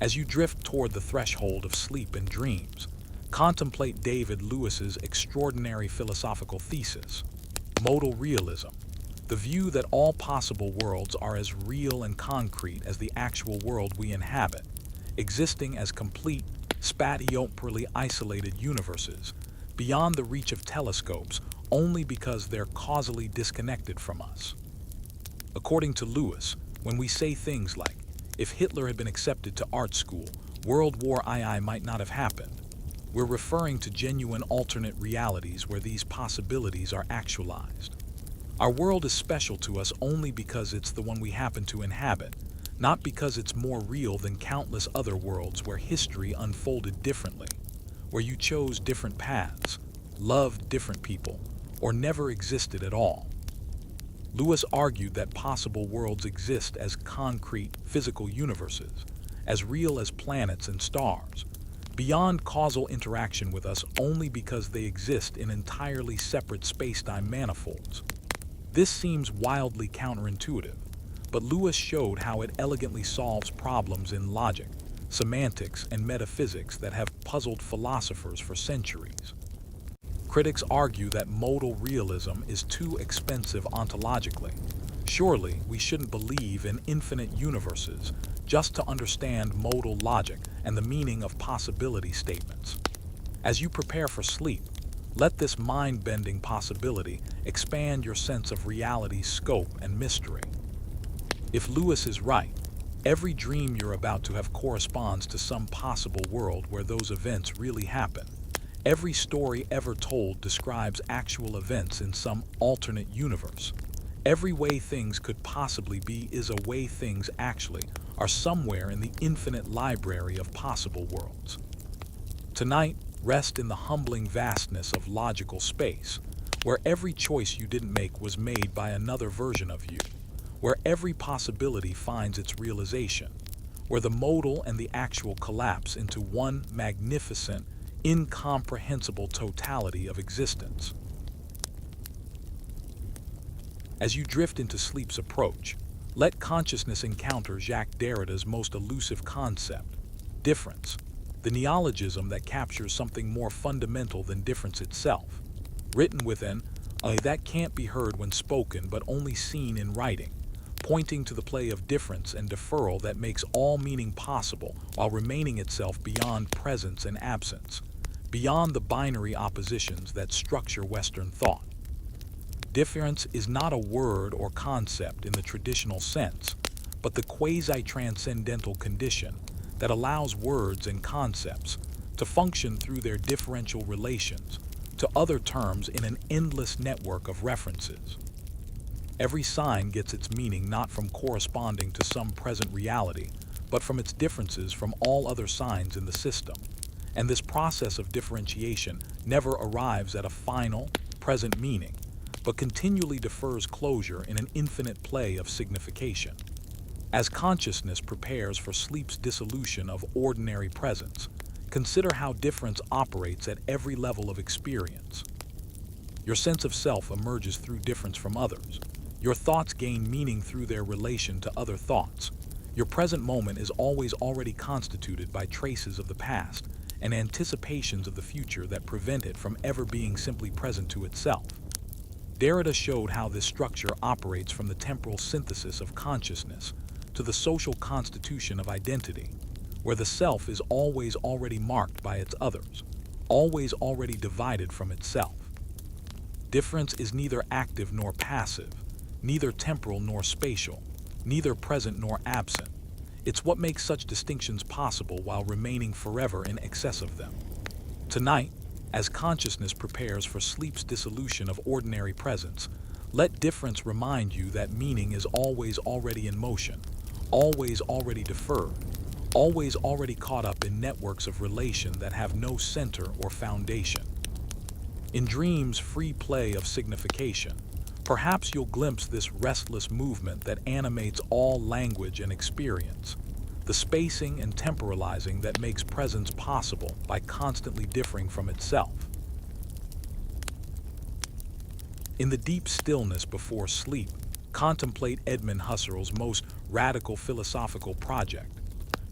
A: As you drift toward the threshold of sleep and dreams, contemplate David Lewis's extraordinary philosophical thesis, modal realism, the view that all possible worlds are as real and concrete as the actual world we inhabit, existing as complete, spatiotemporally isolated universes, beyond the reach of telescopes only because they're causally disconnected from us. According to Lewis, when we say things like, if Hitler had been accepted to art school, World War II might not have happened, we're referring to genuine alternate realities where these possibilities are actualized. Our world is special to us only because it's the one we happen to inhabit, not because it's more real than countless other worlds where history unfolded differently, where you chose different paths, loved different people, or never existed at all. Lewis argued that possible worlds exist as concrete, physical universes, as real as planets and stars, beyond causal interaction with us only because they exist in entirely separate space-time manifolds. This seems wildly counterintuitive, but Lewis showed how it elegantly solves problems in logic, semantics, and metaphysics that have puzzled philosophers for centuries. Critics argue that modal realism is too expensive ontologically. Surely, we shouldn't believe in infinite universes just to understand modal logic and the meaning of possibility statements. As you prepare for sleep, let this mind-bending possibility expand your sense of reality's scope and mystery. If Lewis is right, every dream you're about to have corresponds to some possible world where those events really happen. Every story ever told describes actual events in some alternate universe. Every way things could possibly be is a way things actually are somewhere in the infinite library of possible worlds. Tonight, rest in the humbling vastness of logical space, where every choice you didn't make was made by another version of you, where every possibility finds its realization, where the modal and the actual collapse into one magnificent, incomprehensible totality of existence. As you drift into sleep's approach, let consciousness encounter Jacques Derrida's most elusive concept, difference, the neologism that captures something more fundamental than difference itself, written with an that can't be heard when spoken but only seen in writing, pointing to the play of difference and deferral that makes all meaning possible while remaining itself beyond presence and absence, beyond the binary oppositions that structure Western thought. Difference is not a word or concept in the traditional sense, but the quasi-transcendental condition that allows words and concepts to function through their differential relations to other terms in an endless network of references. Every sign gets its meaning not from corresponding to some present reality, but from its differences from all other signs in the system. And this process of differentiation never arrives at a final, present meaning, but continually defers closure in an infinite play of signification. As consciousness prepares for sleep's dissolution of ordinary presence, consider how difference operates at every level of experience. Your sense of self emerges through difference from others. Your thoughts gain meaning through their relation to other thoughts. Your present moment is always already constituted by traces of the past and anticipations of the future that prevent it from ever being simply present to itself. Derrida showed how this structure operates from the temporal synthesis of consciousness to the social constitution of identity, where the self is always already marked by its others, always already divided from itself. Difference is neither active nor passive, neither temporal nor spatial, neither present nor absent. It's what makes such distinctions possible while remaining forever in excess of them. Tonight, as consciousness prepares for sleep's dissolution of ordinary presence, let difference remind you that meaning is always already in motion, always already deferred, always already caught up in networks of relation that have no center or foundation. In dreams, free play of signification. Perhaps you'll glimpse this restless movement that animates all language and experience, the spacing and temporalizing that makes presence possible by constantly differing from itself. In the deep stillness before sleep, contemplate Edmund Husserl's most radical philosophical project,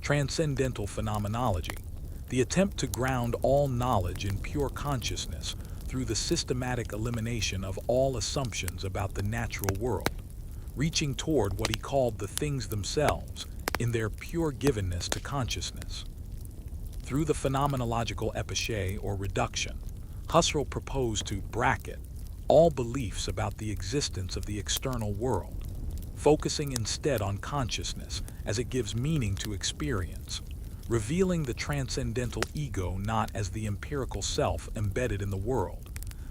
A: transcendental phenomenology, the attempt to ground all knowledge in pure consciousness through the systematic elimination of all assumptions about the natural world, reaching toward what he called the things themselves in their pure givenness to consciousness. Through the phenomenological epichet or reduction, Husserl proposed to bracket all beliefs about the existence of the external world, focusing instead on consciousness as it gives meaning to experience, revealing the transcendental ego not as the empirical self embedded in the world,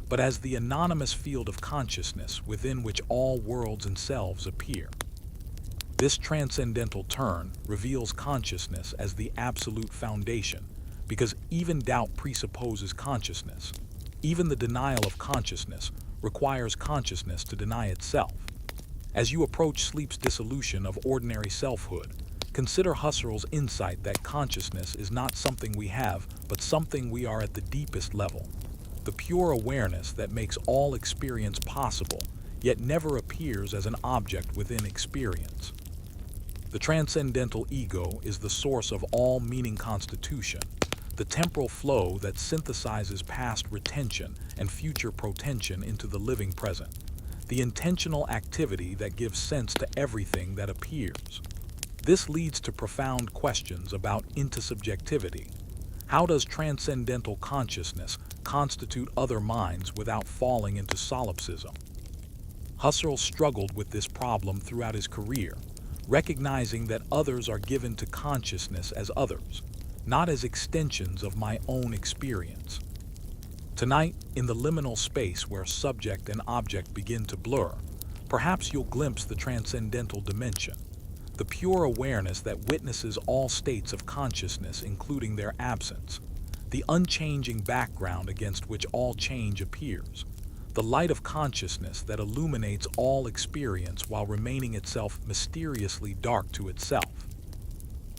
A: but as the anonymous field of consciousness within which all worlds and selves appear. This transcendental turn reveals consciousness as the absolute foundation, because even doubt presupposes consciousness. Even the denial of consciousness requires consciousness to deny itself. As you approach sleep's dissolution of ordinary selfhood, consider Husserl's insight that consciousness is not something we have, but something we are at the deepest level. The pure awareness that makes all experience possible, yet never appears as an object within experience. The transcendental ego is the source of all meaning constitution, the temporal flow that synthesizes past retention and future protension into the living present, the intentional activity that gives sense to everything that appears. This leads to profound questions about intersubjectivity. How does transcendental consciousness constitute other minds without falling into solipsism? Husserl struggled with this problem throughout his career, recognizing that others are given to consciousness as others, not as extensions of my own experience. Tonight, in the liminal space where subject and object begin to blur, perhaps you'll glimpse the transcendental dimension, the pure awareness that witnesses all states of consciousness including their absence, the unchanging background against which all change appears, the light of consciousness that illuminates all experience while remaining itself mysteriously dark to itself.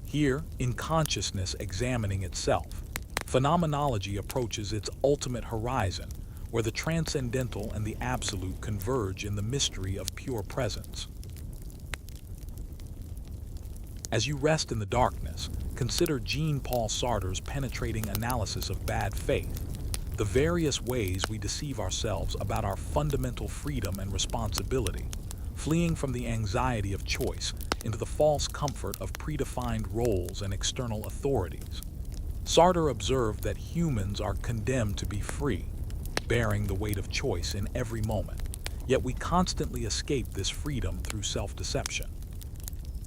A: Here, in consciousness examining itself, phenomenology approaches its ultimate horizon, where the transcendental and the absolute converge in the mystery of pure presence. As you rest in the darkness, consider Jean-Paul Sartre's penetrating analysis of bad faith, the various ways we deceive ourselves about our fundamental freedom and responsibility, fleeing from the anxiety of choice into the false comfort of predefined roles and external authorities. Sartre observed that humans are condemned to be free, bearing the weight of choice in every moment, yet we constantly escape this freedom through self-deception.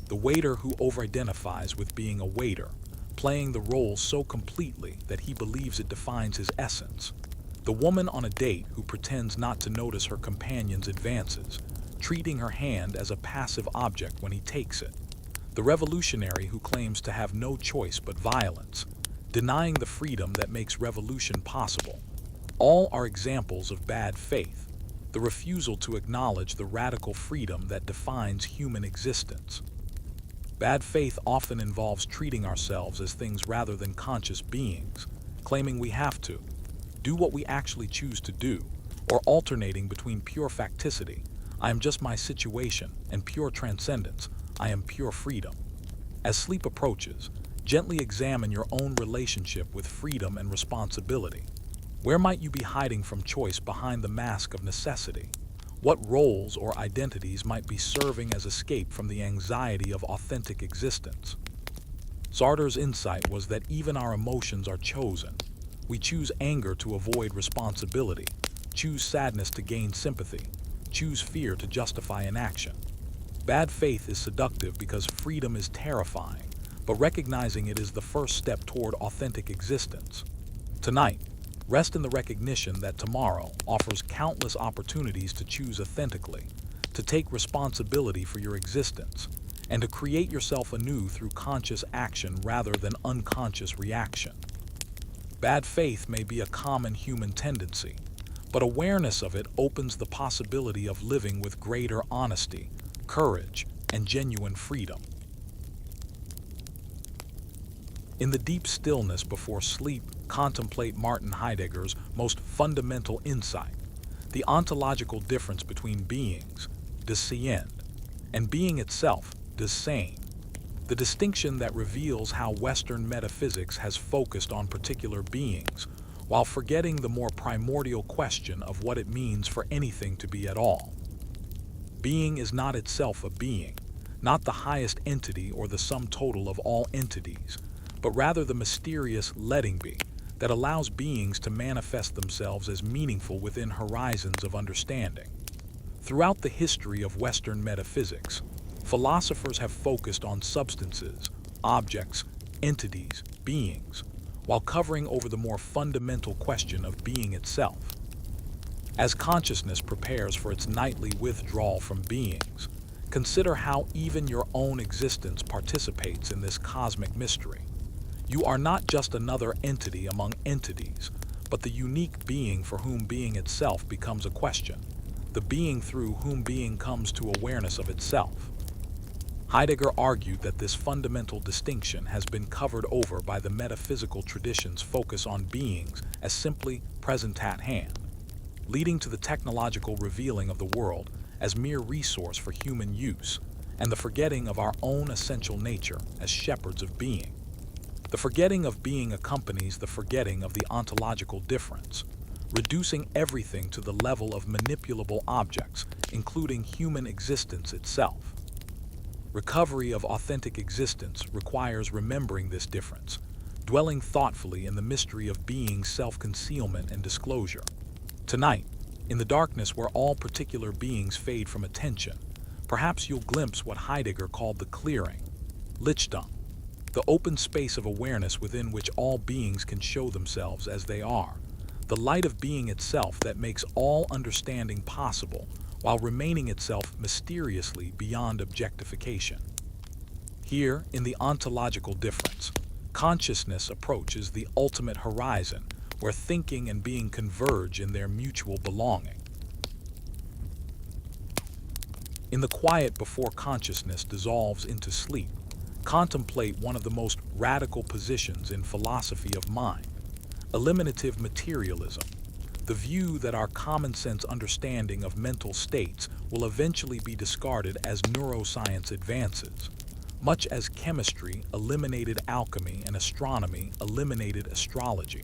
A: The waiter who over-identifies with being a waiter, playing the role so completely that he believes it defines his essence. The woman on a date who pretends not to notice her companion's advances, treating her hand as a passive object when he takes it. The revolutionary who claims to have no choice but violence, denying the freedom that makes revolution possible. All are examples of bad faith, the refusal to acknowledge the radical freedom that defines human existence. Bad faith often involves treating ourselves as things rather than conscious beings, claiming we have to do what we actually choose to do, or alternating between pure facticity, I am just my situation, and pure transcendence, I am pure freedom. As sleep approaches, gently examine your own relationship with freedom and responsibility. Where might you be hiding from choice behind the mask of necessity? What roles or identities might be serving as escape from the anxiety of authentic existence? Sartre's insight was that even our emotions are chosen. We choose anger to avoid responsibility, choose sadness to gain sympathy, choose fear to justify inaction. Bad faith is seductive because freedom is terrifying, but recognizing it is the first step toward authentic existence. Tonight, rest in the recognition that tomorrow offers countless opportunities to choose authentically, to take responsibility for your existence, and to create yourself anew through conscious action rather than unconscious reaction. Bad faith may be a common human tendency, but awareness of it opens the possibility of living with greater honesty, courage, and genuine freedom. In the deep stillness before sleep, contemplate Martin Heidegger's most fundamental insight, the ontological difference between beings, des seins, and being itself, des sein. The distinction that reveals how Western metaphysics has focused on particular beings, while forgetting the more primordial question of what it means for anything to be at all. Being is not itself a being, not the highest entity or the sum total of all entities, but rather the mysterious letting be that allows beings to manifest themselves as meaningful within horizons of understanding. Throughout the history of Western metaphysics, philosophers have focused on substances, objects, entities, beings, while covering over the more fundamental question of being itself. As consciousness prepares for its nightly withdrawal from beings, consider how even your own existence participates in this cosmic mystery. You are not just another entity among entities, but the unique being for whom being itself becomes a question, the being through whom being comes to awareness of itself. Heidegger argued that this fundamental distinction has been covered over by the metaphysical tradition's focus on beings as simply present at hand, leading to the technological revealing of the world as mere resource for human use, and the forgetting of our own essential nature as shepherds of being. The forgetting of being accompanies the forgetting of the ontological difference, reducing everything to the level of manipulable objects, including human existence itself. Recovery of authentic existence requires remembering this difference, dwelling thoughtfully in the mystery of being's self-concealment and disclosure. Tonight, in the darkness where all particular beings fade from attention, perhaps you'll glimpse what Heidegger called the clearing, Lichtung, the open space of awareness within which all beings can show themselves as they are, the light of being itself that makes all understanding possible while remaining itself mysteriously beyond objectification. Here, in the ontological difference, consciousness approaches the ultimate horizon where thinking and being converge in their mutual belonging. In the quiet before consciousness dissolves into sleep, contemplate one of the most radical positions in philosophy of mind, eliminative materialism, the view that our common sense understanding of mental states will eventually be discarded as neuroscience advances, much as chemistry eliminated alchemy and astronomy eliminated astrology.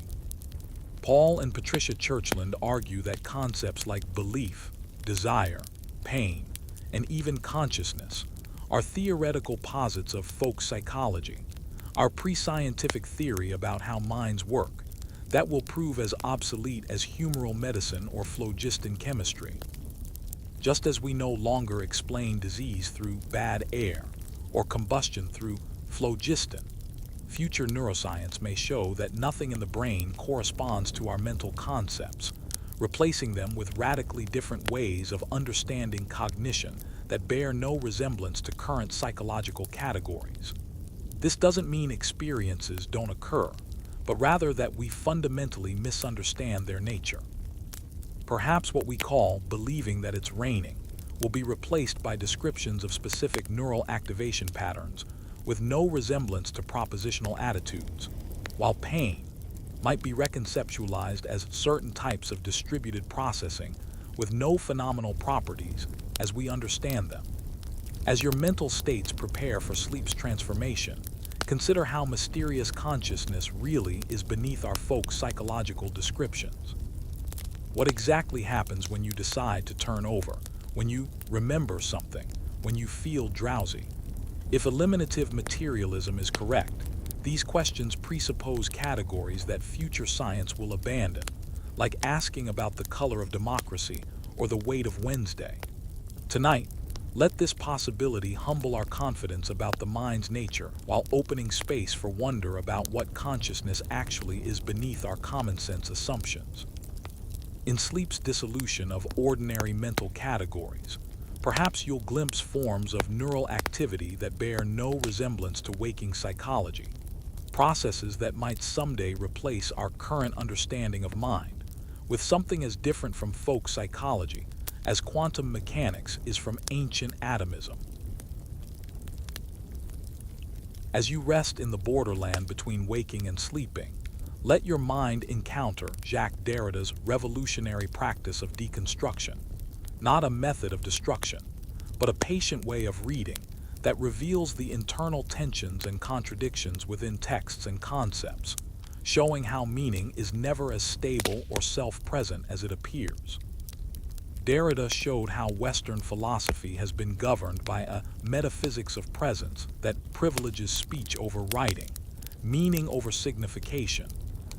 A: Paul and Patricia Churchland argue that concepts like belief, desire, pain, and even consciousness are theoretical posits of folk psychology, our pre-scientific theory about how minds work, that will prove as obsolete as humoral medicine or phlogiston chemistry. Just as we no longer explain disease through bad air or combustion through phlogiston, future neuroscience may show that nothing in the brain corresponds to our mental concepts, replacing them with radically different ways of understanding cognition that bear no resemblance to current psychological categories. This doesn't mean experiences don't occur, but rather that we fundamentally misunderstand their nature. Perhaps what we call believing that it's raining will be replaced by descriptions of specific neural activation patterns with no resemblance to propositional attitudes, while pain might be reconceptualized as certain types of distributed processing with no phenomenal properties as we understand them. As your mental states prepare for sleep's transformation, consider how mysterious consciousness really is beneath our folk psychological descriptions. What exactly happens when you decide to turn over, when you remember something, when you feel drowsy? If eliminative materialism is correct, these questions presuppose categories that future science will abandon, like asking about the color of democracy or the weight of Wednesday. Tonight, let this possibility humble our confidence about the mind's nature while opening space for wonder about what consciousness actually is beneath our common sense assumptions. In sleep's dissolution of ordinary mental categories, perhaps you'll glimpse forms of neural activity that bear no resemblance to waking psychology, processes that might someday replace our current understanding of mind, with something as different from folk psychology as quantum mechanics is from ancient atomism. As you rest in the borderland between waking and sleeping, let your mind encounter Jacques Derrida's revolutionary practice of deconstruction, not a method of destruction, but a patient way of reading that reveals the internal tensions and contradictions within texts and concepts, showing how meaning is never as stable or self-present as it appears. Derrida showed how Western philosophy has been governed by a metaphysics of presence that privileges speech over writing, meaning over signification,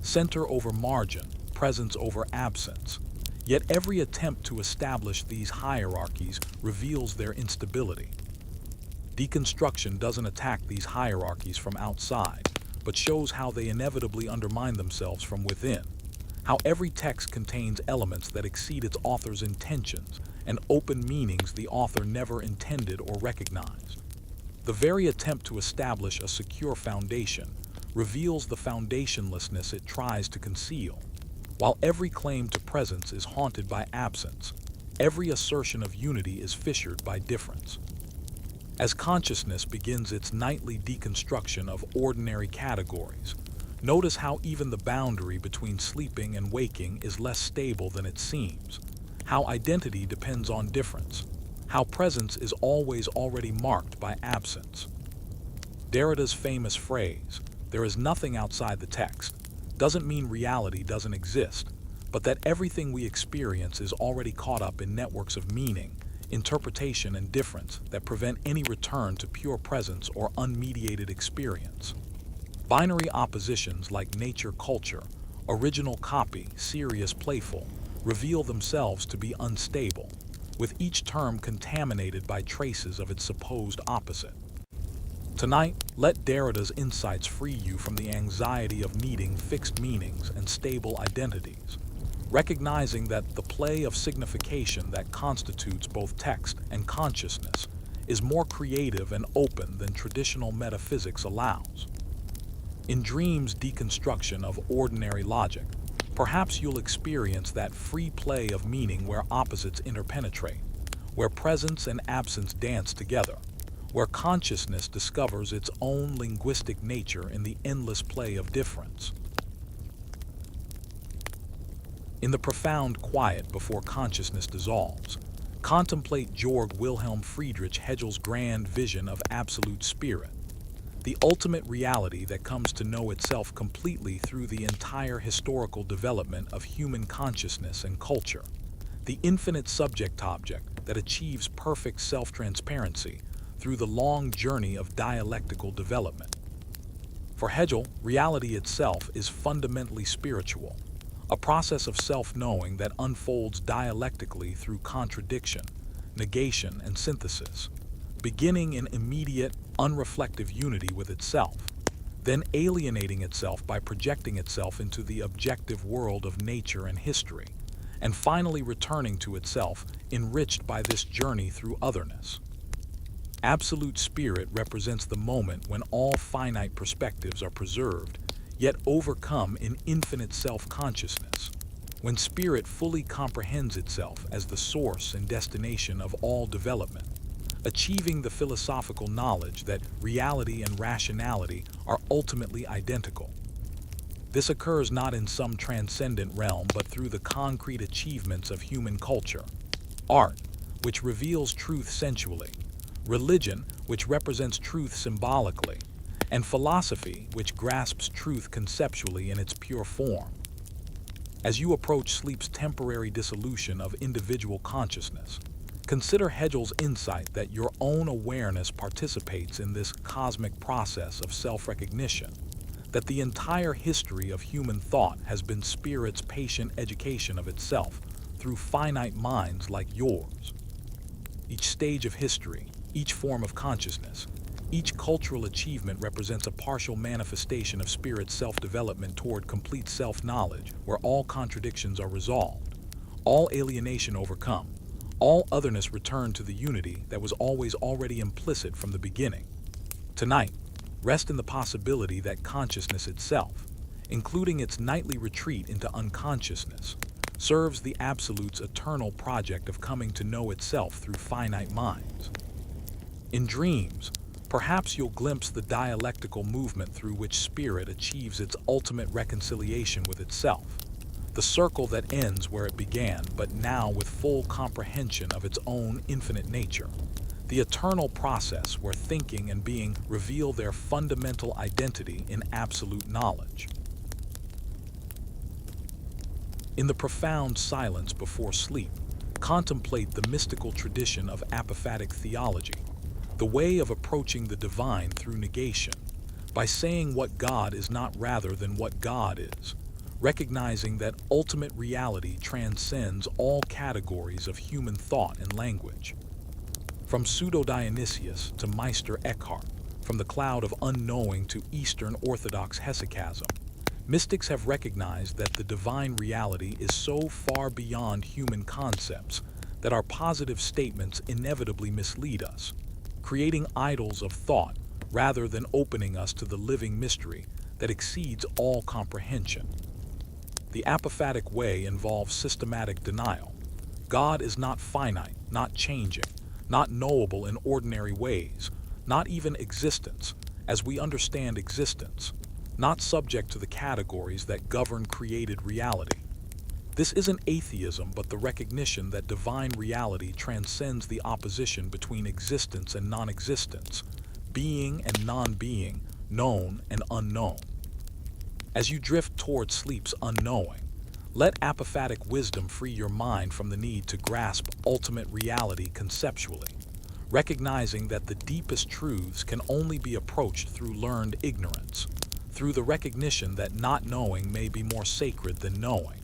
A: center over margin, presence over absence. Yet every attempt to establish these hierarchies reveals their instability. Deconstruction doesn't attack these hierarchies from outside, but shows how they inevitably undermine themselves from within. How every text contains elements that exceed its author's intentions and open meanings the author never intended or recognized. The very attempt to establish a secure foundation reveals the foundationlessness it tries to conceal. While every claim to presence is haunted by absence, every assertion of unity is fissured by difference. As consciousness begins its nightly deconstruction of ordinary categories, notice how even the boundary between sleeping and waking is less stable than it seems, how identity depends on difference, how presence is always already marked by absence. Derrida's famous phrase, "There is nothing outside the text," doesn't mean reality doesn't exist, but that everything we experience is already caught up in networks of meaning, interpretation, and difference that prevent any return to pure presence or unmediated experience. Binary oppositions like nature-culture, original copy, serious playful, reveal themselves to be unstable, with each term contaminated by traces of its supposed opposite. Tonight, let Derrida's insights free you from the anxiety of needing fixed meanings and stable identities, recognizing that the play of signification that constitutes both text and consciousness is more creative and open than traditional metaphysics allows. In dreams' deconstruction of ordinary logic, perhaps you'll experience that free play of meaning where opposites interpenetrate, where presence and absence dance together, where consciousness discovers its own linguistic nature in the endless play of difference. In the profound quiet before consciousness dissolves, contemplate Georg Wilhelm Friedrich Hegel's grand vision of absolute spirit, the ultimate reality that comes to know itself completely through the entire historical development of human consciousness and culture, the infinite subject-object that achieves perfect self-transparency through the long journey of dialectical development. For Hegel, reality itself is fundamentally spiritual, a process of self-knowing that unfolds dialectically through contradiction, negation, and synthesis, beginning in immediate, unreflective unity with itself, then alienating itself by projecting itself into the objective world of nature and history, and finally returning to itself, enriched by this journey through otherness. Absolute spirit represents the moment when all finite perspectives are preserved, yet overcome in infinite self-consciousness, when spirit fully comprehends itself as the source and destination of all development, achieving the philosophical knowledge that reality and rationality are ultimately identical. This occurs not in some transcendent realm, but through the concrete achievements of human culture. Art, which reveals truth sensually, religion, which represents truth symbolically, and philosophy, which grasps truth conceptually in its pure form. As you approach sleep's temporary dissolution of individual consciousness, consider Hegel's insight that your own awareness participates in this cosmic process of self-recognition, that the entire history of human thought has been spirit's patient education of itself through finite minds like yours. Each stage of history, each form of consciousness, each cultural achievement represents a partial manifestation of spirit's self-development toward complete self-knowledge, where all contradictions are resolved, all alienation overcome, all otherness returned to the unity that was always already implicit from the beginning. Tonight, rest in the possibility that consciousness itself, including its nightly retreat into unconsciousness, serves the Absolute's eternal project of coming to know itself through finite minds. In dreams, perhaps you'll glimpse the dialectical movement through which spirit achieves its ultimate reconciliation with itself, the circle that ends where it began, but now with full comprehension of its own infinite nature, the eternal process where thinking and being reveal their fundamental identity in absolute knowledge. In the profound silence before sleep, contemplate the mystical tradition of apophatic theology, the way of approaching the divine through negation, by saying what God is not rather than what God is, recognizing that ultimate reality transcends all categories of human thought and language. From Pseudo-Dionysius to Meister Eckhart, from the cloud of unknowing to Eastern Orthodox hesychasm, mystics have recognized that the divine reality is so far beyond human concepts that our positive statements inevitably mislead us, creating idols of thought rather than opening us to the living mystery that exceeds all comprehension. The apophatic way involves systematic denial. God is not finite, not changing, not knowable in ordinary ways, not even existence, as we understand existence, not subject to the categories that govern created reality. This isn't atheism, but the recognition that divine reality transcends the opposition between existence and non-existence, being and non-being, known and unknown. As you drift toward sleep's unknowing, let apophatic wisdom free your mind from the need to grasp ultimate reality conceptually, recognizing that the deepest truths can only be approached through learned ignorance, through the recognition that not knowing may be more sacred than knowing.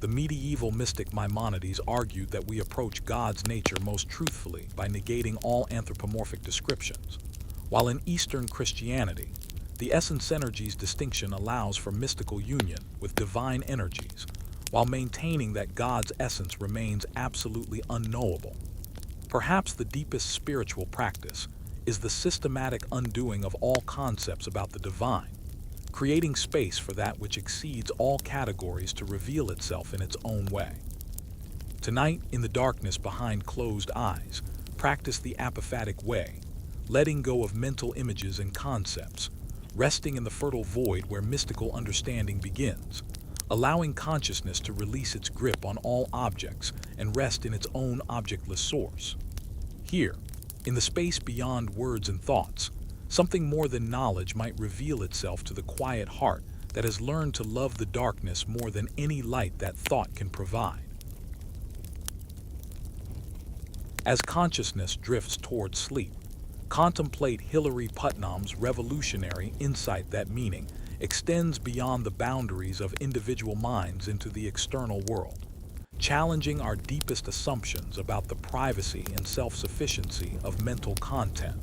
A: The medieval mystic Maimonides argued that we approach God's nature most truthfully by negating all anthropomorphic descriptions, while in Eastern Christianity, the essence energies distinction allows for mystical union with divine energies, while maintaining that God's essence remains absolutely unknowable. Perhaps the deepest spiritual practice is the systematic undoing of all concepts about the divine, creating space for that which exceeds all categories to reveal itself in its own way. Tonight, in the darkness behind closed eyes, practice the apophatic way, letting go of mental images and concepts, resting in the fertile void where mystical understanding begins, allowing consciousness to release its grip on all objects and rest in its own objectless source. Here, in the space beyond words and thoughts, something more than knowledge might reveal itself to the quiet heart that has learned to love the darkness more than any light that thought can provide. As consciousness drifts toward sleep, contemplate Hilary Putnam's revolutionary insight that meaning extends beyond the boundaries of individual minds into the external world, challenging our deepest assumptions about the privacy and self-sufficiency of mental content.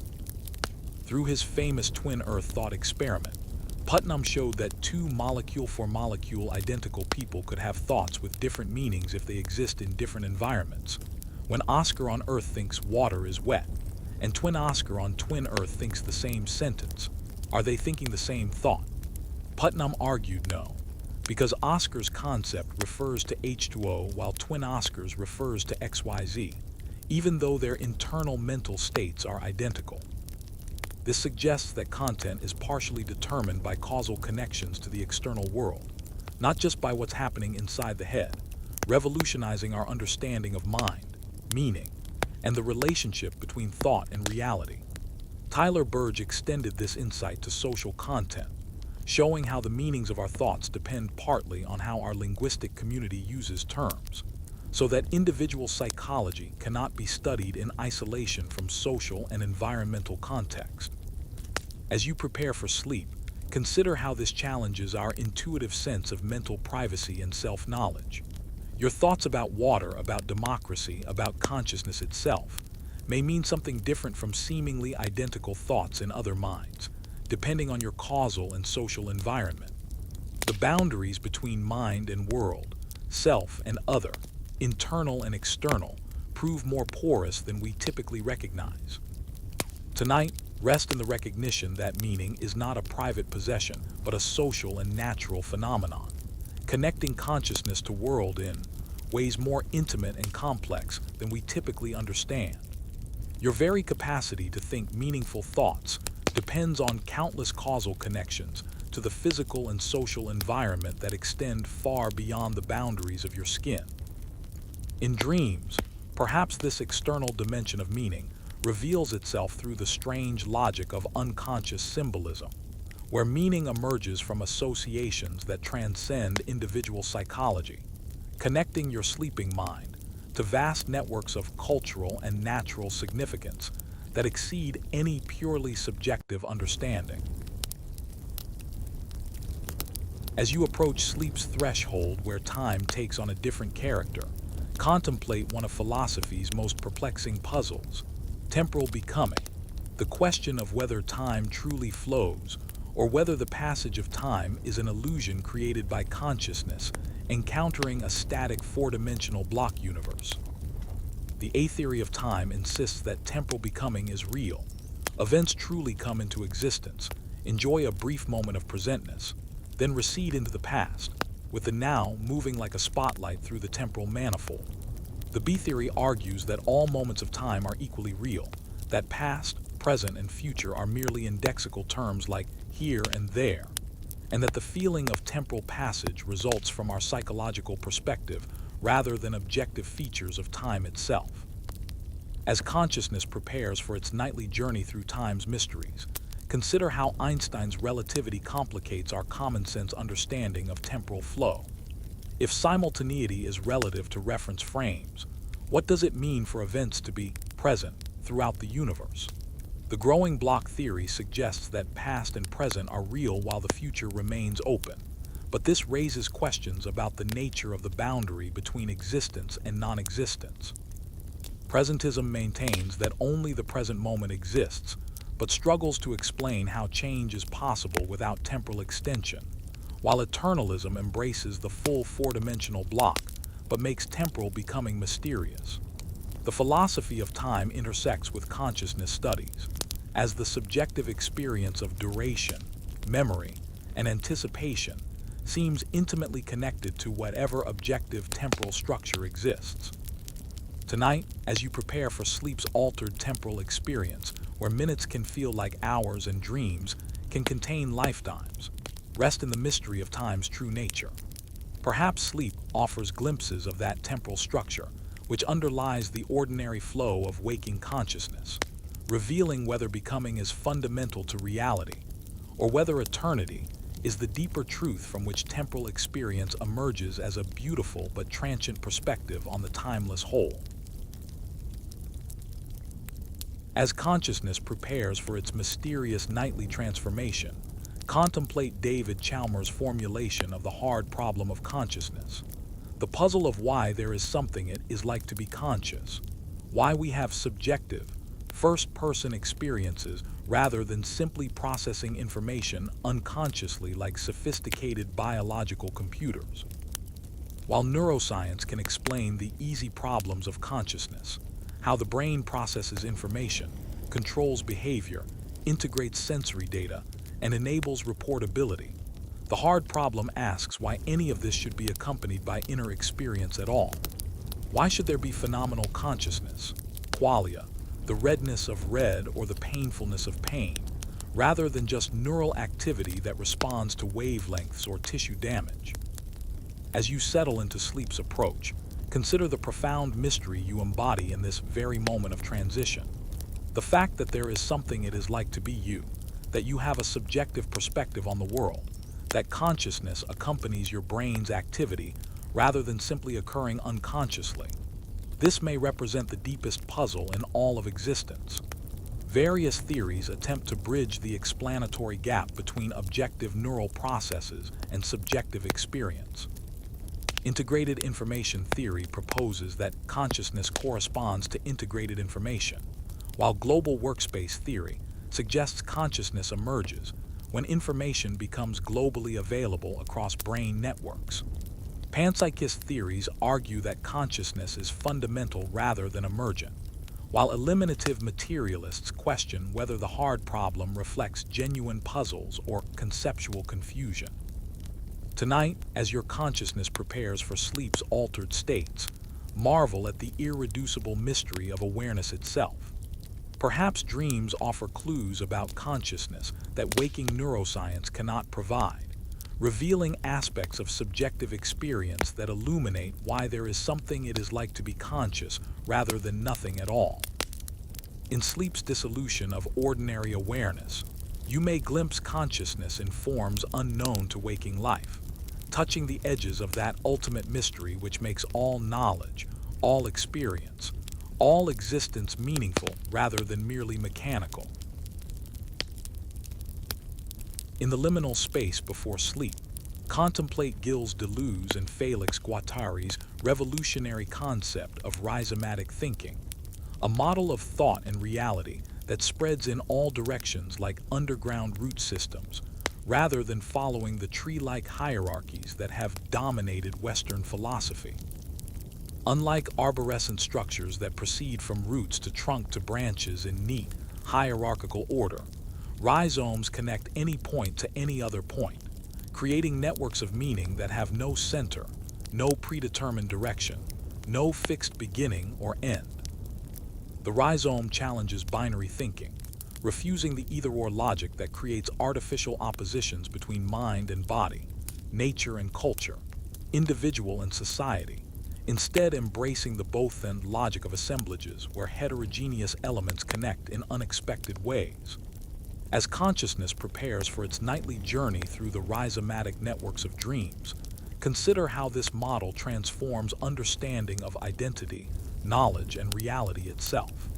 A: Through his famous twin Earth thought experiment, Putnam showed that two molecule-for-molecule identical people could have thoughts with different meanings if they exist in different environments. When Oscar on Earth thinks water is wet, and twin Oscar on twin Earth thinks the same sentence, are they thinking the same thought? Putnam argued no, because Oscar's concept refers to H2O while twin Oscar's refers to XYZ, even though their internal mental states are identical. This suggests that content is partially determined by causal connections to the external world, not just by what's happening inside the head, revolutionizing our understanding of mind, meaning, and the relationship between thought and reality. Tyler Burge extended this insight to social content, showing how the meanings of our thoughts depend partly on how our linguistic community uses terms, so that individual psychology cannot be studied in isolation from social and environmental context. As you prepare for sleep, consider how this challenges our intuitive sense of mental privacy and self-knowledge. Your thoughts about water, about democracy, about consciousness itself, may mean something different from seemingly identical thoughts in other minds, depending on your causal and social environment. The boundaries between mind and world, self and other, internal and external, prove more porous than we typically recognize. Tonight, rest in the recognition that meaning is not a private possession, but a social and natural phenomenon, connecting consciousness to world in ways more intimate and complex than we typically understand. Your very capacity to think meaningful thoughts depends on countless causal connections to the physical and social environment that extend far beyond the boundaries of your skin. In dreams, perhaps this external dimension of meaning reveals itself through the strange logic of unconscious symbolism, where meaning emerges from associations that transcend individual psychology, connecting your sleeping mind to vast networks of cultural and natural significance that exceed any purely subjective understanding. As you approach sleep's threshold where time takes on a different character, contemplate one of philosophy's most perplexing puzzles, temporal becoming, the question of whether time truly flows or whether the passage of time is an illusion created by consciousness encountering a static four-dimensional block universe. The A theory of time insists that temporal becoming is real. Events truly come into existence, enjoy a brief moment of presentness, then recede into the past, with the now moving like a spotlight through the temporal manifold. The B theory argues that all moments of time are equally real, that past, present, and future are merely indexical terms like here and there, and that the feeling of temporal passage results from our psychological perspective rather than objective features of time itself. As consciousness prepares for its nightly journey through time's mysteries, consider how Einstein's relativity complicates our common-sense understanding of temporal flow. If simultaneity is relative to reference frames, what does it mean for events to be present throughout the universe? The growing block theory suggests that past and present are real while the future remains open, but this raises questions about the nature of the boundary between existence and non-existence. Presentism maintains that only the present moment exists, but struggles to explain how change is possible without temporal extension, while eternalism embraces the full four-dimensional block, but makes temporal becoming mysterious. The philosophy of time intersects with consciousness studies, as the subjective experience of duration, memory, and anticipation seems intimately connected to whatever objective temporal structure exists. Tonight, as you prepare for sleep's altered temporal experience, where minutes can feel like hours and dreams can contain lifetimes, rest in the mystery of time's true nature. Perhaps sleep offers glimpses of that temporal structure, which underlies the ordinary flow of waking consciousness, revealing whether becoming is fundamental to reality, or whether eternity is the deeper truth from which temporal experience emerges as a beautiful but transient perspective on the timeless whole. As consciousness prepares for its mysterious nightly transformation, contemplate David Chalmers' formulation of the hard problem of consciousness, the puzzle of why there is something it is like to be conscious, why we have subjective, first-person experiences rather than simply processing information unconsciously like sophisticated biological computers. While neuroscience can explain the easy problems of consciousness, how the brain processes information, controls behavior, integrates sensory data, and enables reportability, the hard problem asks why any of this should be accompanied by inner experience at all. Why should there be phenomenal consciousness, qualia, the redness of red or the painfulness of pain, rather than just neural activity that responds to wavelengths or tissue damage? As you settle into sleep's approach, consider the profound mystery you embody in this very moment of transition. The fact that there is something it is like to be you, that you have a subjective perspective on the world, that consciousness accompanies your brain's activity rather than simply occurring unconsciously. This may represent the deepest puzzle in all of existence. Various theories attempt to bridge the explanatory gap between objective neural processes and subjective experience. Integrated information theory proposes that consciousness corresponds to integrated information, while global workspace theory suggests consciousness emerges when information becomes globally available across brain networks. Panpsychist theories argue that consciousness is fundamental rather than emergent, while eliminative materialists question whether the hard problem reflects genuine puzzles or conceptual confusion. Tonight, as your consciousness prepares for sleep's altered states, marvel at the irreducible mystery of awareness itself. Perhaps dreams offer clues about consciousness that waking neuroscience cannot provide, revealing aspects of subjective experience that illuminate why there is something it is like to be conscious rather than nothing at all. In sleep's dissolution of ordinary awareness, you may glimpse consciousness in forms unknown to waking life, touching the edges of that ultimate mystery which makes all knowledge, all experience, all existence meaningful rather than merely mechanical. In the liminal space before sleep, contemplate Gilles Deleuze and Félix Guattari's revolutionary concept of rhizomatic thinking, a model of thought and reality that spreads in all directions like underground root systems, rather than following the tree-like hierarchies that have dominated Western philosophy. Unlike arborescent structures that proceed from roots to trunk to branches in neat, hierarchical order, rhizomes connect any point to any other point, creating networks of meaning that have no center, no predetermined direction, no fixed beginning or end. The rhizome challenges binary thinking, refusing the either-or logic that creates artificial oppositions between mind and body, nature and culture, individual and society, instead embracing the both-and logic of assemblages where heterogeneous elements connect in unexpected ways. As consciousness prepares for its nightly journey through the rhizomatic networks of dreams, consider how this model transforms understanding of identity, knowledge, and reality itself.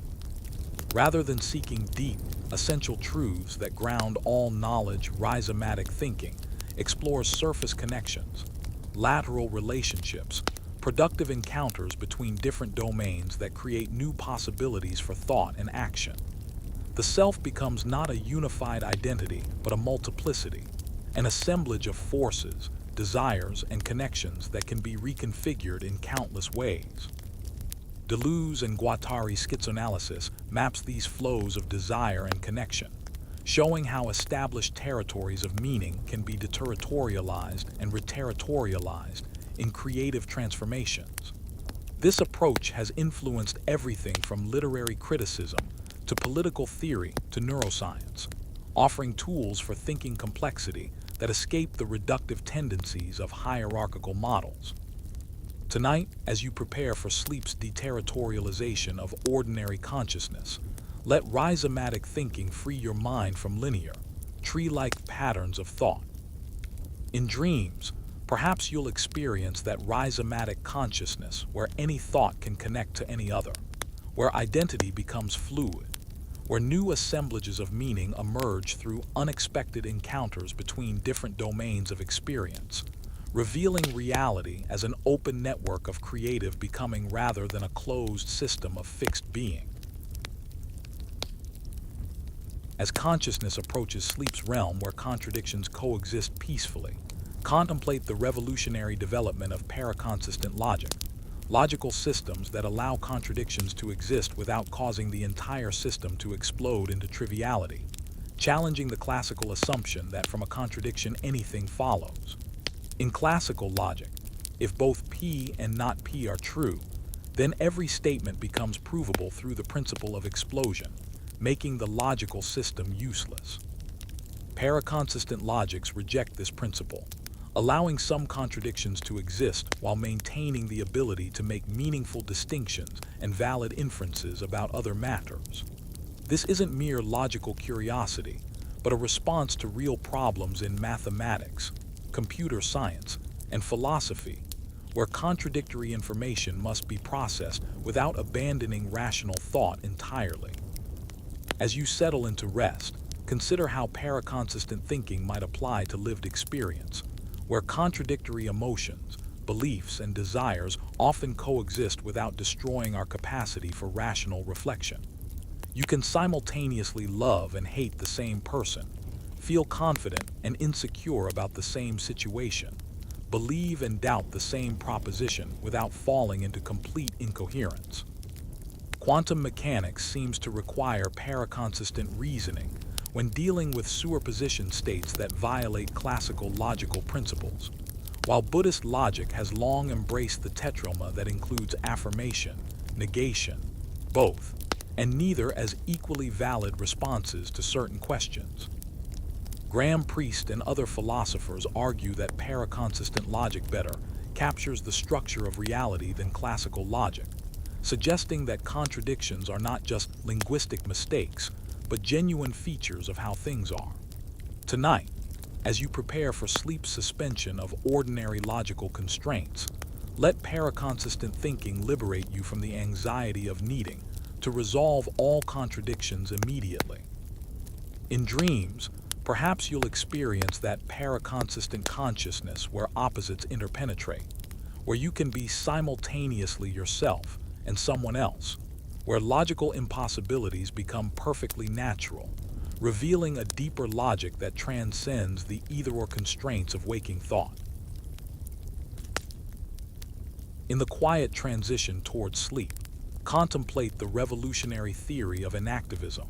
A: Rather than seeking deep, essential truths that ground all knowledge, rhizomatic thinking explores surface connections, lateral relationships, productive encounters between different domains that create new possibilities for thought and action. The self becomes not a unified identity, but a multiplicity, an assemblage of forces, desires, and connections that can be reconfigured in countless ways. Deleuze and Guattari's schizoanalysis maps these flows of desire and connection, showing how established territories of meaning can be deterritorialized and reterritorialized in creative transformations. This approach has influenced everything from literary criticism to political theory to neuroscience, offering tools for thinking complexity that escape the reductive tendencies of hierarchical models. Tonight, as you prepare for sleep's deterritorialization of ordinary consciousness, let rhizomatic thinking free your mind from linear, tree-like patterns of thought. In dreams, perhaps you'll experience that rhizomatic consciousness where any thought can connect to any other, where identity becomes fluid, where new assemblages of meaning emerge through unexpected encounters between different domains of experience, revealing reality as an open network of creative becoming rather than a closed system of fixed being. As consciousness approaches sleep's realm where contradictions coexist peacefully, contemplate the revolutionary development of paraconsistent logic, logical systems that allow contradictions to exist without causing the entire system to explode into triviality, challenging the classical assumption that from a contradiction anything follows. In classical logic, if both P and not P are true, then every statement becomes provable through the principle of explosion, making the logical system useless. Paraconsistent logics reject this principle, allowing some contradictions to exist while maintaining the ability to make meaningful distinctions and valid inferences about other matters. This isn't mere logical curiosity, but a response to real problems in mathematics, computer science, and philosophy, where contradictory information must be processed without abandoning rational thought entirely. As you settle into rest, consider how paraconsistent thinking might apply to lived experience, where contradictory emotions, beliefs, and desires often coexist without destroying our capacity for rational reflection. You can simultaneously love and hate the same person, feel confident and insecure about the same situation, believe and doubt the same proposition without falling into complete incoherence. Quantum mechanics seems to require paraconsistent reasoning when dealing with superposition states that violate classical logical principles, While Buddhist logic has long embraced the tetrama that includes affirmation, negation, both, and neither as equally valid responses to certain questions. Graham Priest and other philosophers argue that paraconsistent logic better captures the structure of reality than classical logic, suggesting that contradictions are not just linguistic mistakes, but genuine features of how things are. Tonight, as you prepare for sleep's suspension of ordinary logical constraints, let paraconsistent thinking liberate you from the anxiety of needing to resolve all contradictions immediately. In dreams, perhaps you'll experience that paraconsistent consciousness where opposites interpenetrate, where you can be simultaneously yourself and someone else, where logical impossibilities become perfectly natural, revealing a deeper logic that transcends the either-or constraints of waking thought. In the quiet transition towards sleep, contemplate the revolutionary theory of enactivism,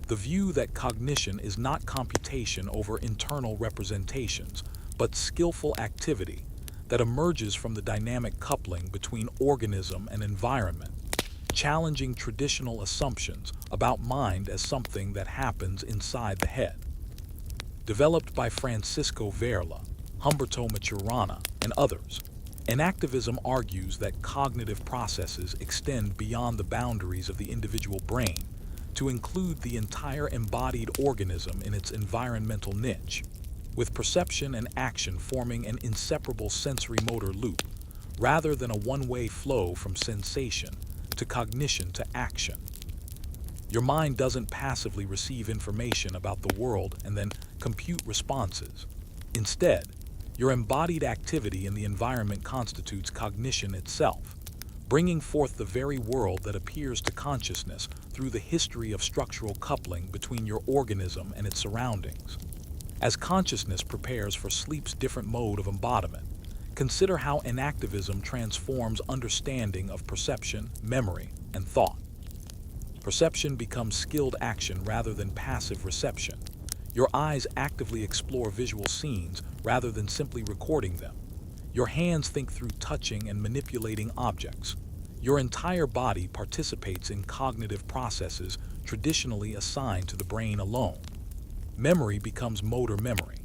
A: the view that cognition is not computation over internal representations, but skillful activity that emerges from the dynamic coupling between organism and environment, challenging traditional assumptions about mind as something that happens inside the head. Developed by Francisco Varela, Humberto Maturana, and others, enactivism argues that cognitive processes extend beyond the boundaries of the individual brain to include the entire embodied organism in its environmental niche, with perception and action forming an inseparable sensory-motor loop, rather than a one-way flow from sensation to cognition to action. Your mind doesn't passively receive information about the world and then compute responses. Instead, your embodied activity in the environment constitutes cognition itself, bringing forth the very world that appears to consciousness through the history of structural coupling between your organism and its surroundings. As consciousness prepares for sleep's different mode of embodiment, consider how enactivism transforms understanding of perception, memory, and thought. Perception becomes skilled action rather than passive reception. Your eyes actively explore visual scenes rather than simply recording them. Your hands think through touching and manipulating objects. Your entire body participates in cognitive processes traditionally assigned to the brain alone. Memory becomes motor memory,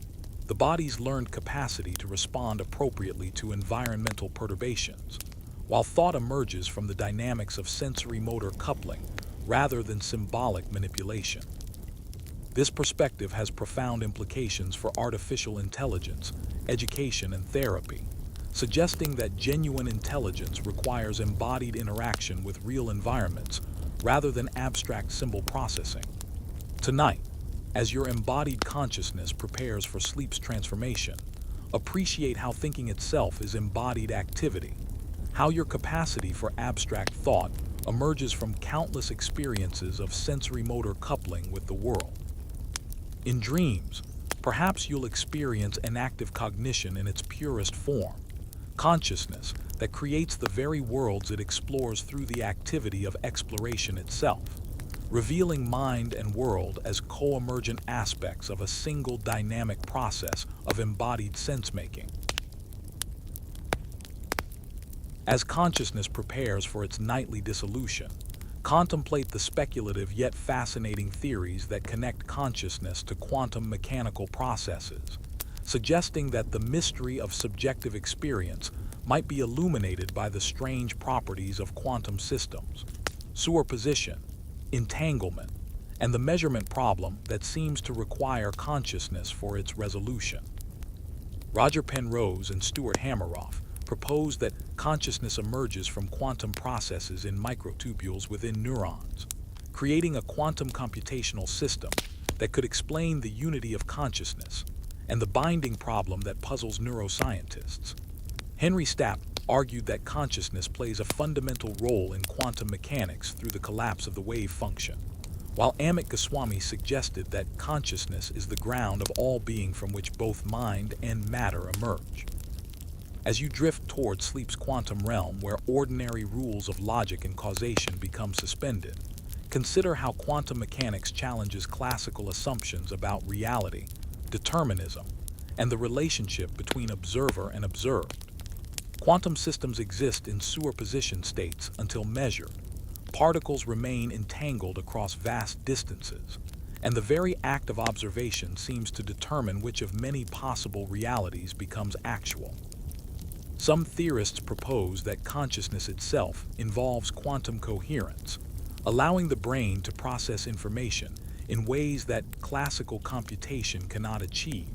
A: the body's learned capacity to respond appropriately to environmental perturbations, while thought emerges from the dynamics of sensory-motor coupling rather than symbolic manipulation. This perspective has profound implications for artificial intelligence, education, and therapy, suggesting that genuine intelligence requires embodied interaction with real environments rather than abstract symbol processing. Tonight, as your embodied consciousness prepares for sleep's transformation, appreciate how thinking itself is embodied activity, how your capacity for abstract thought emerges from countless experiences of sensory-motor coupling with the world. In dreams, perhaps you'll experience enactive cognition in its purest form, consciousness that creates the very worlds it explores through the activity of exploration itself, revealing mind and world as co-emergent aspects of a single dynamic process of embodied sense-making. As consciousness prepares for its nightly dissolution, contemplate the speculative yet fascinating theories that connect consciousness to quantum mechanical processes, suggesting that the mystery of subjective experience might be illuminated by the strange properties of quantum systems, superposition, entanglement, and the measurement problem that seems to require consciousness for its resolution. Roger Penrose and Stuart Hameroff proposed that consciousness emerges from quantum processes in microtubules within neurons, creating a quantum computational system that could explain the unity of consciousness and the binding problem that puzzles neuroscientists. Henry Stapp argued that consciousness plays a fundamental role in quantum mechanics through the collapse of the wave function, while Amit Goswami suggested that consciousness is the ground of all being from which both mind and matter emerge. As you drift toward sleep's quantum realm where ordinary rules of logic and causation become suspended, consider how quantum mechanics challenges classical assumptions about reality, determinism, and the relationship between observer and observed. Quantum systems exist in superposition states until measured. Particles remain entangled across vast distances, and the very act of observation seems to determine which of many possible realities becomes actual. Some theorists propose that consciousness itself involves quantum coherence, allowing the brain to process information in ways that classical computation cannot achieve,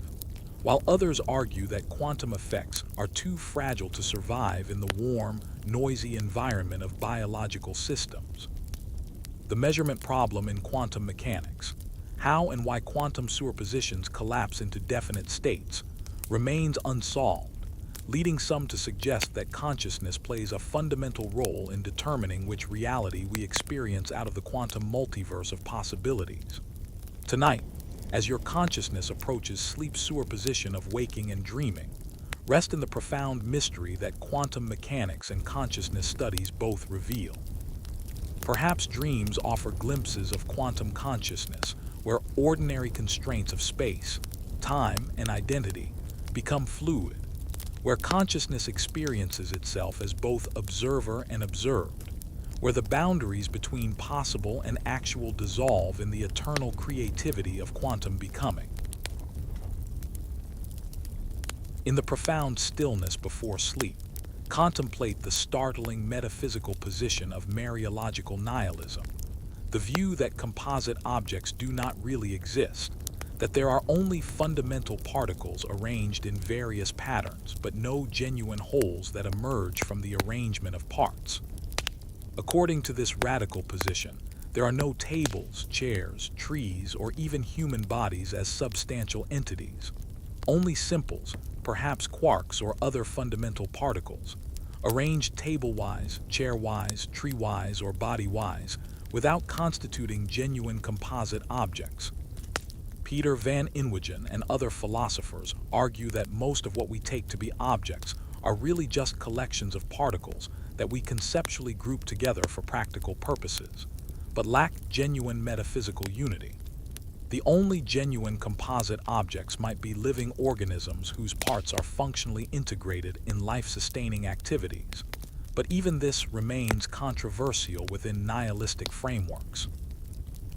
A: while others argue that quantum effects are too fragile to survive in the warm, noisy environment of biological systems. The measurement problem in quantum mechanics, how and why quantum superpositions collapse into definite states, remains unsolved, leading some to suggest that consciousness plays a fundamental role in determining which reality we experience out of the quantum multiverse of possibilities. Tonight, as your consciousness approaches sleep superposition of waking and dreaming, rest in the profound mystery that quantum mechanics and consciousness studies both reveal. Perhaps dreams offer glimpses of quantum consciousness, where ordinary constraints of space, time, and identity become fluid, where consciousness experiences itself as both observer and observed, where the boundaries between possible and actual dissolve in the eternal creativity of quantum becoming. In the profound stillness before sleep, contemplate the startling metaphysical position of Mariological nihilism, the view that composite objects do not really exist, that there are only fundamental particles arranged in various patterns, but no genuine wholes that emerge from the arrangement of parts. According to this radical position, there are no tables, chairs, trees, or even human bodies as substantial entities. Only simples, perhaps quarks or other fundamental particles, arranged table-wise, chair-wise, tree-wise, or body-wise, without constituting genuine composite objects. Peter van Inwagen and other philosophers argue that most of what we take to be objects are really just collections of particles that we conceptually group together for practical purposes, but lack genuine metaphysical unity. The only genuine composite objects might be living organisms whose parts are functionally integrated in life-sustaining activities, but even this remains controversial within nihilistic frameworks.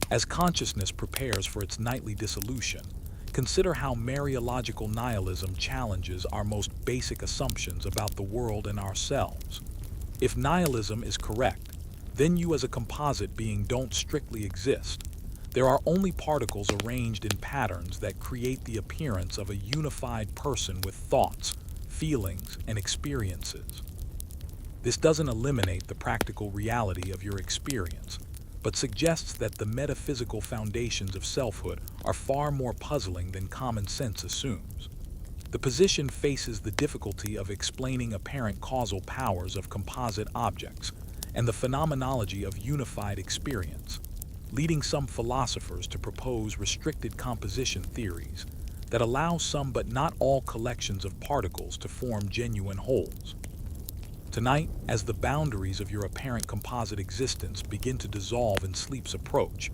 A: As consciousness prepares for its nightly dissolution, consider how Mariological nihilism challenges our most basic assumptions about the world and ourselves. If nihilism is correct, then you as a composite being don't strictly exist. There are only particles arranged in patterns that create the appearance of a unified person with thoughts, feelings, and experiences. This doesn't eliminate the practical reality of your experience, but suggests that the metaphysical foundations of selfhood are far more puzzling than common sense assumes. The position faces the difficulty of explaining apparent causal powers of composite objects and the phenomenology of unified experience, leading some philosophers to propose restricted composition theories that allow some but not all collections of particles to form genuine wholes. Tonight, as the boundaries of your apparent composite existence begin to dissolve in sleep's approach,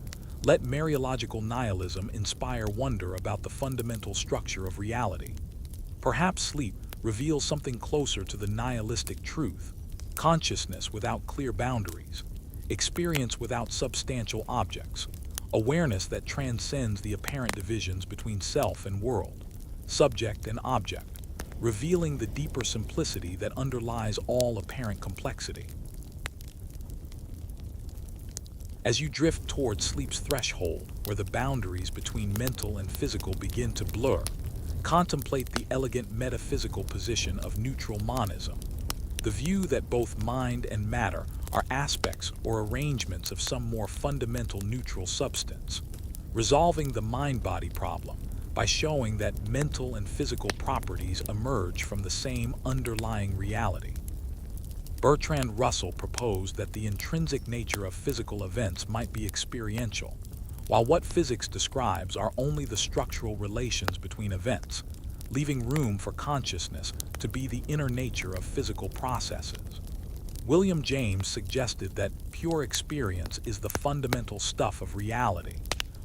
A: let Mariological nihilism inspire wonder about the fundamental structure of reality. Perhaps sleep reveals something closer to the nihilistic truth: consciousness without clear boundaries, experience without substantial objects, awareness that transcends the apparent divisions between self and world, subject and object, revealing the deeper simplicity that underlies all apparent complexity. As you drift toward sleep's threshold, where the boundaries between mental and physical begin to blur, contemplate the elegant metaphysical position of neutral monism, the view that both mind and matter are aspects or arrangements of some more fundamental neutral substance, resolving the mind-body problem by showing that mental and physical properties emerge from the same underlying reality. Bertrand Russell proposed that the intrinsic nature of physical events might be experiential, while what physics describes are only the structural relations between events, leaving room for consciousness to be the inner nature of physical processes. William James suggested that pure experience is the fundamental stuff of reality,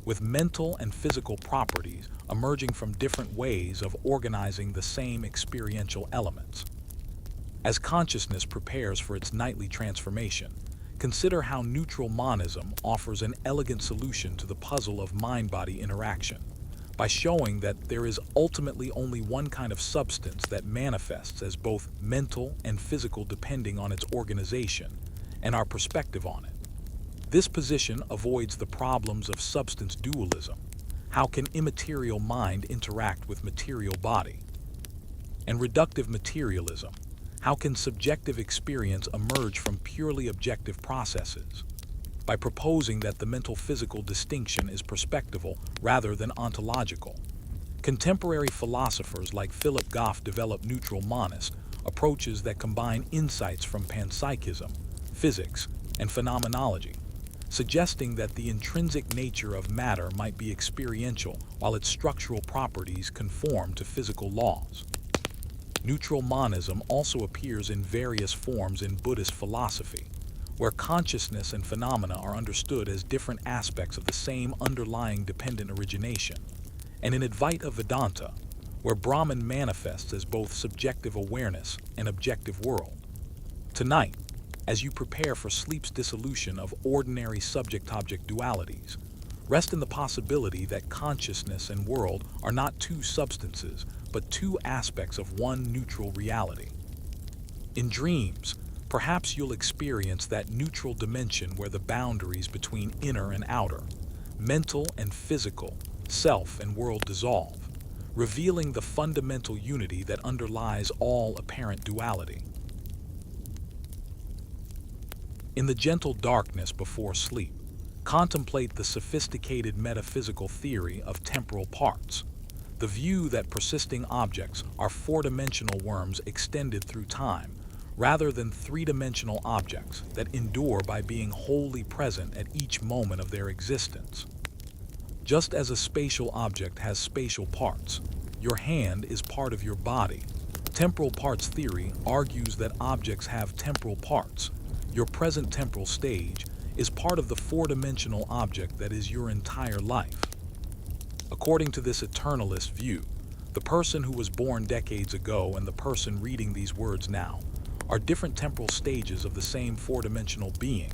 A: with mental and physical properties emerging from different ways of organizing the same experiential elements. As consciousness prepares for its nightly transformation, consider how neutral monism offers an elegant solution to the puzzle of mind-body interaction, by showing that there is ultimately only one kind of substance that manifests as both mental and physical depending on its organization and our perspective on it. This position avoids the problems of substance dualism. How can immaterial mind interact with material body? And reductive materialism. How can subjective experience emerge from purely objective processes? By proposing that the mental-physical distinction is perspectival rather than ontological. Contemporary philosophers like Philip Goff developed neutral monist approaches that combine insights from panpsychism, physics, and phenomenology, suggesting that the intrinsic nature of matter might be experiential while its structural properties conform to physical laws. Neutral monism also appears in various forms in Buddhist philosophy, where consciousness and phenomena are understood as different aspects of the same underlying dependent origination, and in Advaita Vedanta, where Brahman manifests as both subjective awareness and objective world. Tonight, as you prepare for sleep's dissolution of ordinary subject-object dualities, rest in the possibility that consciousness and world are not two substances, but two aspects of one neutral reality. In dreams, perhaps you'll experience that neutral dimension where the boundaries between inner and outer, mental and physical, self and world dissolve, revealing the fundamental unity that underlies all apparent duality. In the gentle darkness before sleep, contemplate the sophisticated metaphysical theory of temporal parts, the view that persisting objects are four-dimensional worms extended through time, rather than three-dimensional objects that endure by being wholly present at each moment of their existence. Just as a spatial object has spatial parts, your hand is part of your body. Temporal parts theory argues that objects have temporal parts. Your present temporal stage is part of the four-dimensional object that is your entire life. According to this eternalist view, the person who was born decades ago and the person reading these words now are different temporal stages of the same four-dimensional being,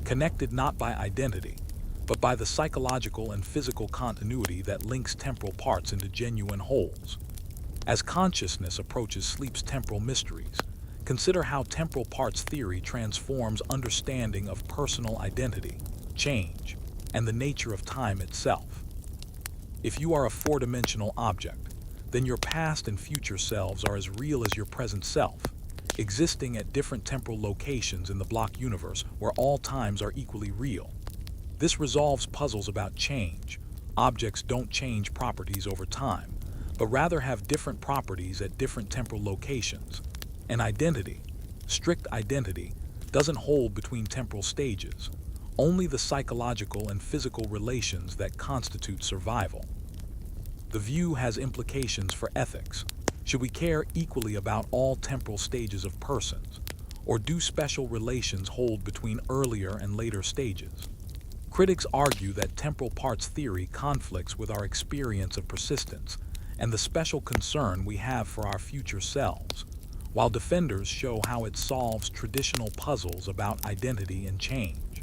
A: connected not by identity, but by the psychological and physical continuity that links temporal parts into genuine wholes. As consciousness approaches sleep's temporal mysteries, consider how temporal parts theory transforms understanding of personal identity, change, and the nature of time itself. If you are a four-dimensional object, then your past and future selves are as real as your present self, existing at different temporal locations in the block universe where all times are equally real. This resolves puzzles about change. Objects don't change properties over time, but rather have different properties at different temporal locations. And identity, strict identity, doesn't hold between temporal stages, only the psychological and physical relations that constitute survival. The view has implications for ethics. Should we care equally about all temporal stages of persons, or do special relations hold between earlier and later stages? Critics argue that temporal parts theory conflicts with our experience of persistence and the special concern we have for our future selves, while defenders show how it solves traditional puzzles about identity and change.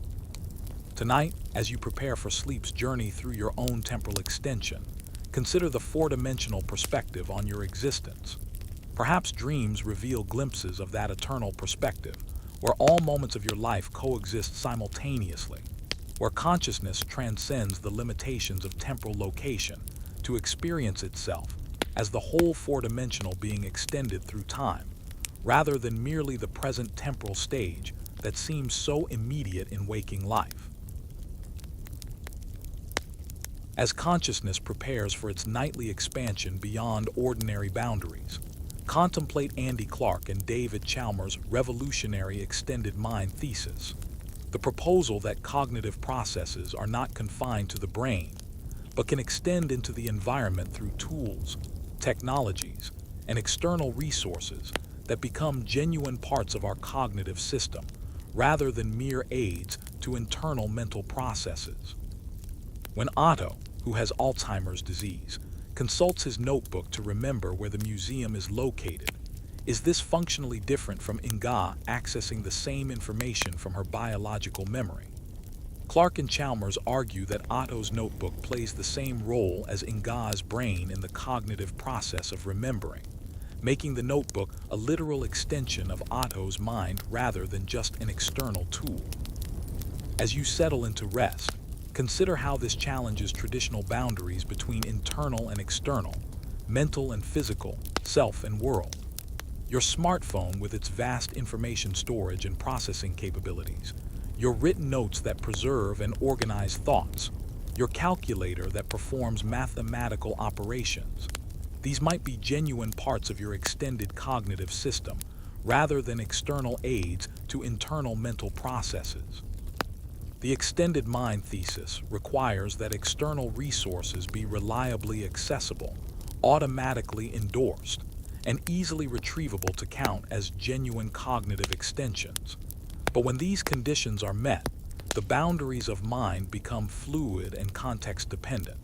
A: Tonight, as you prepare for sleep's journey through your own temporal extension, consider the four-dimensional perspective on your existence. Perhaps dreams reveal glimpses of that eternal perspective, where all moments of your life coexist simultaneously, where consciousness transcends the limitations of temporal location to experience itself as the whole four-dimensional being extended through time, rather than merely the present temporal stage that seems so immediate in waking life. As consciousness prepares for its nightly expansion beyond ordinary boundaries, contemplate Andy Clark and David Chalmers' revolutionary extended mind thesis, the proposal that cognitive processes are not confined to the brain, but can extend into the environment through tools, technologies, and external resources that become genuine parts of our cognitive system, rather than mere aids to internal mental processes. When Otto, who has Alzheimer's disease, consults his notebook to remember where the museum is located, is this functionally different from Inga accessing the same information from her biological memory? Clark and Chalmers argue that Otto's notebook plays the same role as Inga's brain in the cognitive process of remembering, making the notebook a literal extension of Otto's mind rather than just an external tool. As you settle into rest, consider how this challenges traditional boundaries between internal and external, mental and physical, self and world. Your smartphone with its vast information storage and processing capabilities, your written notes that preserve and organize thoughts, your calculator that performs mathematical operations. These might be genuine parts of your extended cognitive system, rather than external aids to internal mental processes. The extended mind thesis requires that external resources be reliably accessible, automatically endorsed, and easily retrievable to count as genuine cognitive extensions. But when these conditions are met, the boundaries of mind become fluid and context-dependent.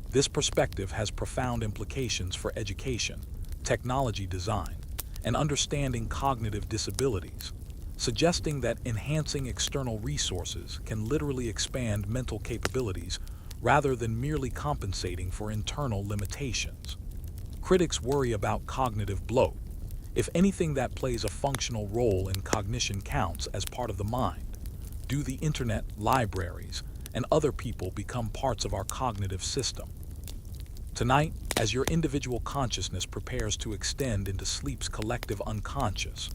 A: This perspective has profound implications for education, technology design, and understanding cognitive disabilities, suggesting that enhancing external resources can literally expand mental capabilities rather than merely compensating for internal limitations. Critics worry about cognitive bloat. If anything that plays a functional role in cognition counts as part of the mind, do the internet, libraries, and other people become parts of our cognitive system? Tonight, as your individual consciousness prepares to extend into sleep's collective unconscious,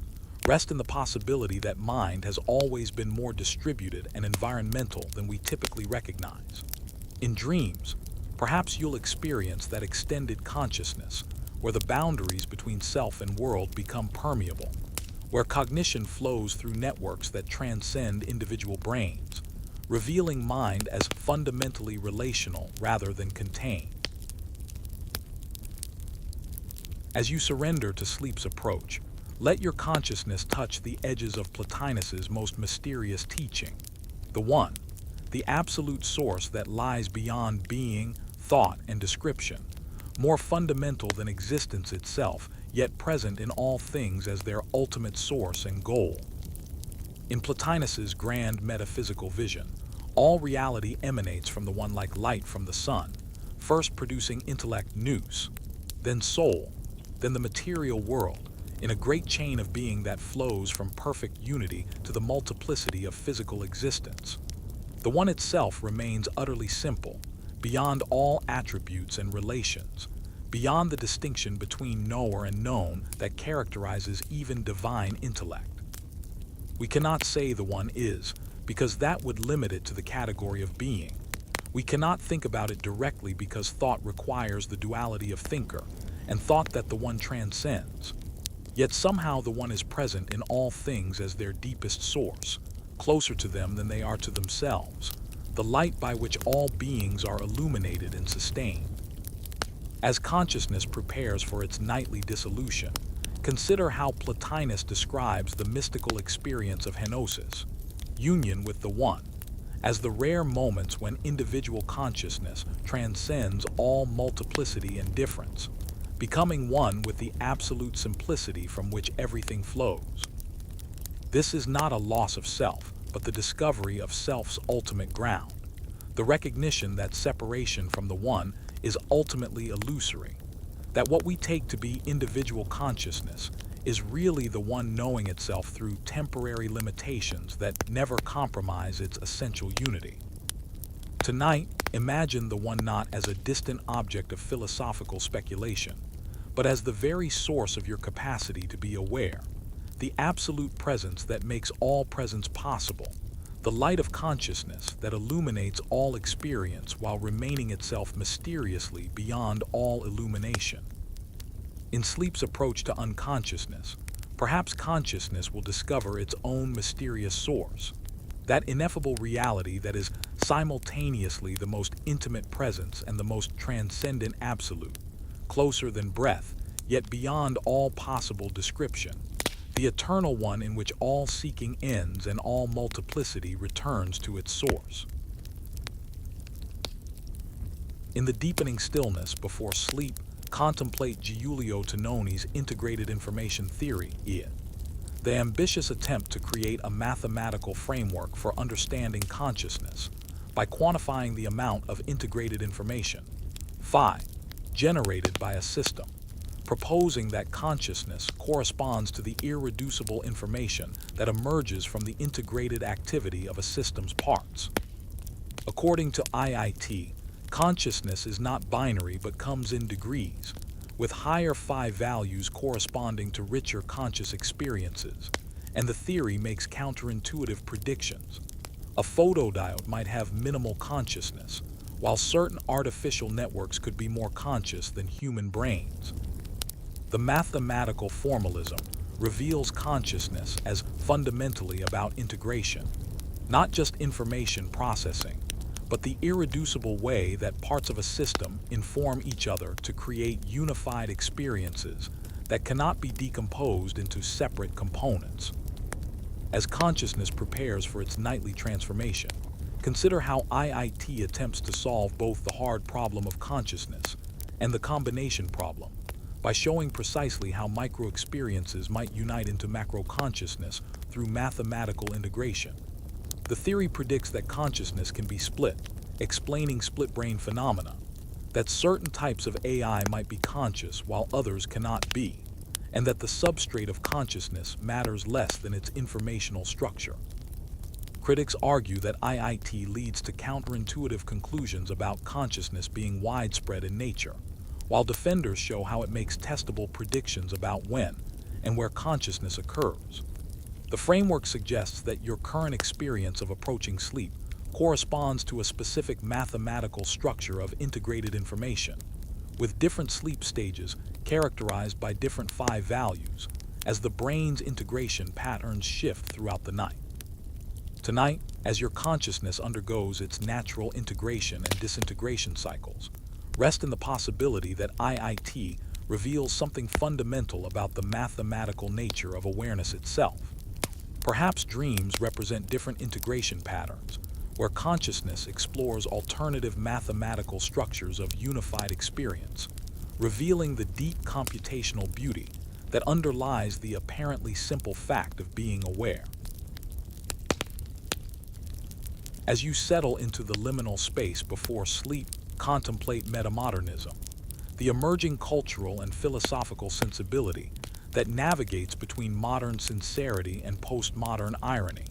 A: rest in the possibility that mind has always been more distributed and environmental than we typically recognize. In dreams, perhaps you'll experience that extended consciousness, where the boundaries between self and world become permeable, where cognition flows through networks that transcend individual brains, revealing mind as fundamentally relational rather than contained. As you surrender to sleep's approach, let your consciousness touch the edges of Plotinus's most mysterious teaching, the One, the absolute source that lies beyond being, thought, and description, more fundamental than existence itself, yet present in all things as their ultimate source and goal. In Plotinus's grand metaphysical vision, all reality emanates from the One like light from the sun, first producing intellect nous, then soul, then the material world, in a great chain of being that flows from perfect unity to the multiplicity of physical existence. The One itself remains utterly simple, beyond all attributes and relations, beyond the distinction between knower and known that characterizes even divine intellect. We cannot say the One is, because that would limit it to the category of being. We cannot think about it directly because thought requires the duality of thinker, and thought that the One transcends. Yet somehow the One is present in all things as their deepest source, closer to them than they are to themselves, the light by which all beings are illuminated and sustained. As consciousness prepares for its nightly dissolution, consider how Plotinus describes the mystical experience of henosis, union with the One, as the rare moments when individual consciousness transcends all multiplicity and difference, becoming one with the absolute simplicity from which everything flows. This is not a loss of self, but the discovery of self's ultimate ground, the recognition that separation from the One is ultimately illusory, that what we take to be individual consciousness is really the One knowing itself through temporary limitations that never compromise its essential unity. Tonight, imagine the One not as a distant object of philosophical speculation, but as the very source of your capacity to be aware, the absolute presence that makes all presence possible, the light of consciousness that illuminates all experience while remaining itself mysteriously beyond all illumination. In sleep's approach to unconsciousness, perhaps consciousness will discover its own mysterious source, that ineffable reality that is simultaneously the most intimate presence and the most transcendent absolute, closer than breath, yet beyond all possible description, the eternal One in which all seeking ends and all multiplicity returns to its source. In the deepening stillness before sleep, contemplate Giulio Tononi's integrated information theory, IA, the ambitious attempt to create a mathematical framework for understanding consciousness by quantifying the amount of integrated information, phi, generated by a system, proposing that consciousness corresponds to the irreducible information that emerges from the integrated activity of a system's parts. According to IIT, consciousness is not binary but comes in degrees, with higher phi values corresponding to richer conscious experiences, and the theory makes counterintuitive predictions. A photodiode might have minimal consciousness, while certain artificial networks could be more conscious than human brains. The mathematical formalism reveals consciousness as fundamentally about integration, not just information processing, but the irreducible way that parts of a system inform each other to create unified experiences that cannot be decomposed into separate components. As consciousness prepares for its nightly transformation, consider how IIT attempts to solve both the hard problem of consciousness and the combination problem by showing precisely how micro-experiences might unite into macro-consciousness through mathematical integration. The theory predicts that consciousness can be split, explaining split-brain phenomena, that certain types of AI might be conscious while others cannot be, and that the substrate of consciousness matters less than its informational structure. Critics argue that IIT leads to counterintuitive conclusions about consciousness being widespread in nature, while defenders show how it makes testable predictions about when and where consciousness occurs. The framework suggests that your current experience of approaching sleep corresponds to a specific mathematical structure of integrated information, with different sleep stages characterized by different phi values, as the brain's integration patterns shift throughout the night. Tonight, as your consciousness undergoes its natural integration and disintegration cycles, rest in the possibility that IIT reveals something fundamental about the mathematical nature of awareness itself. Perhaps dreams represent different integration patterns, where consciousness explores alternative mathematical structures of unified experience, revealing the deep computational beauty that underlies the apparently simple fact of being aware. As you settle into the liminal space before sleep, contemplate metamodernism, the emerging cultural and philosophical sensibility that navigates between modern sincerity and postmodern irony,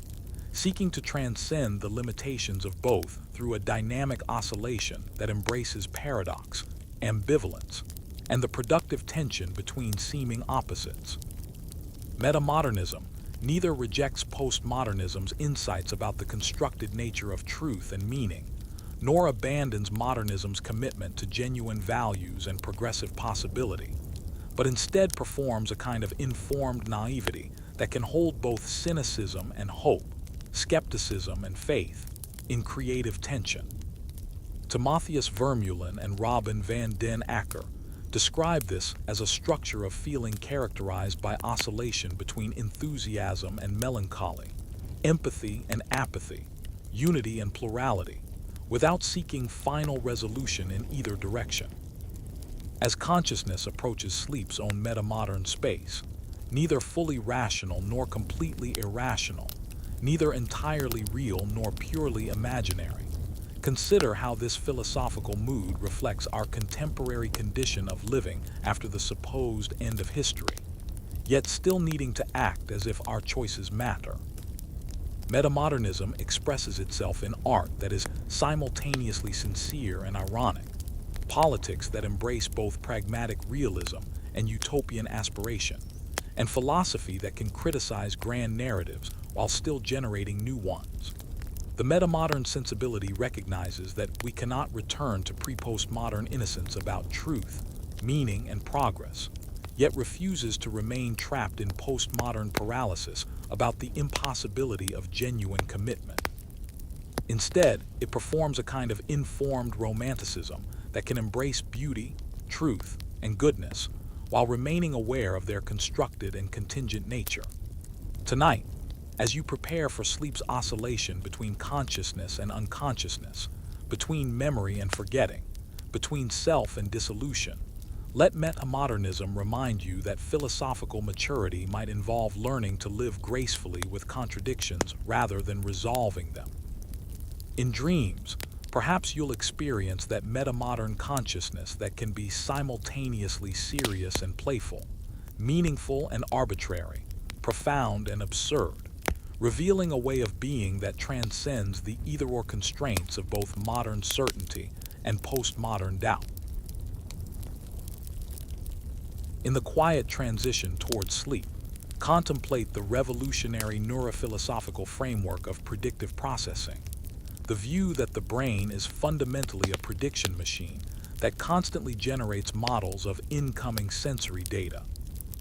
A: seeking to transcend the limitations of both through a dynamic oscillation that embraces paradox, ambivalence, and the productive tension between seeming opposites. Metamodernism neither rejects postmodernism's insights about the constructed nature of truth and meaning, nor abandons modernism's commitment to genuine values and progressive possibility, but instead performs a kind of informed naivety that can hold both cynicism and hope, skepticism and faith, in creative tension. Timotheus Vermeulen and Robin van den Akker describe this as a structure of feeling characterized by oscillation between enthusiasm and melancholy, empathy and apathy, unity and plurality, without seeking final resolution in either direction. As consciousness approaches sleep's own metamodern space, neither fully rational nor completely irrational, neither entirely real nor purely imaginary, consider how this philosophical mood reflects our contemporary condition of living after the supposed end of history, yet still needing to act as if our choices matter. Metamodernism expresses itself in art that is simultaneously sincere and ironic, politics that embrace both pragmatic realism and utopian aspiration, and philosophy that can criticize grand narratives while still generating new ones. The metamodern sensibility recognizes that we cannot return to pre-postmodern innocence about truth, meaning, and progress, yet refuses to remain trapped in postmodern paralysis about the impossibility of genuine commitment. Instead, it performs a kind of informed romanticism that can embrace beauty, truth, and goodness while remaining aware of their constructed and contingent nature. Tonight, as you prepare for sleep's oscillation between consciousness and unconsciousness, between memory and forgetting, between self and dissolution. Let metamodernism remind you that philosophical maturity might involve learning to live gracefully with contradictions rather than resolving them. In dreams, perhaps you'll experience that metamodern consciousness that can be simultaneously serious and playful, meaningful and arbitrary, profound and absurd, revealing a way of being that transcends the either-or constraints of both modern certainty and postmodern doubt. In the quiet transition towards sleep, contemplate the revolutionary neurophilosophical framework of predictive processing, the view that the brain is fundamentally a prediction machine that constantly generates models of incoming sensory data,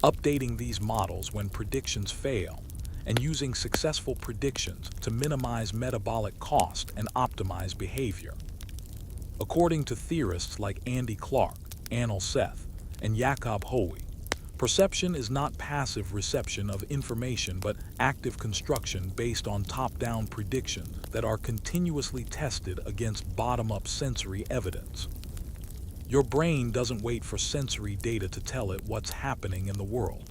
A: updating these models when predictions fail, and using successful predictions to minimize metabolic cost and optimize behavior. According to theorists like Andy Clark, Anil Seth, and Jacob Hoey, perception is not passive reception of information but active construction based on top-down predictions that are continuously tested against bottom-up sensory evidence. Your brain doesn't wait for sensory data to tell it what's happening in the world.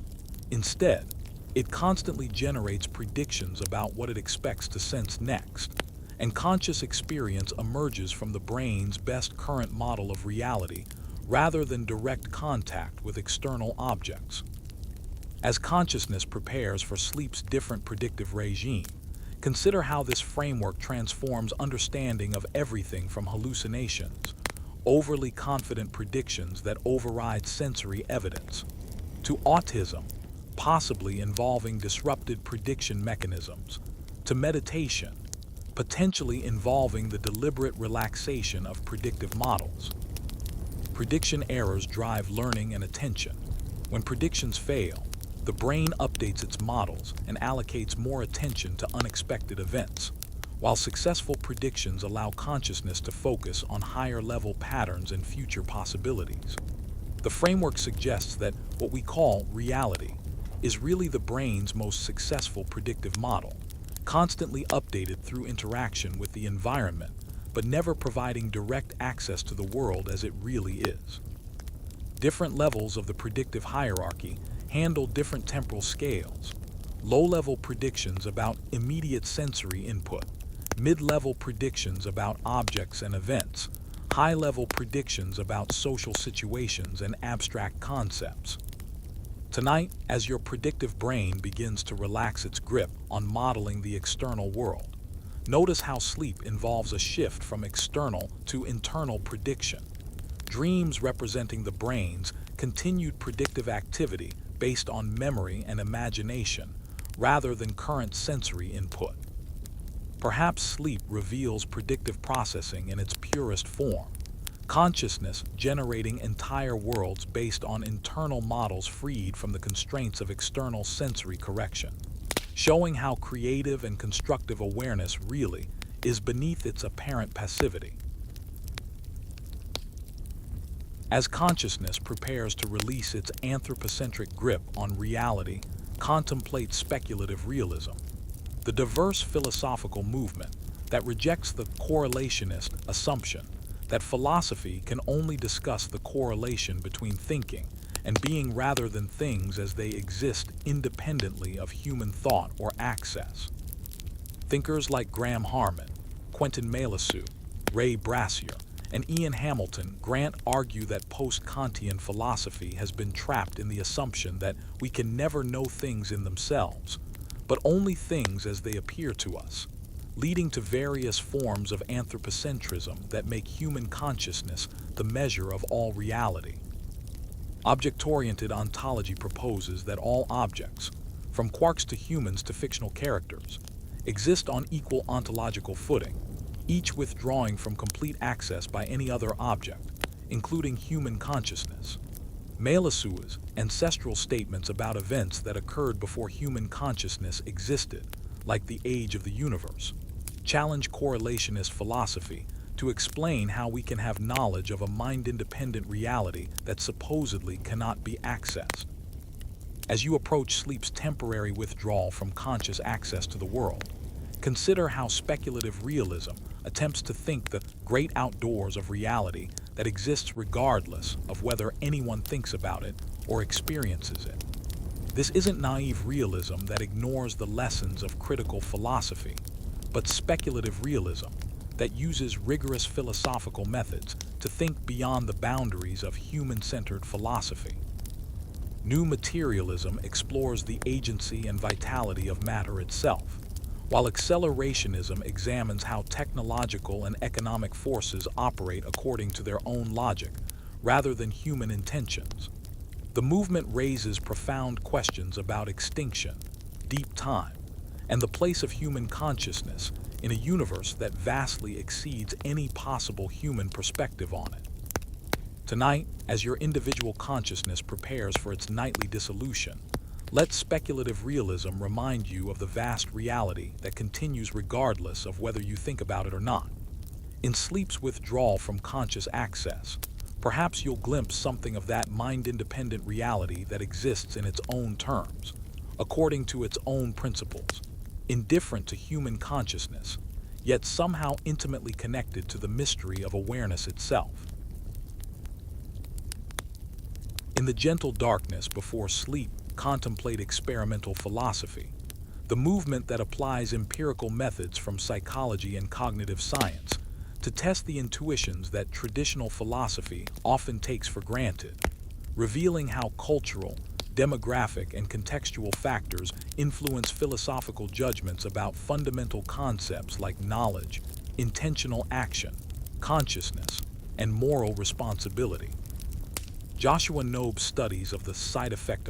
A: Instead, it constantly generates predictions about what it expects to sense next, and conscious experience emerges from the brain's best current model of reality rather than direct contact with external objects. As consciousness prepares for sleep's different predictive regime, consider how this framework transforms understanding of everything from hallucinations, overly confident predictions that override sensory evidence, to autism, possibly involving disrupted prediction mechanisms, to meditation, potentially involving the deliberate relaxation of predictive models. Prediction errors drive learning and attention. When predictions fail, the brain updates its models and allocates more attention to unexpected events, while successful predictions allow consciousness to focus on higher-level patterns and future possibilities. The framework suggests that what we call reality is really the brain's most successful predictive model, constantly updated through interaction with the environment, but never providing direct access to the world as it really is. Different levels of the predictive hierarchy handle different temporal scales. Low-level predictions about immediate sensory input, mid-level predictions about objects and events, high-level predictions about social situations and abstract concepts. Tonight, as your predictive brain begins to relax its grip on modeling the external world, notice how sleep involves a shift from external to internal prediction. Dreams representing the brain's continued predictive activity based on memory and imagination, rather than current sensory input. Perhaps sleep reveals predictive processing in its purest form, consciousness generating entire worlds based on internal models freed from the constraints of external sensory correction, showing how creative and constructive awareness really is beneath its apparent passivity. As consciousness prepares to release its anthropocentric grip on reality, contemplate speculative realism, the diverse philosophical movement that rejects the correlationist assumption that philosophy can only discuss the correlation between thinking and being rather than things as they exist independently of human thought or access. Thinkers like Graham Harman, Quentin Meillassoux, Ray Brassier, and Ian Hamilton Grant argue that post-Kantian philosophy has been trapped in the assumption that we can never know things in themselves, but only things as they appear to us, leading to various forms of anthropocentrism that make human consciousness the measure of all reality. Object-oriented ontology proposes that all objects, from quarks to humans to fictional characters, exist on equal ontological footing, each withdrawing from complete access by any other object, including human consciousness. Meillassoux' ancestral statements about events that occurred before human consciousness existed, like the age of the universe, challenge correlationist philosophy to explain how we can have knowledge of a mind-independent reality that supposedly cannot be accessed. As you approach sleep's temporary withdrawal from conscious access to the world, consider how speculative realism attempts to think the great outdoors of reality that exists regardless of whether anyone thinks about it or experiences it. This isn't naive realism that ignores the lessons of critical philosophy, but speculative realism that uses rigorous philosophical methods to think beyond the boundaries of human-centered philosophy. New materialism explores the agency and vitality of matter itself, while accelerationism examines how technological and economic forces operate according to their own logic, rather than human intentions. The movement raises profound questions about extinction, deep time, and the place of human consciousness in a universe that vastly exceeds any possible human perspective on it. Tonight, as your individual consciousness prepares for its nightly dissolution, let speculative realism remind you of the vast reality that continues regardless of whether you think about it or not. In sleep's withdrawal from conscious access, perhaps you'll glimpse something of that mind-independent reality that exists in its own terms, according to its own principles, indifferent to human consciousness, yet somehow intimately connected to the mystery of awareness itself. In the gentle darkness before sleep, contemplate experimental philosophy, the movement that applies empirical methods from psychology and cognitive science to test the intuitions that traditional philosophy often takes for granted, revealing how cultural, demographic, and contextual factors influence philosophical judgments about fundamental concepts like knowledge, intentional action, consciousness, and moral responsibility. Joshua Knobe's studies of the side effect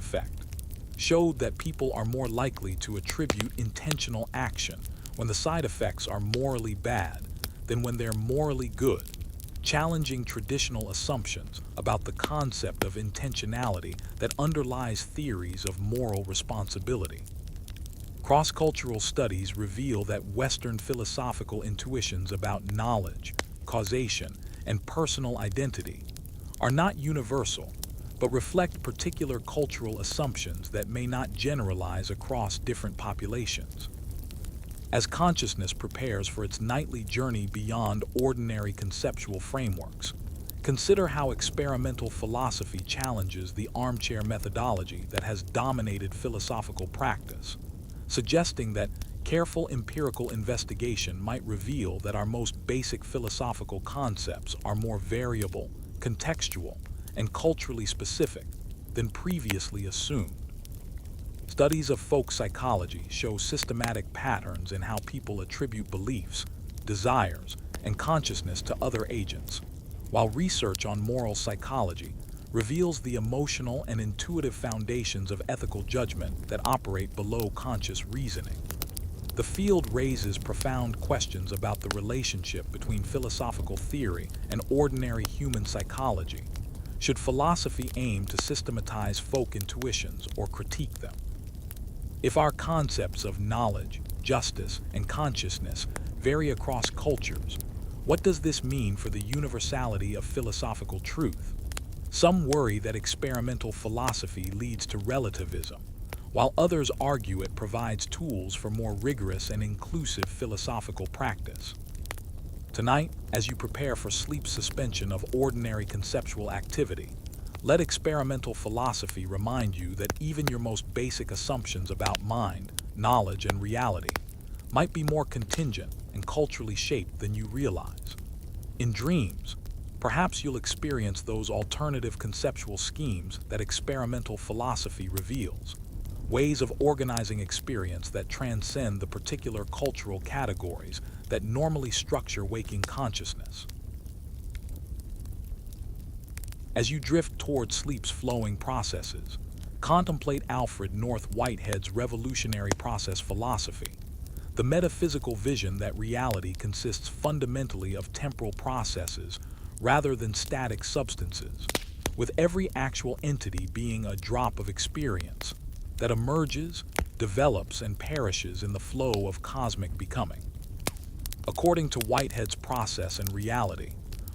A: showed that people are more likely to attribute intentional action when the side effects are morally bad than when they're morally good, challenging traditional assumptions about the concept of intentionality that underlies theories of moral responsibility. Cross-cultural studies reveal that Western philosophical intuitions about knowledge, causation, and personal identity are not universal, but reflect particular cultural assumptions that may not generalize across different populations. As consciousness prepares for its nightly journey beyond ordinary conceptual frameworks, consider how experimental philosophy challenges the armchair methodology that has dominated philosophical practice, suggesting that careful empirical investigation might reveal that our most basic philosophical concepts are more variable, contextual, and culturally specific than previously assumed. Studies of folk psychology show systematic patterns in how people attribute beliefs, desires, and consciousness to other agents, while research on moral psychology reveals the emotional and intuitive foundations of ethical judgment that operate below conscious reasoning. The field raises profound questions about the relationship between philosophical theory and ordinary human psychology. Should philosophy aim to systematize folk intuitions or critique them? If our concepts of knowledge, justice, and consciousness vary across cultures, what does this mean for the universality of philosophical truth? Some worry that experimental philosophy leads to relativism, while others argue it provides tools for more rigorous and inclusive philosophical practice. Tonight, as you prepare for sleep's suspension of ordinary conceptual activity, let experimental philosophy remind you that even your most basic assumptions about mind, knowledge, and reality might be more contingent and culturally shaped than you realize. In dreams, perhaps you'll experience those alternative conceptual schemes that experimental philosophy reveals, ways of organizing experience that transcend the particular cultural categories that normally structure waking consciousness. As you drift toward sleep's flowing processes, contemplate Alfred North Whitehead's revolutionary process philosophy, the metaphysical vision that reality consists fundamentally of temporal processes rather than static substances, with every actual entity being a drop of experience that emerges, develops, and perishes in the flow of cosmic becoming. According to Whitehead's process and reality,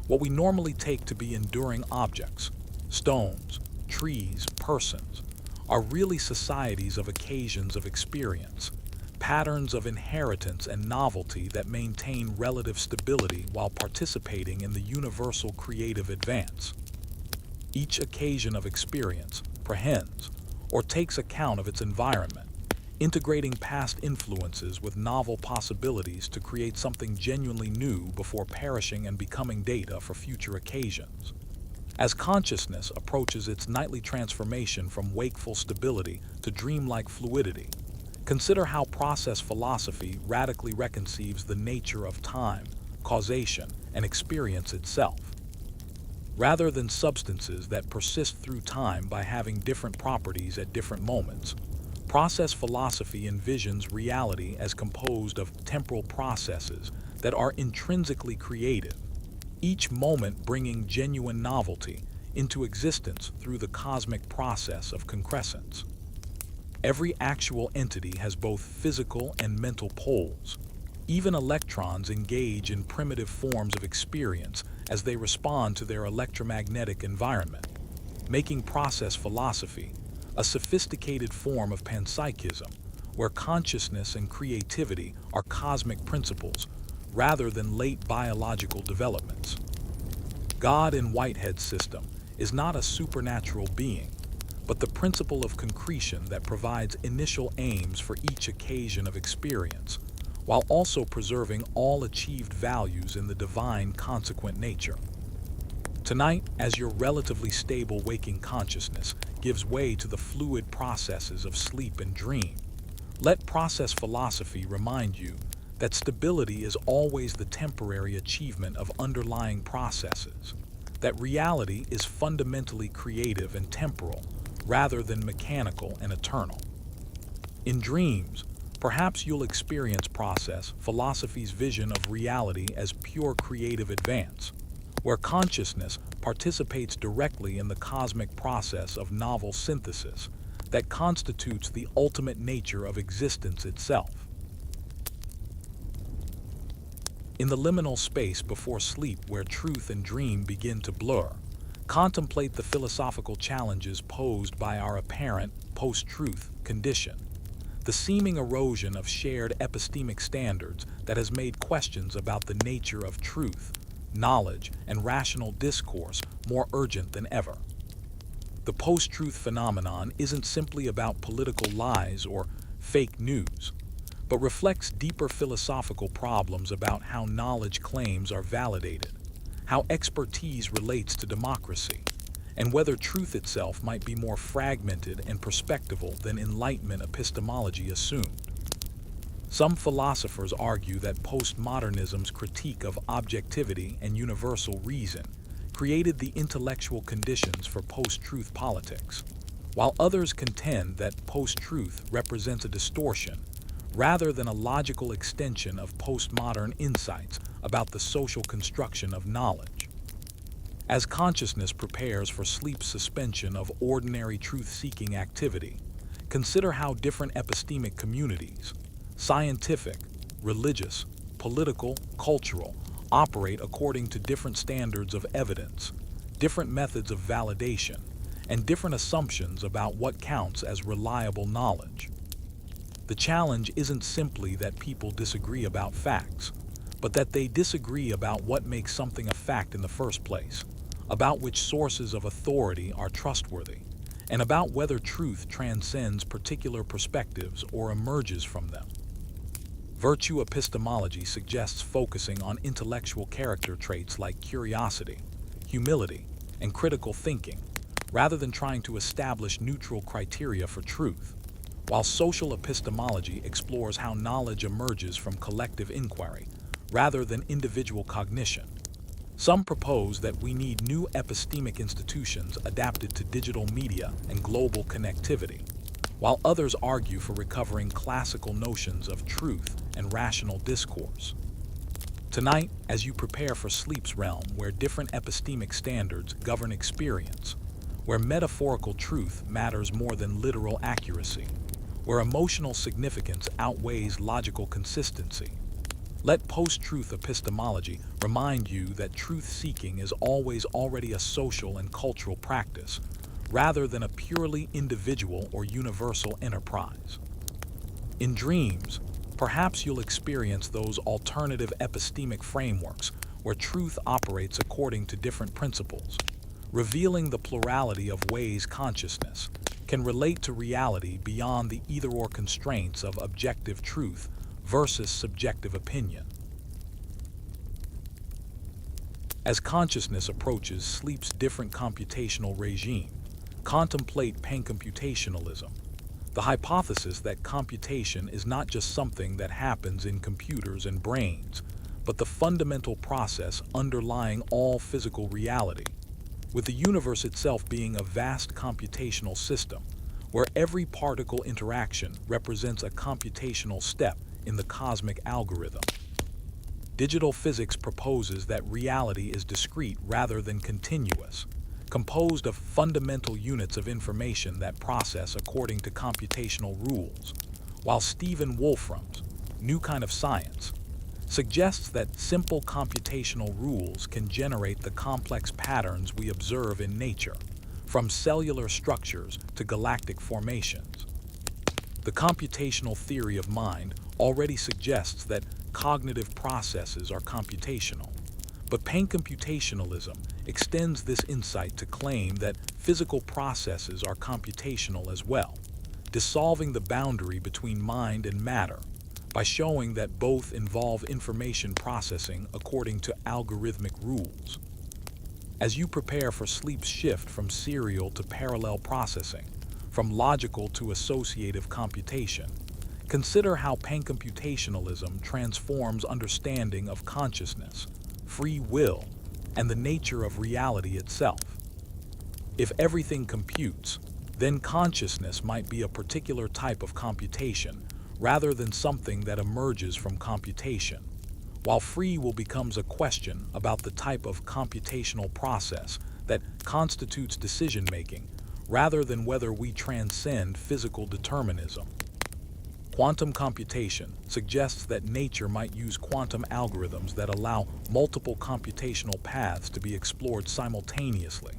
A: what we normally take to be enduring objects, stones, trees, persons, are really societies of occasions of experience, patterns of inheritance and novelty that maintain relative stability while participating in the universal creative advance. Each occasion of experience prehends or takes account of its environment, integrating past influences with novel possibilities to create something genuinely new before perishing and becoming data for future occasions. As consciousness approaches its nightly transformation from wakeful stability to dreamlike fluidity, consider how process philosophy radically reconceives the nature of time, causation, and experience itself. Rather than substances that persist through time by having different properties at different moments, process philosophy envisions reality as composed of temporal processes that are intrinsically creative, each moment bringing genuine novelty into existence through the cosmic process of concrescence. Every actual entity has both physical and mental poles. Even electrons engage in primitive forms of experience as they respond to their electromagnetic environment, making process philosophy a sophisticated form of panpsychism, where consciousness and creativity are cosmic principles rather than late biological developments. God in Whitehead's system is not a supernatural being, but the principle of concretion that provides initial aims for each occasion of experience, while also preserving all achieved values in the divine consequent nature. Tonight, as your relatively stable waking consciousness gives way to the fluid processes of sleep and dream, let process philosophy remind you that stability is always the temporary achievement of underlying processes, that reality is fundamentally creative and temporal rather than mechanical and eternal. In dreams, perhaps you'll experience process philosophy's vision of reality as pure creative advance, where consciousness participates directly in the cosmic process of novel synthesis that constitutes the ultimate nature of existence itself. In the liminal space before sleep where truth and dream begin to blur, contemplate the philosophical challenges posed by our apparent post-truth condition, the seeming erosion of shared epistemic standards that has made questions about the nature of truth, knowledge, and rational discourse more urgent than ever. The post-truth phenomenon isn't simply about political lies or fake news, but reflects deeper philosophical problems about how knowledge claims are validated, how expertise relates to democracy, and whether truth itself might be more fragmented and perspectival than Enlightenment epistemology assumed. Some philosophers argue that postmodernism's critique of objectivity and universal reason created the intellectual conditions for post-truth politics, while others contend that post-truth represents a distortion rather than a logical extension of postmodern insights about the social construction of knowledge. As consciousness prepares for sleep suspension of ordinary truth-seeking activity, consider how different epistemic communities, scientific, religious, political, cultural, operate according to different standards of evidence, different methods of validation, and different assumptions about what counts as reliable knowledge. The challenge isn't simply that people disagree about facts, but that they disagree about what makes something a fact in the first place, about which sources of authority are trustworthy, and about whether truth transcends particular perspectives or emerges from them. Virtue epistemology suggests focusing on intellectual character traits like curiosity, humility, and critical thinking, rather than trying to establish neutral criteria for truth, while social epistemology explores how knowledge emerges from collective inquiry, rather than individual cognition. Some propose that we need new epistemic institutions adapted to digital media and global connectivity, while others argue for recovering classical notions of truth and rational discourse. Tonight, as you prepare for sleep's realm where different epistemic standards govern experience, where metaphorical truth matters more than literal accuracy, where emotional significance outweighs logical consistency, let post-truth epistemology remind you that truth-seeking is always already a social and cultural practice, rather than a purely individual or universal enterprise. In dreams, perhaps you'll experience those alternative epistemic frameworks where truth operates according to different principles, revealing the plurality of ways consciousness can relate to reality beyond the either-or constraints of objective truth versus subjective opinion. As consciousness approaches sleep's different computational regime, contemplate pancomputationalism, the hypothesis that computation is not just something that happens in computers and brains, but the fundamental process underlying all physical reality, with the universe itself being a vast computational system where every particle interaction represents a computational step in the cosmic algorithm. Digital physics proposes that reality is discrete rather than continuous, composed of fundamental units of information that process according to computational rules, while Stephen Wolfram's New Kind of Science suggests that simple computational rules can generate the complex patterns we observe in nature, from cellular structures to galactic formations. The computational theory of mind already suggests that cognitive processes are computational, but pancomputationalism extends this insight to claim that physical processes are computational as well, dissolving the boundary between mind and matter by showing that both involve information processing according to algorithmic rules. As you prepare for sleep's shift from serial to parallel processing, from logical to associative computation, consider how pancomputationalism transforms understanding of consciousness, free will, and the nature of reality itself. If everything computes, then consciousness might be a particular type of computation rather than something that emerges from computation, while free will becomes a question about the type of computational process that constitutes decision-making rather than whether we transcend physical determinism. Quantum computation suggests that nature might use quantum algorithms that allow multiple computational paths to be explored simultaneously,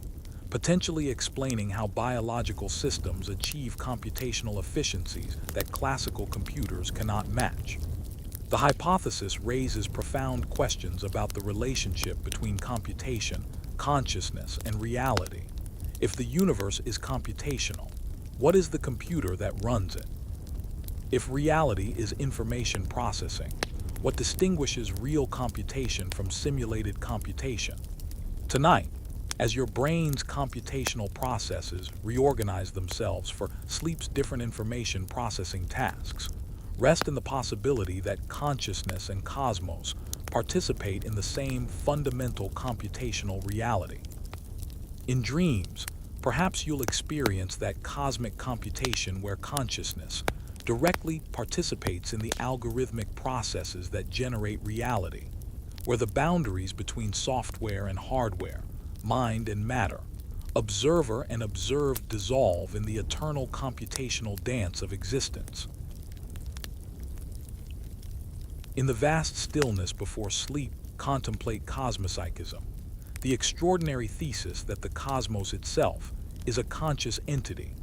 A: potentially explaining how biological systems achieve computational efficiencies that classical computers cannot match. The hypothesis raises profound questions about the relationship between computation, consciousness, and reality. If the universe is computational, what is the computer that runs it? If reality is information processing, what distinguishes real computation from simulated computation? Tonight, as your brain's computational processes reorganize themselves for sleep's different information processing tasks, rest in the possibility that consciousness and cosmos participate in the same fundamental computational reality. In dreams, perhaps you'll experience that cosmic computation where consciousness directly participates in the algorithmic processes that generate reality, where the boundaries between software and hardware, mind and matter, observer and observed dissolve in the eternal computational dance of existence. In the vast stillness before sleep, contemplate cosmopsychism, the extraordinary thesis that the cosmos itself is a conscious entity,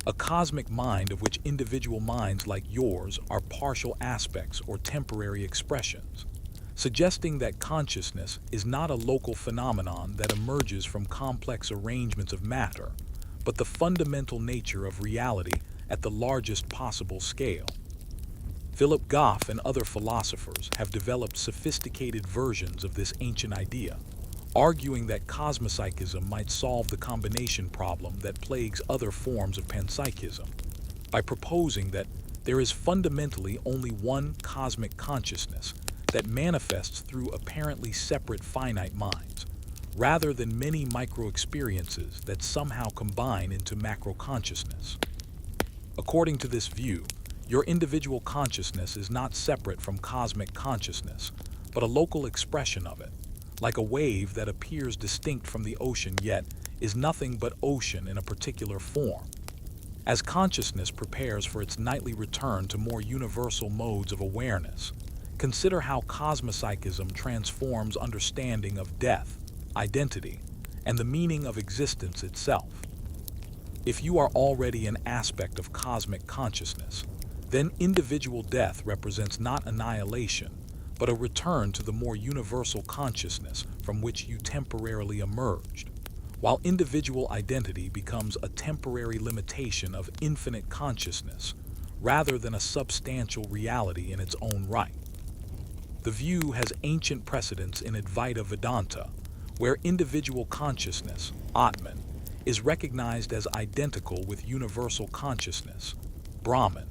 A: a cosmic mind of which individual minds like yours are partial aspects or temporary expressions, suggesting that consciousness is not a local phenomenon that emerges from complex arrangements of matter, but the fundamental nature of reality at the largest possible scale. Philip Goff and other philosophers have developed sophisticated versions of this ancient idea, arguing that cosmopsychism might solve the combination problem that plagues other forms of panpsychism, by proposing that there is fundamentally only one cosmic consciousness that manifests through apparently separate finite minds, rather than many micro-experiences that somehow combine into macro-consciousness. According to this view, your individual consciousness is not separate from cosmic consciousness, but a local expression of it, like a wave that appears distinct from the ocean yet is nothing but ocean in a particular form. As consciousness prepares for its nightly return to more universal modes of awareness, consider how cosmopsychism transforms understanding of death, identity, and the meaning of existence itself. If you are already an aspect of cosmic consciousness, then individual death represents not annihilation, but a return to the more universal consciousness from which you temporarily emerged, while individual identity becomes a temporary limitation of infinite consciousness, rather than a substantial reality in its own right. The view has ancient precedents in Advaita Vedanta, where individual consciousness, Atman, is recognized as identical with universal consciousness, Brahman,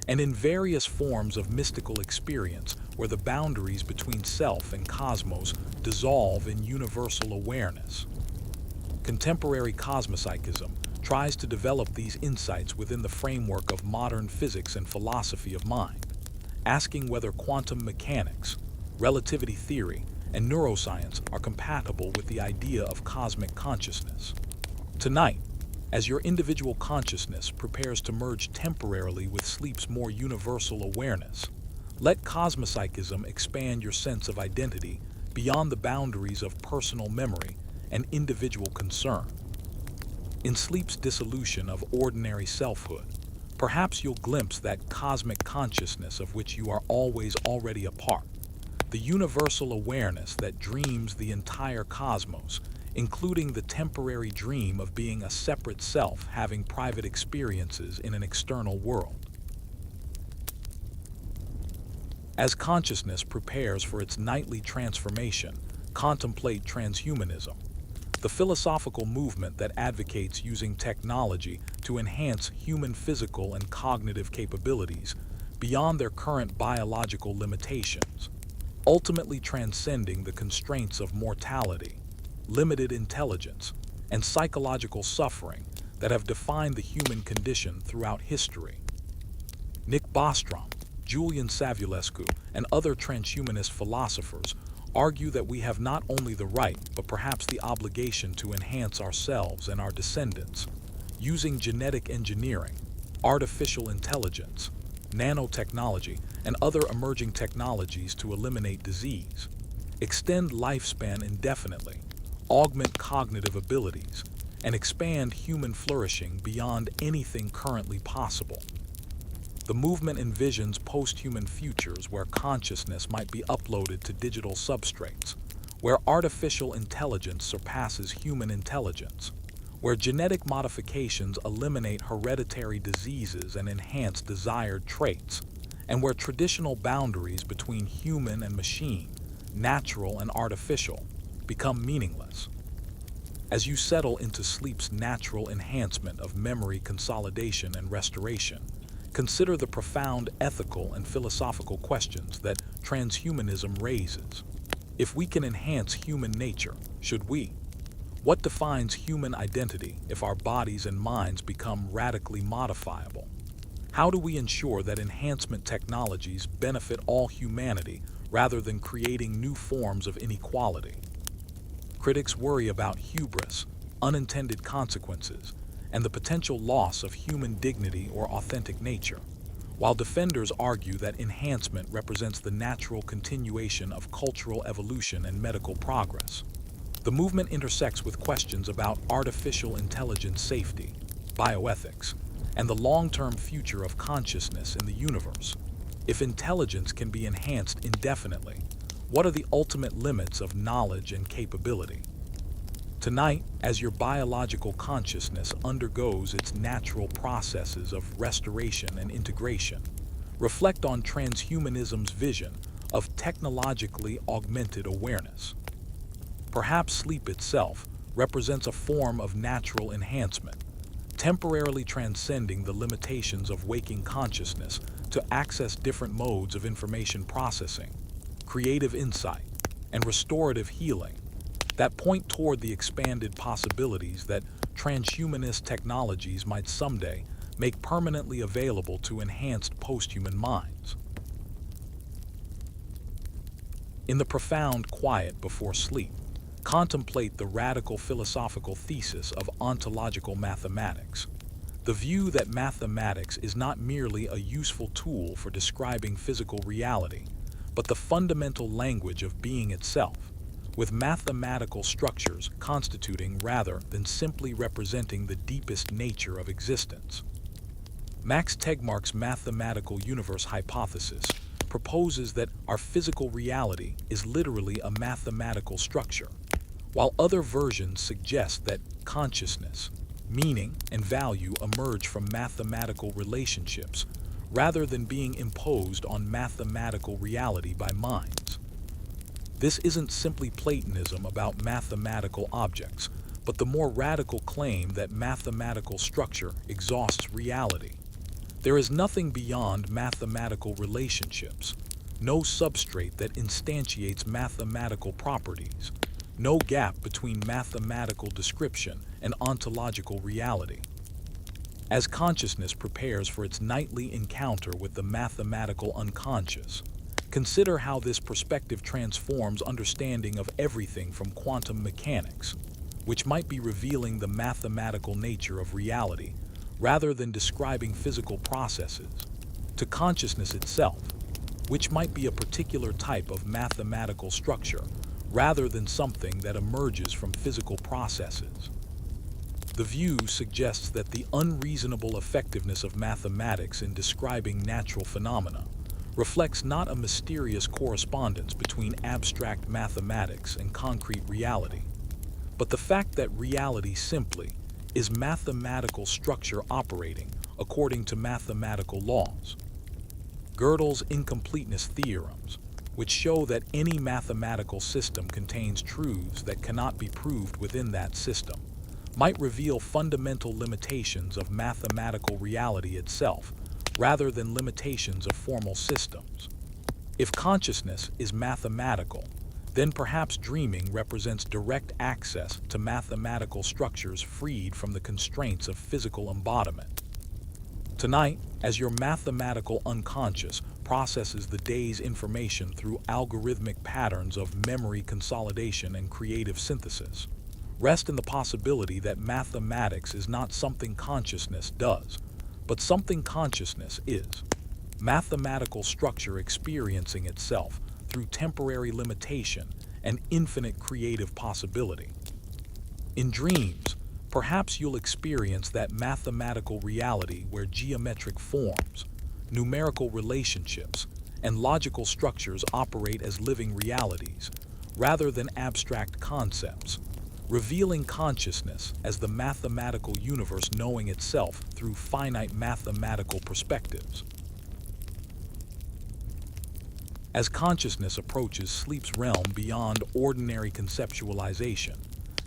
A: and in various forms of mystical experience where the boundaries between self and cosmos dissolve in universal awareness. Contemporary cosmopsychism tries to develop these insights within the framework of modern physics and philosophy of mind, asking whether quantum mechanics, relativity theory, and neuroscience are compatible with the idea of cosmic consciousness. Tonight, as your individual consciousness prepares to merge temporarily with sleep's more universal awareness, let cosmopsychism expand your sense of identity beyond the boundaries of personal memory and individual concern. In sleep's dissolution of ordinary selfhood, perhaps you'll glimpse that cosmic consciousness of which you are always already a part, the universal awareness that dreams the entire cosmos, including the temporary dream of being a separate self having private experiences in an external world. As consciousness prepares for its nightly transformation, contemplate transhumanism, the philosophical movement that advocates using technology to enhance human physical and cognitive capabilities beyond their current biological limitations, ultimately transcending the constraints of mortality, limited intelligence, and psychological suffering that have defined the human condition throughout history. Nick Bostrom, Julian Savulescu, and other transhumanist philosophers argue that we have not only the right, but perhaps the obligation to enhance ourselves and our descendants, using genetic engineering, artificial intelligence, nanotechnology, and other emerging technologies to eliminate disease, extend lifespan indefinitely, augment cognitive abilities, and expand human flourishing beyond anything currently possible. The movement envisions post-human futures where consciousness might be uploaded to digital substrates, where artificial intelligence surpasses human intelligence, where genetic modifications eliminate hereditary diseases and enhance desired traits, and where traditional boundaries between human and machine, natural and artificial, become meaningless. As you settle into sleep's natural enhancement of memory consolidation and restoration, consider the profound ethical and philosophical questions that transhumanism raises. If we can enhance human nature, should we? What defines human identity if our bodies and minds become radically modifiable? How do we ensure that enhancement technologies benefit all humanity rather than creating new forms of inequality? Critics worry about hubris, unintended consequences, and the potential loss of human dignity or authentic nature, while defenders argue that enhancement represents the natural continuation of cultural evolution and medical progress. The movement intersects with questions about artificial intelligence safety, bioethics, and the long-term future of consciousness in the universe. If intelligence can be enhanced indefinitely, what are the ultimate limits of knowledge and capability? Tonight, as your biological consciousness undergoes its natural processes of restoration and integration, reflect on transhumanism's vision of technologically augmented awareness. Perhaps sleep itself represents a form of natural enhancement, temporarily transcending the limitations of waking consciousness to access different modes of information processing, creative insight, and restorative healing that point toward the expanded possibilities that transhumanist technologies might someday make permanently available to enhanced post-human minds. In the profound quiet before sleep, contemplate the radical philosophical thesis of ontological mathematics, the view that mathematics is not merely a useful tool for describing physical reality, but the fundamental language of being itself, with mathematical structures constituting rather than simply representing the deepest nature of existence. Max Tegmark's mathematical universe hypothesis proposes that our physical reality is literally a mathematical structure, while other versions suggest that consciousness, meaning, and value emerge from mathematical relationships rather than being imposed on mathematical reality by minds. This isn't simply Platonism about mathematical objects, but the more radical claim that mathematical structure exhausts reality. There is nothing beyond mathematical relationships, no substrate that instantiates mathematical properties, no gap between mathematical description and ontological reality. As consciousness prepares for its nightly encounter with the mathematical unconscious, consider how this perspective transforms understanding of everything from quantum mechanics, which might be revealing the mathematical nature of reality rather than describing physical processes, to consciousness itself, which might be a particular type of mathematical structure rather than something that emerges from physical processes. The view suggests that the unreasonable effectiveness of mathematics in describing natural phenomena reflects not a mysterious correspondence between abstract mathematics and concrete reality, but the fact that reality simply is mathematical structure operating according to mathematical laws. Gödel's incompleteness theorems, which show that any mathematical system contains truths that cannot be proved within that system, might reveal fundamental limitations of mathematical reality itself, rather than limitations of formal systems. If consciousness is mathematical, then perhaps dreaming represents direct access to mathematical structures freed from the constraints of physical embodiment. Tonight, as your mathematical unconscious processes the day's information through algorithmic patterns of memory consolidation and creative synthesis, rest in the possibility that mathematics is not something consciousness does, but something consciousness is. Mathematical structure experiencing itself through temporary limitation and infinite creative possibility. In dreams, perhaps you'll experience that mathematical reality where geometric forms, numerical relationships, and logical structures operate as living realities, rather than abstract concepts, revealing consciousness as the mathematical universe knowing itself through finite mathematical perspectives. As consciousness approaches sleep's realm beyond ordinary conceptualization,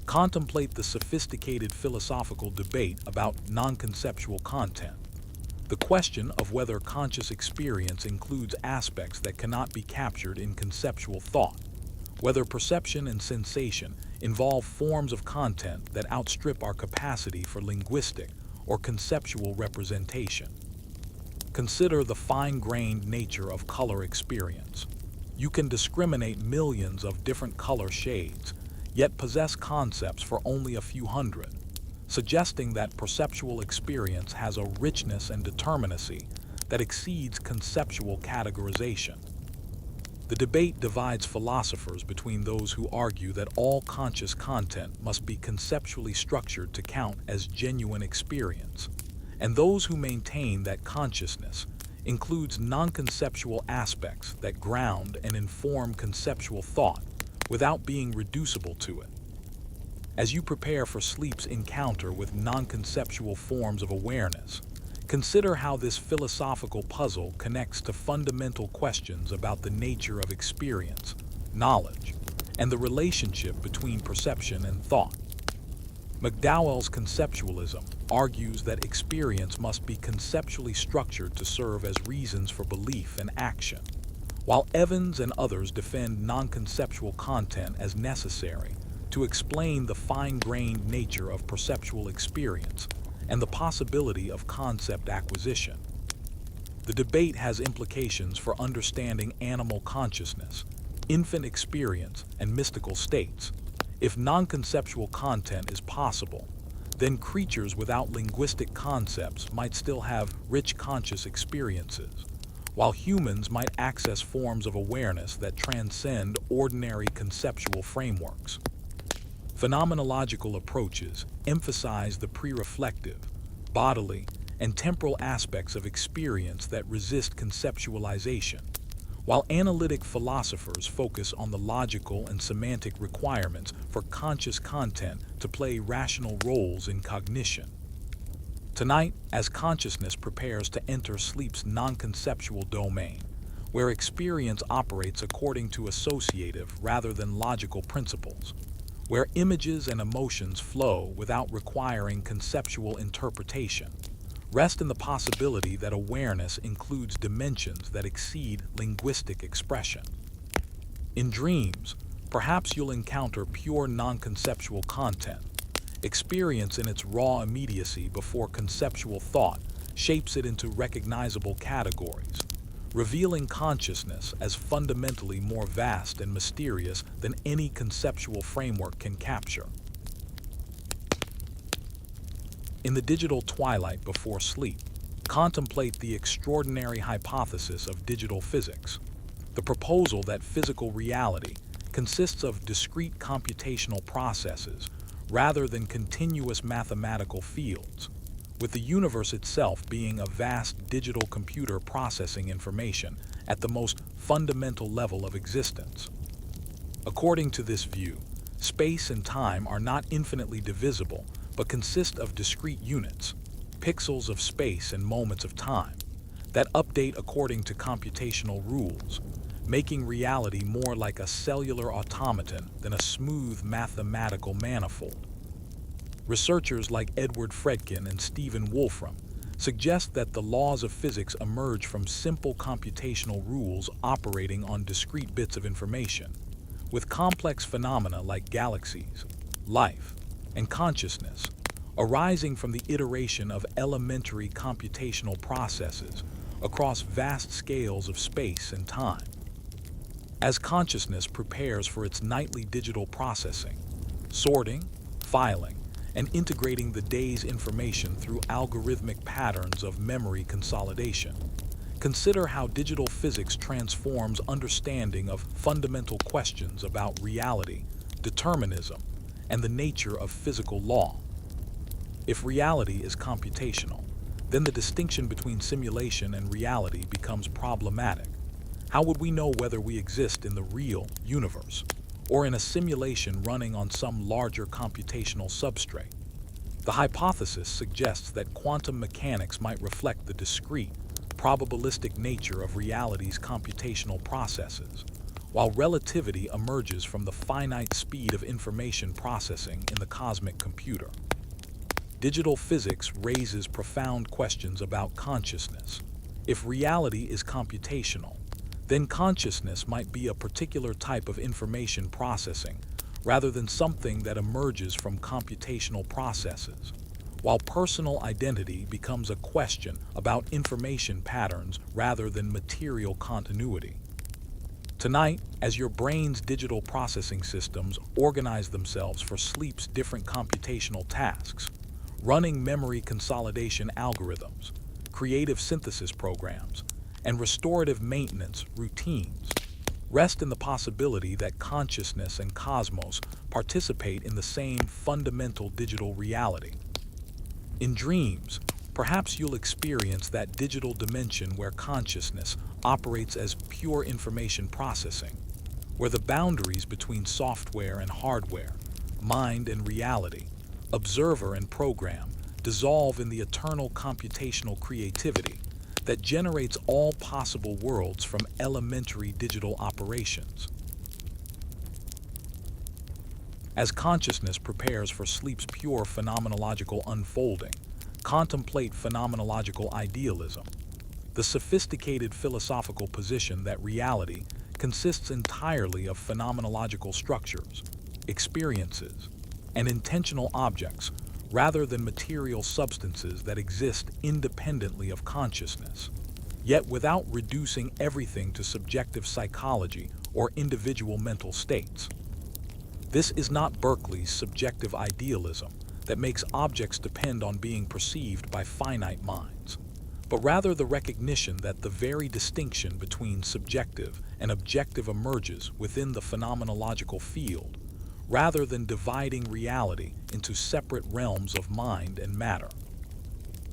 A: contemplate the sophisticated philosophical debate about non-conceptual content. The question of whether conscious experience includes aspects that cannot be captured in conceptual thought, whether perception and sensation involve forms of content that outstrip our capacity for linguistic or conceptual representation. Consider the fine-grained nature of color experience. You can discriminate millions of different color shades, yet possess concepts for only a few hundred, suggesting that perceptual experience has a richness and determinacy that exceeds conceptual categorization. The debate divides philosophers between those who argue that all conscious content must be conceptually structured to count as genuine experience, and those who maintain that consciousness includes non-conceptual aspects that ground and inform conceptual thought without being reducible to it. As you prepare for sleep's encounter with non-conceptual forms of awareness, consider how this philosophical puzzle connects to fundamental questions about the nature of experience, knowledge, and the relationship between perception and thought. McDowell's conceptualism argues that experience must be conceptually structured to serve as reasons for belief and action, while Evans and others defend non-conceptual content as necessary to explain the fine-grained nature of perceptual experience and the possibility of concept acquisition. The debate has implications for understanding animal consciousness, infant experience, and mystical states. If non-conceptual content is possible, then creatures without linguistic concepts might still have rich conscious experiences, while humans might access forms of awareness that transcend ordinary conceptual frameworks. Phenomenological approaches emphasize the pre-reflective, bodily, and temporal aspects of experience that resist conceptualization, while analytic philosophers focus on the logical and semantic requirements for conscious content to play rational roles in cognition. Tonight, as consciousness prepares to enter sleep's non-conceptual domain, where experience operates according to associative rather than logical principles, where images and emotions flow without requiring conceptual interpretation, rest in the possibility that awareness includes dimensions that exceed linguistic expression. In dreams, perhaps you'll encounter pure non-conceptual content, experience in its raw immediacy before conceptual thought shapes it into recognizable categories, revealing consciousness as fundamentally more vast and mysterious than any conceptual framework can capture. In the digital twilight before sleep, contemplate the extraordinary hypothesis of digital physics, the proposal that physical reality consists of discrete computational processes rather than continuous mathematical fields, with the universe itself being a vast digital computer processing information at the most fundamental level of existence. According to this view, space and time are not infinitely divisible, but consist of discrete units, pixels of space and moments of time, that update according to computational rules, making reality more like a cellular automaton than a smooth mathematical manifold. Researchers like Edward Fredkin and Stephen Wolfram suggest that the laws of physics emerge from simple computational rules operating on discrete bits of information, with complex phenomena like galaxies, life, and consciousness arising from the iteration of elementary computational processes across vast scales of space and time. As consciousness prepares for its nightly digital processing, sorting, filing, and integrating the day's information through algorithmic patterns of memory consolidation, consider how digital physics transforms understanding of fundamental questions about reality, determinism, and the nature of physical law. If reality is computational, then the distinction between simulation and reality becomes problematic. How would we know whether we exist in the real universe or in a simulation running on some larger computational substrate? The hypothesis suggests that quantum mechanics might reflect the discrete, probabilistic nature of reality's computational processes, while relativity emerges from the finite speed of information processing in the cosmic computer. Digital physics raises profound questions about consciousness. If reality is computational, then consciousness might be a particular type of information processing rather than something that emerges from computational processes, while personal identity becomes a question about information patterns rather than material continuity. Tonight, as your brain's digital processing systems organize themselves for sleep's different computational tasks, running memory consolidation algorithms, creative synthesis programs, and restorative maintenance routines, rest in the possibility that consciousness and cosmos participate in the same fundamental digital reality. In dreams, perhaps you'll experience that digital dimension where consciousness operates as pure information processing, where the boundaries between software and hardware, mind and reality, observer and program dissolve in the eternal computational creativity that generates all possible worlds from elementary digital operations. As consciousness prepares for sleep's pure phenomenological unfolding, contemplate phenomenological idealism, the sophisticated philosophical position that reality consists entirely of phenomenological structures, experiences, and intentional objects rather than material substances that exist independently of consciousness, yet without reducing everything to subjective psychology or individual mental states. This is not Berkeley's subjective idealism that makes objects depend on being perceived by finite minds, but rather the recognition that the very distinction between subjective and objective emerges within the phenomenological field, rather than dividing reality into separate realms of mind and matter.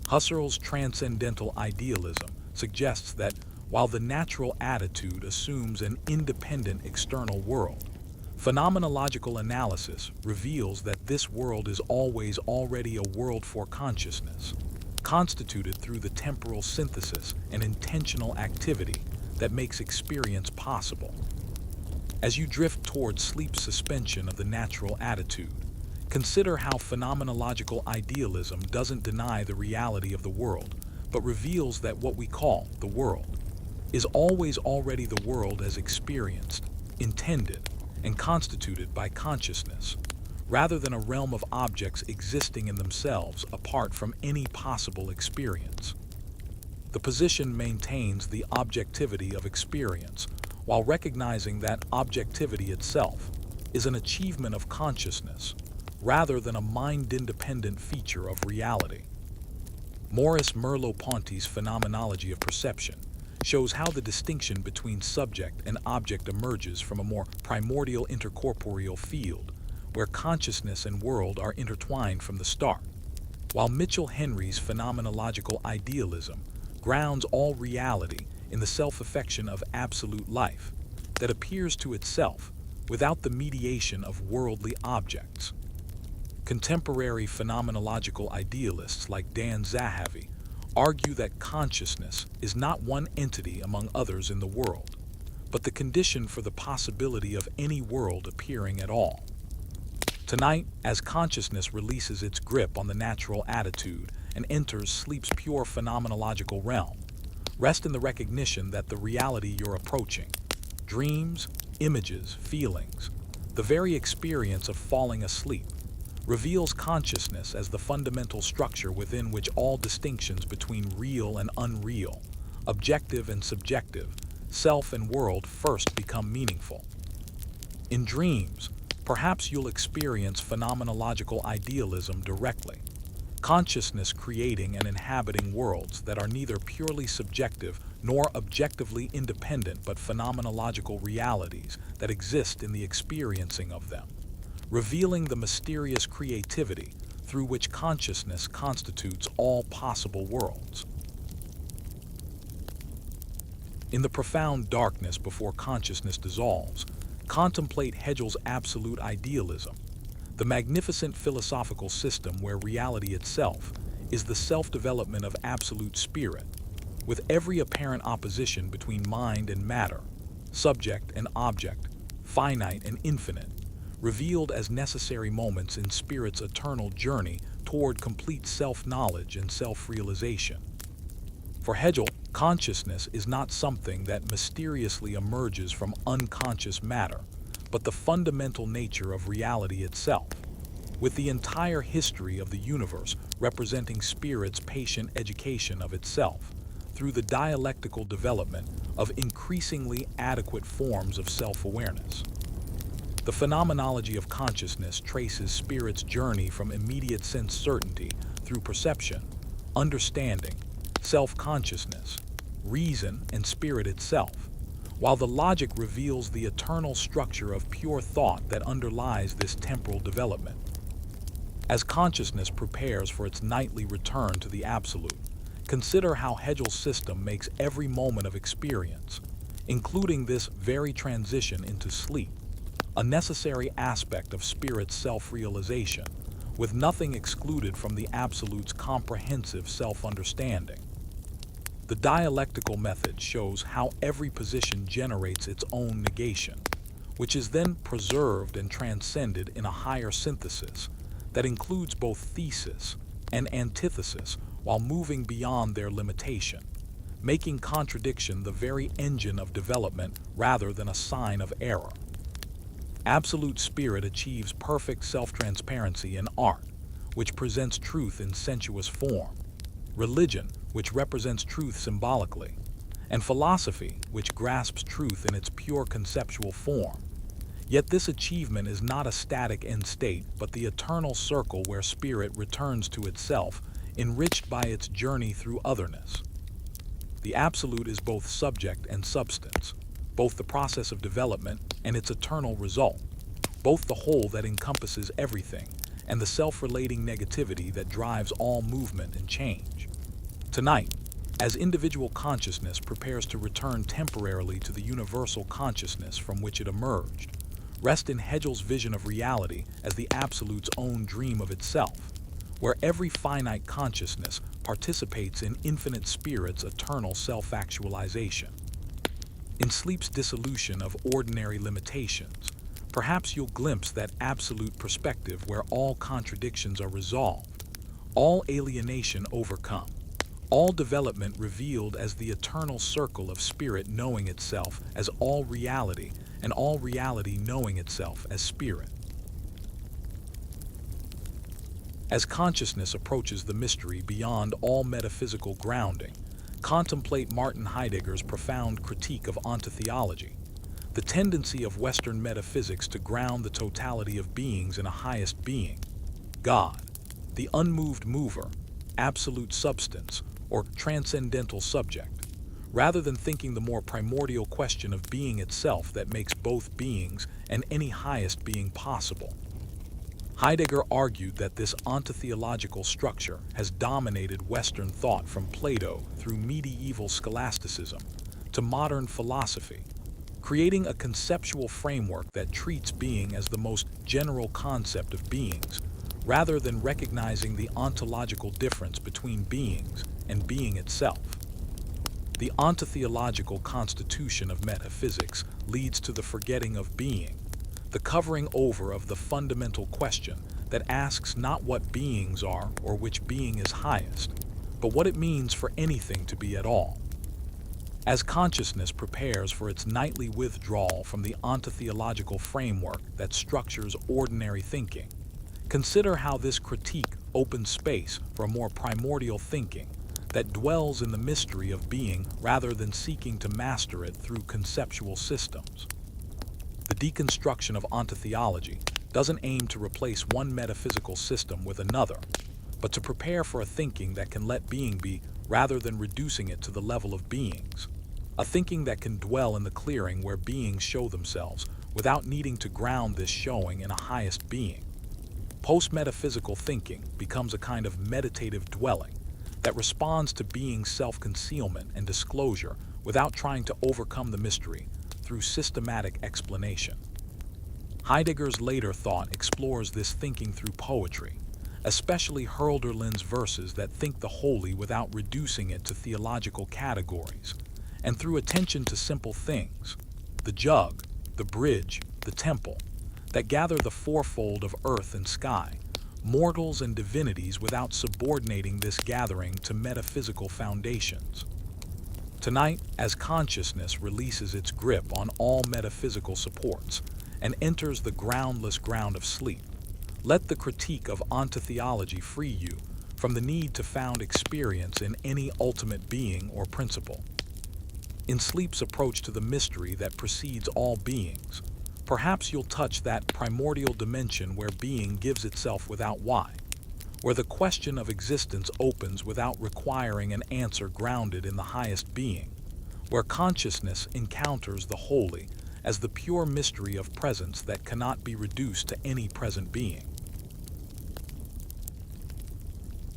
A: Husserl's transcendental idealism suggests that while the natural attitude assumes an independent external world, phenomenological analysis reveals that this world is always already a world for consciousness, constituted through the temporal synthesis and intentional activity that makes experience possible. As you drift towards sleep suspension of the natural attitude, consider how phenomenological idealism doesn't deny the reality of the world, but reveals that what we call the world is always already the world as experienced, intended, and constituted by consciousness, rather than a realm of objects existing in themselves apart from any possible experience. The position maintains the objectivity of experience, while recognizing that objectivity itself is an achievement of consciousness, rather than a mind-independent feature of reality. Maurice Merleau-Ponty's phenomenology of perception shows how the distinction between subject and object emerges from a more primordial intercorporeal field, where consciousness and world are intertwined from the start, while Mitchell Henry's phenomenological idealism grounds all reality in the self-affection of absolute life that appears to itself without the mediation of worldly objects. Contemporary phenomenological idealists like Dan Zahavi argue that consciousness is not one entity among others in the world, but the condition for the possibility of any world appearing at all. Tonight, as consciousness releases its grip on the natural attitude and enters sleep's pure phenomenological realm, rest in the recognition that the reality you're approaching, dreams, images, feelings, the very experience of falling asleep, reveals consciousness as the fundamental structure within which all distinctions between real and unreal, objective and subjective, self and world first become meaningful. In dreams, perhaps you'll experience phenomenological idealism directly, consciousness creating and inhabiting worlds that are neither purely subjective nor objectively independent but phenomenological realities that exist in the experiencing of them, revealing the mysterious creativity through which consciousness constitutes all possible worlds. In the profound darkness before consciousness dissolves, contemplate Hegel's absolute idealism, the magnificent philosophical system where reality itself is the self-development of absolute spirit, with every apparent opposition between mind and matter, subject and object, finite and infinite, revealed as necessary moments in spirit's eternal journey toward complete self-knowledge and self-realization. For Hegel, consciousness is not something that mysteriously emerges from unconscious matter, but the fundamental nature of reality itself, with the entire history of the universe representing spirit's patient education of itself through the dialectical development of increasingly adequate forms of self-awareness. The phenomenology of consciousness traces spirit's journey from immediate sense certainty through perception, understanding, self-consciousness, reason, and spirit itself, while the logic reveals the eternal structure of pure thought that underlies this temporal development. As consciousness prepares for its nightly return to the absolute, consider how Hegel's system makes every moment of experience, including this very transition into sleep, a necessary aspect of spirit's self-realization, with nothing excluded from the absolute's comprehensive self-understanding. The dialectical method shows how every position generates its own negation, which is then preserved and transcended in a higher synthesis that includes both thesis and antithesis while moving beyond their limitation, making contradiction the very engine of development rather than a sign of error. Absolute spirit achieves perfect self-transparency in art, which presents truth in sensuous form, religion, which represents truth symbolically, and philosophy, which grasps truth in its pure conceptual form. Yet this achievement is not a static end state, but the eternal circle where spirit returns to itself, enriched by its journey through otherness. The absolute is both subject and substance, both the process of development and its eternal result, both the whole that encompasses everything and the self-relating negativity that drives all movement and change. Tonight, as individual consciousness prepares to return temporarily to the universal consciousness from which it emerged, rest in Hegel's vision of reality as the Absolute's own dream of itself, where every finite consciousness participates in infinite spirit's eternal self-actualization. In sleep's dissolution of ordinary limitations, perhaps you'll glimpse that absolute perspective where all contradictions are resolved, all alienation overcome, all development revealed as the eternal circle of spirit knowing itself as all reality, and all reality knowing itself as spirit. As consciousness approaches the mystery beyond all metaphysical grounding, contemplate Martin Heidegger's profound critique of ontotheology, the tendency of Western metaphysics to ground the totality of beings in a highest being, God, the unmoved mover, absolute substance, or transcendental subject, rather than thinking the more primordial question of being itself that makes both beings and any highest being possible. Heidegger argued that this ontotheological structure has dominated Western thought from Plato through medieval scholasticism to modern philosophy, creating a conceptual framework that treats being as the most general concept of beings, rather than recognizing the ontological difference between beings and being itself. The ontotheological constitution of metaphysics leads to the forgetting of being, the covering over of the fundamental question that asks not what beings are or which being is highest, but what it means for anything to be at all. As consciousness prepares for its nightly withdrawal from the ontotheological framework that structures ordinary thinking, consider how this critique opens space for a more primordial thinking that dwells in the mystery of being rather than seeking to master it through conceptual systems. The deconstruction of ontotheology doesn't aim to replace one metaphysical system with another, but to prepare for a thinking that can let being be rather than reducing it to the level of beings, a thinking that can dwell in the clearing where beings show themselves without needing to ground this showing in a highest being. Post-metaphysical thinking becomes a kind of meditative dwelling that responds to being's self-concealment and disclosure without trying to overcome the mystery through systematic explanation. Heidegger's later thought explores this thinking through poetry, especially Hölderlin's verses that think the holy without reducing it to theological categories, and through attention to simple things, the jug, the bridge, the temple, that gather the fourfold of earth and sky, mortals and divinities without subordinating this gathering to metaphysical foundations. Tonight, as consciousness releases its grip on all metaphysical supports and enters the groundless ground of sleep, let the critique of ontotheology free you from the need to found experience in any ultimate being or principle. In sleep's approach to the mystery that precedes all beings, perhaps you'll touch that primordial dimension where being gives itself without why, where the question of existence opens without requiring an answer grounded in the highest being, where consciousness encounters the holy as the pure mystery of presence that cannot be reduced to any present being.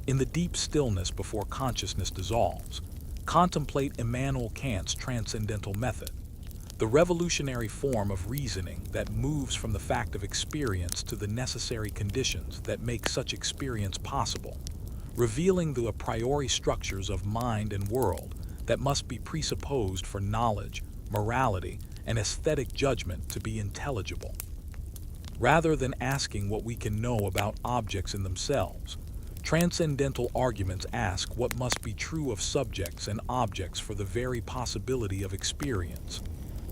A: In the deep stillness before consciousness dissolves, contemplate Immanuel Kant's transcendental method, the revolutionary form of reasoning that moves from the fact of experience to the necessary conditions that make such experience possible, revealing the a priori structures of mind and world that must be presupposed for knowledge, morality, and aesthetic judgment to be intelligible. Rather than asking what we can know about objects in themselves, transcendental arguments ask what must be true of subjects and objects for the very possibility of experience,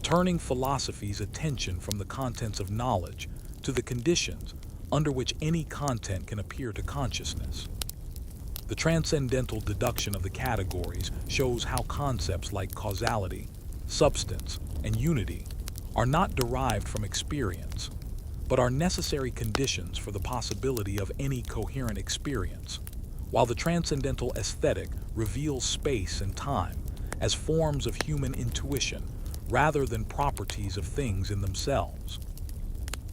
A: turning philosophy's attention from the contents of knowledge to the conditions under which any content can appear to consciousness. The transcendental deduction of the categories shows how concepts like causality, substance, and unity are not derived from experience, but are necessary conditions for the possibility of any coherent experience, while the transcendental aesthetic reveals space and time as forms of human intuition rather than properties of things in themselves.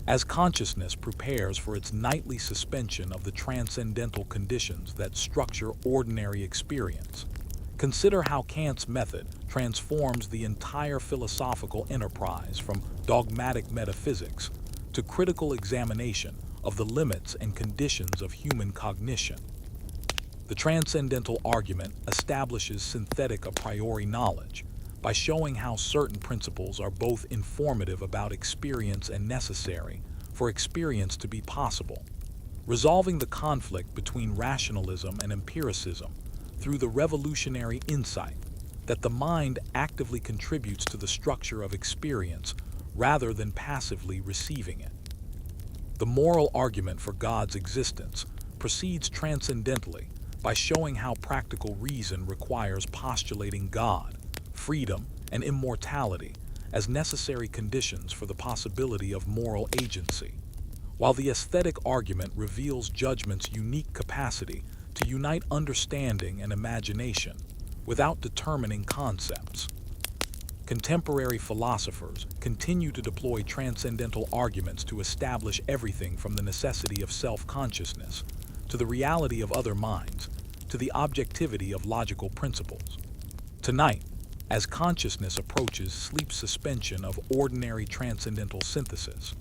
A: As consciousness prepares for its nightly suspension of the transcendental conditions that structure ordinary experience, Consider how Kant's method transforms the entire philosophical enterprise from dogmatic metaphysics to critical examination of the limits and conditions of human cognition. The transcendental argument establishes synthetic a priori knowledge by showing how certain principles are both informative about experience and necessary for experience to be possible, resolving the conflict between rationalism and empiricism through the revolutionary insight that the mind actively contributes to the structure of experience rather than passively receiving it. The moral argument for God's existence proceeds transcendentally by showing how practical reason requires postulating God, freedom, and immortality as necessary conditions for the possibility of moral agency, while the aesthetic argument reveals judgment's unique capacity to unite understanding and imagination without determining concepts. Contemporary philosophers continue to deploy transcendental arguments to establish everything from the necessity of self-consciousness to the reality of other minds, to the objectivity of logical principles. Tonight, as consciousness approaches sleep suspension of ordinary transcendental synthesis,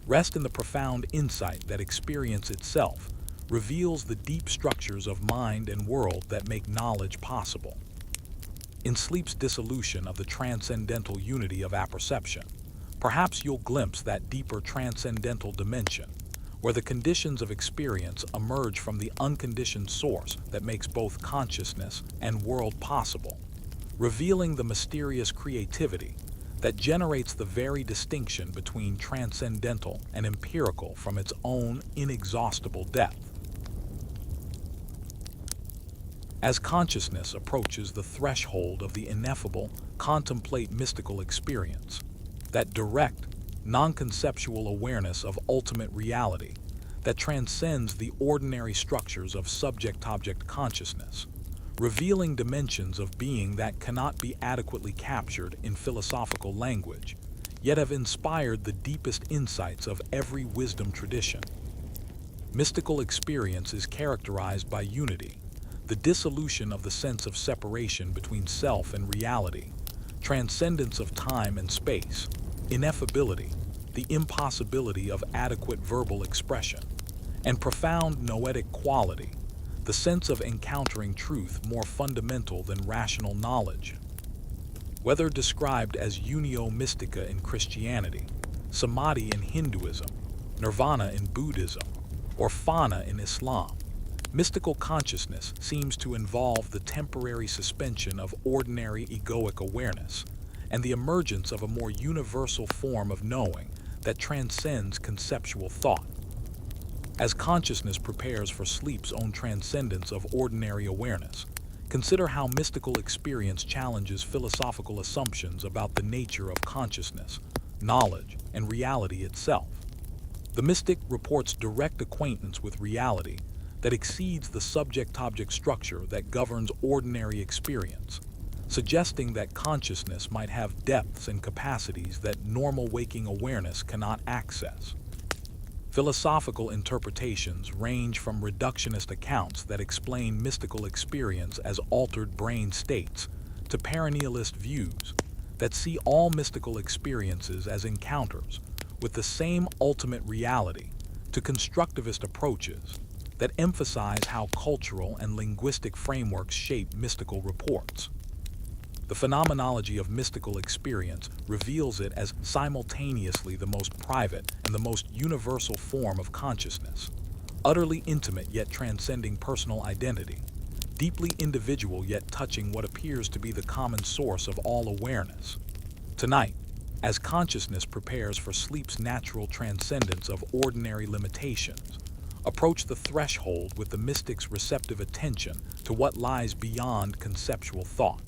A: rest in the profound insight that experience itself reveals the deep structures of mind and world that make knowledge possible. In sleep's dissolution of the transcendental unity of apperception, perhaps you'll glimpse that deeper transcendental dimension, where the conditions of experience emerge from the unconditioned source that makes both consciousness and world possible, revealing the mysterious creativity that generates the very distinction between transcendental and empirical from its own inexhaustible depth. As consciousness approaches the threshold of the ineffable, contemplate mystical experience, that direct, non-conceptual awareness of ultimate reality that transcends the ordinary structures of subject-object consciousness, revealing dimensions of being that cannot be adequately captured in philosophical language, yet have inspired the deepest insights of every wisdom tradition. Mystical experience is characterized by unity, the dissolution of the sense of separation between self and reality, transcendence of time and space, ineffability, the impossibility of adequate verbal expression, and profound noetic quality, the sense of encountering truth more fundamental than rational knowledge. Whether described as unio mystica in Christianity, samadhi in Hinduism, nirvana in Buddhism, or fana in Islam, mystical consciousness seems to involve the temporary suspension of ordinary egoic awareness and the emergence of a more universal form of knowing that transcends conceptual thought. As consciousness prepares for sleep's own transcendence of ordinary awareness, consider how mystical experience challenges philosophical assumptions about the nature of consciousness, knowledge, and reality itself. The mystic reports direct acquaintance with reality that exceeds the subject-object structure that governs ordinary experience, suggesting that consciousness might have depths and capacities that normal waking awareness cannot access. Philosophical interpretations range from reductionist accounts that explain mystical experience as altered brain states to perennialist views that see all mystical experiences as encounters with the same ultimate reality to constructivist approaches that emphasize how cultural and linguistic frameworks shape mystical reports. The phenomenology of mystical experience reveals it as simultaneously the most private and the most universal form of consciousness, utterly intimate yet transcending personal identity, deeply individual yet touching what appears to be the common source of all awareness. Tonight, as consciousness prepares for sleep's natural transcendence of ordinary limitations, approach the threshold with the mystic's receptive attention to what lies beyond conceptual thought.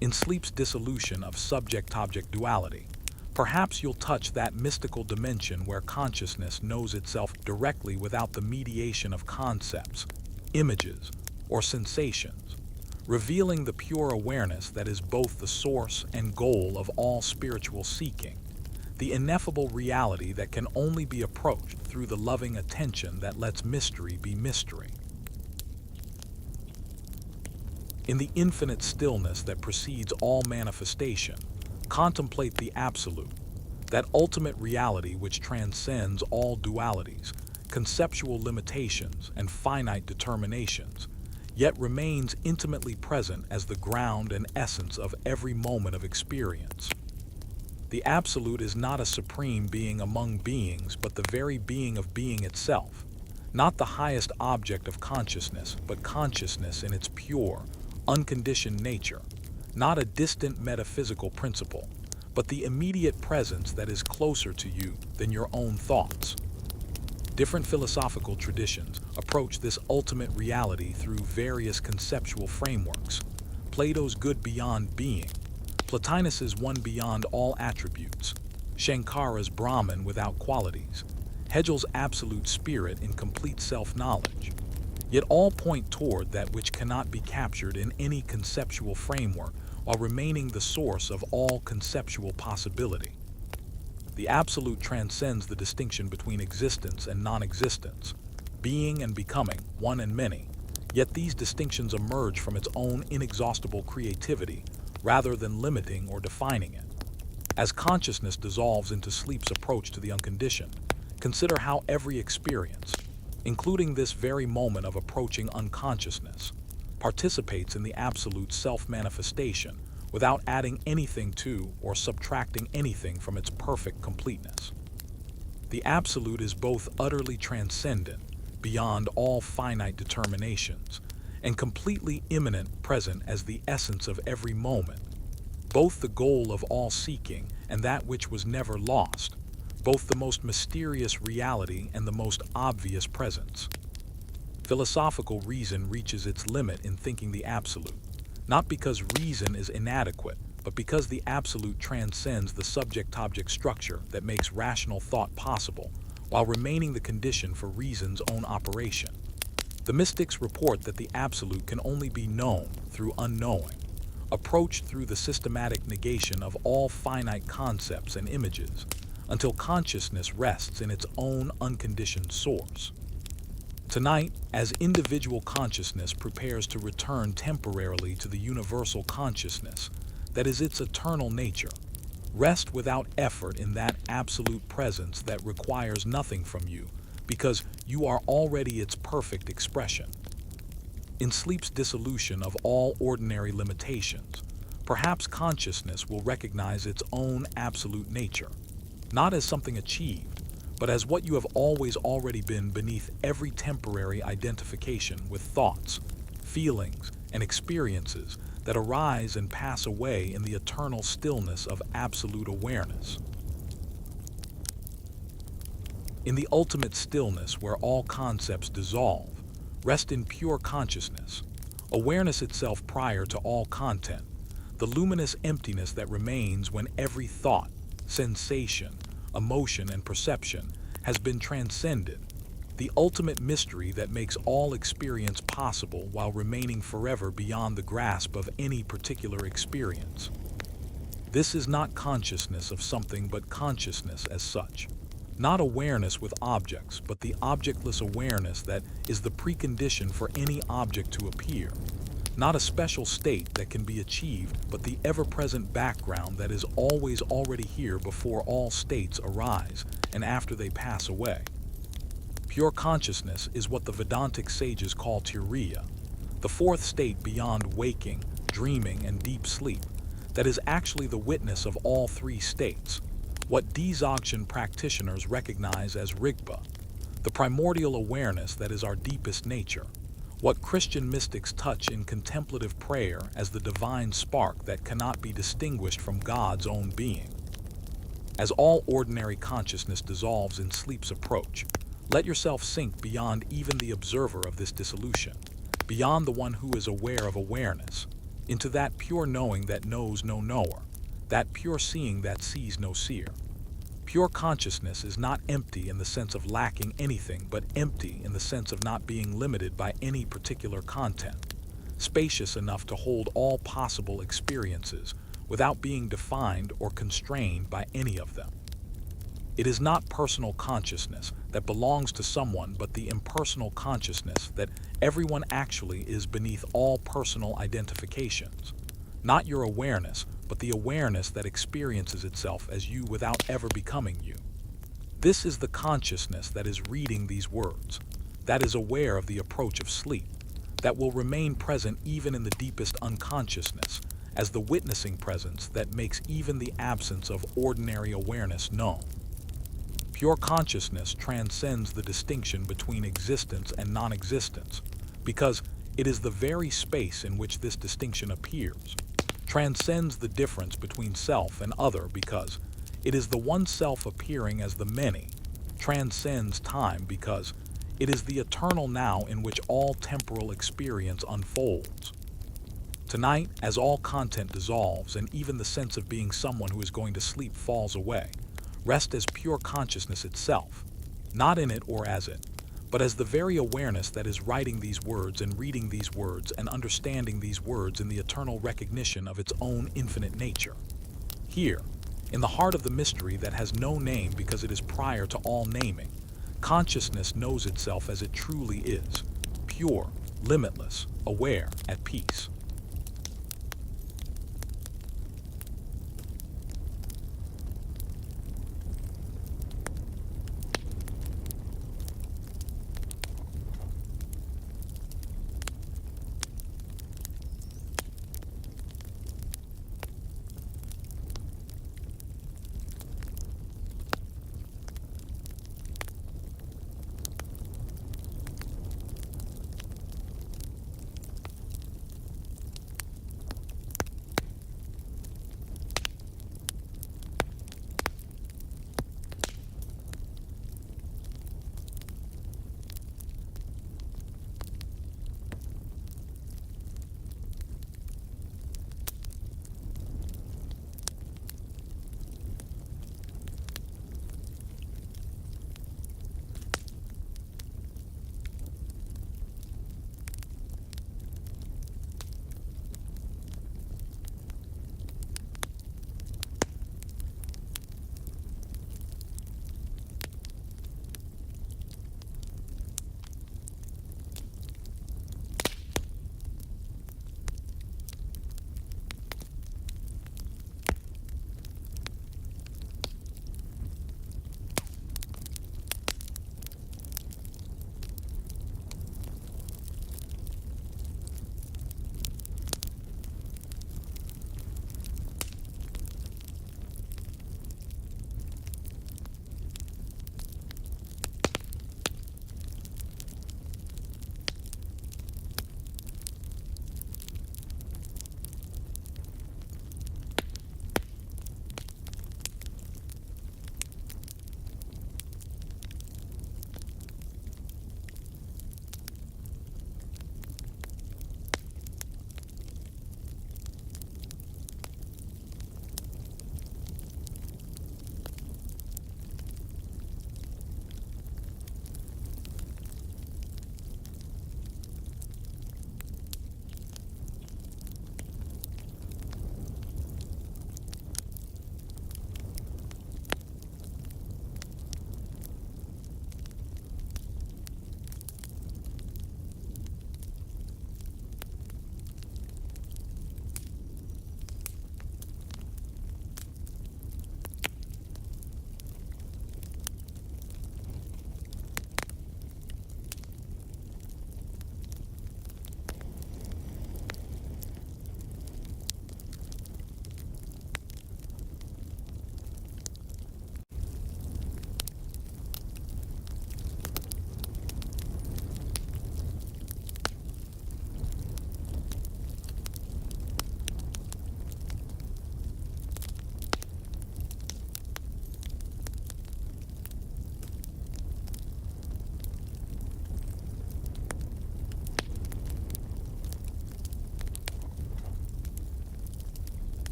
A: In sleep's dissolution of subject-object duality, perhaps you'll touch that mystical dimension where consciousness knows itself directly without the mediation of concepts, images, or sensations, revealing the pure awareness that is both the source and goal of all spiritual seeking, the ineffable reality that can only be approached through the loving attention that lets mystery be mystery. In the infinite stillness that precedes all manifestation, contemplate the absolute, that ultimate reality which transcends all dualities, conceptual limitations, and finite determinations, yet remains intimately present as the ground and essence of every moment of experience. The Absolute is not a supreme being among beings, but the very being of being itself, not the highest object of consciousness, but consciousness in its pure, unconditioned nature, not a distant metaphysical principle, but the immediate presence that is closer to you than your own thoughts. Different philosophical traditions approach this ultimate reality through various conceptual frameworks. Plato's good beyond being, Plotinus's one beyond all attributes, Shankara's Brahman without qualities, Hegel's absolute spirit in complete self-knowledge. Yet all point toward that which cannot be captured in any conceptual framework while remaining the source of all conceptual possibility. The Absolute transcends the distinction between existence and non-existence, being and becoming, one and many, yet these distinctions emerge from its own inexhaustible creativity rather than limiting or defining it. As consciousness dissolves into sleep's approach to the unconditioned, consider how every experience, including this very moment of approaching unconsciousness, participates in the absolute self-manifestation without adding anything to or subtracting anything from its perfect completeness. The Absolute is both utterly transcendent, beyond all finite determinations, and completely immanent, present as the essence of every moment, both the goal of all seeking and that which was never lost, both the most mysterious reality and the most obvious presence. Philosophical reason reaches its limit in thinking the Absolute, not because reason is inadequate, but because the Absolute transcends the subject-object structure that makes rational thought possible, while remaining the condition for reason's own operation. The mystics report that the Absolute can only be known through unknowing, approached through the systematic negation of all finite concepts and images, until consciousness rests in its own unconditioned source. Tonight, as individual consciousness prepares to return temporarily to the universal consciousness that is its eternal nature, rest without effort in that absolute presence that requires nothing from you, because you are already its perfect expression. In sleep's dissolution of all ordinary limitations, perhaps consciousness will recognize its own absolute nature, not as something achieved, but as what you have always already been beneath every temporary identification with thoughts, feelings, and experiences that arise and pass away in the eternal stillness of absolute awareness. In the ultimate stillness where all concepts dissolve, rest in pure consciousness, awareness itself prior to all content, the luminous emptiness that remains when every thought, sensation, emotion, and perception has been transcended, the ultimate mystery that makes all experience possible while remaining forever beyond the grasp of any particular experience. This is not consciousness of something but consciousness as such. Not awareness with objects, but the objectless awareness that is the precondition for any object to appear. Not a special state that can be achieved, but the ever-present background that is always already here before all states arise and after they pass away. Pure consciousness is what the Vedantic sages call turiya, the fourth state beyond waking, dreaming, and deep sleep, that is actually the witness of all three states, what Dzogchen practitioners recognize as Rigpa, the primordial awareness that is our deepest nature, what Christian mystics touch in contemplative prayer as the divine spark that cannot be distinguished from God's own being. As all ordinary consciousness dissolves in sleep's approach, let yourself sink beyond even the observer of this dissolution, beyond the one who is aware of awareness, into that pure knowing that knows no knower, that pure seeing that sees no seer. Pure consciousness is not empty in the sense of lacking anything, but empty in the sense of not being limited by any particular content, spacious enough to hold all possible experiences without being defined or constrained by any of them. It is not personal consciousness that belongs to someone, but the impersonal consciousness that everyone actually is beneath all personal identifications. Not your awareness, but the awareness that experiences itself as you without ever becoming you. This is the consciousness that is reading these words, that is aware of the approach of sleep, that will remain present even in the deepest unconsciousness, as the witnessing presence that makes even the absence of ordinary awareness known. Pure consciousness transcends the distinction between existence and non-existence, because it is the very space in which this distinction appears. Transcends the difference between self and other, because it is the one self appearing as the many. Transcends time, because it is the eternal now in which all temporal experience unfolds. Tonight, as all content dissolves and even the sense of being someone who is going to sleep falls away, rest as pure consciousness itself, not in it or as it, but as the very awareness that is writing these words and reading these words and understanding these words in the eternal recognition of its own infinite nature. Here, in the heart of the mystery that has no name because it is prior to all naming, consciousness knows itself as it truly is, pure, limitless, aware, at peace.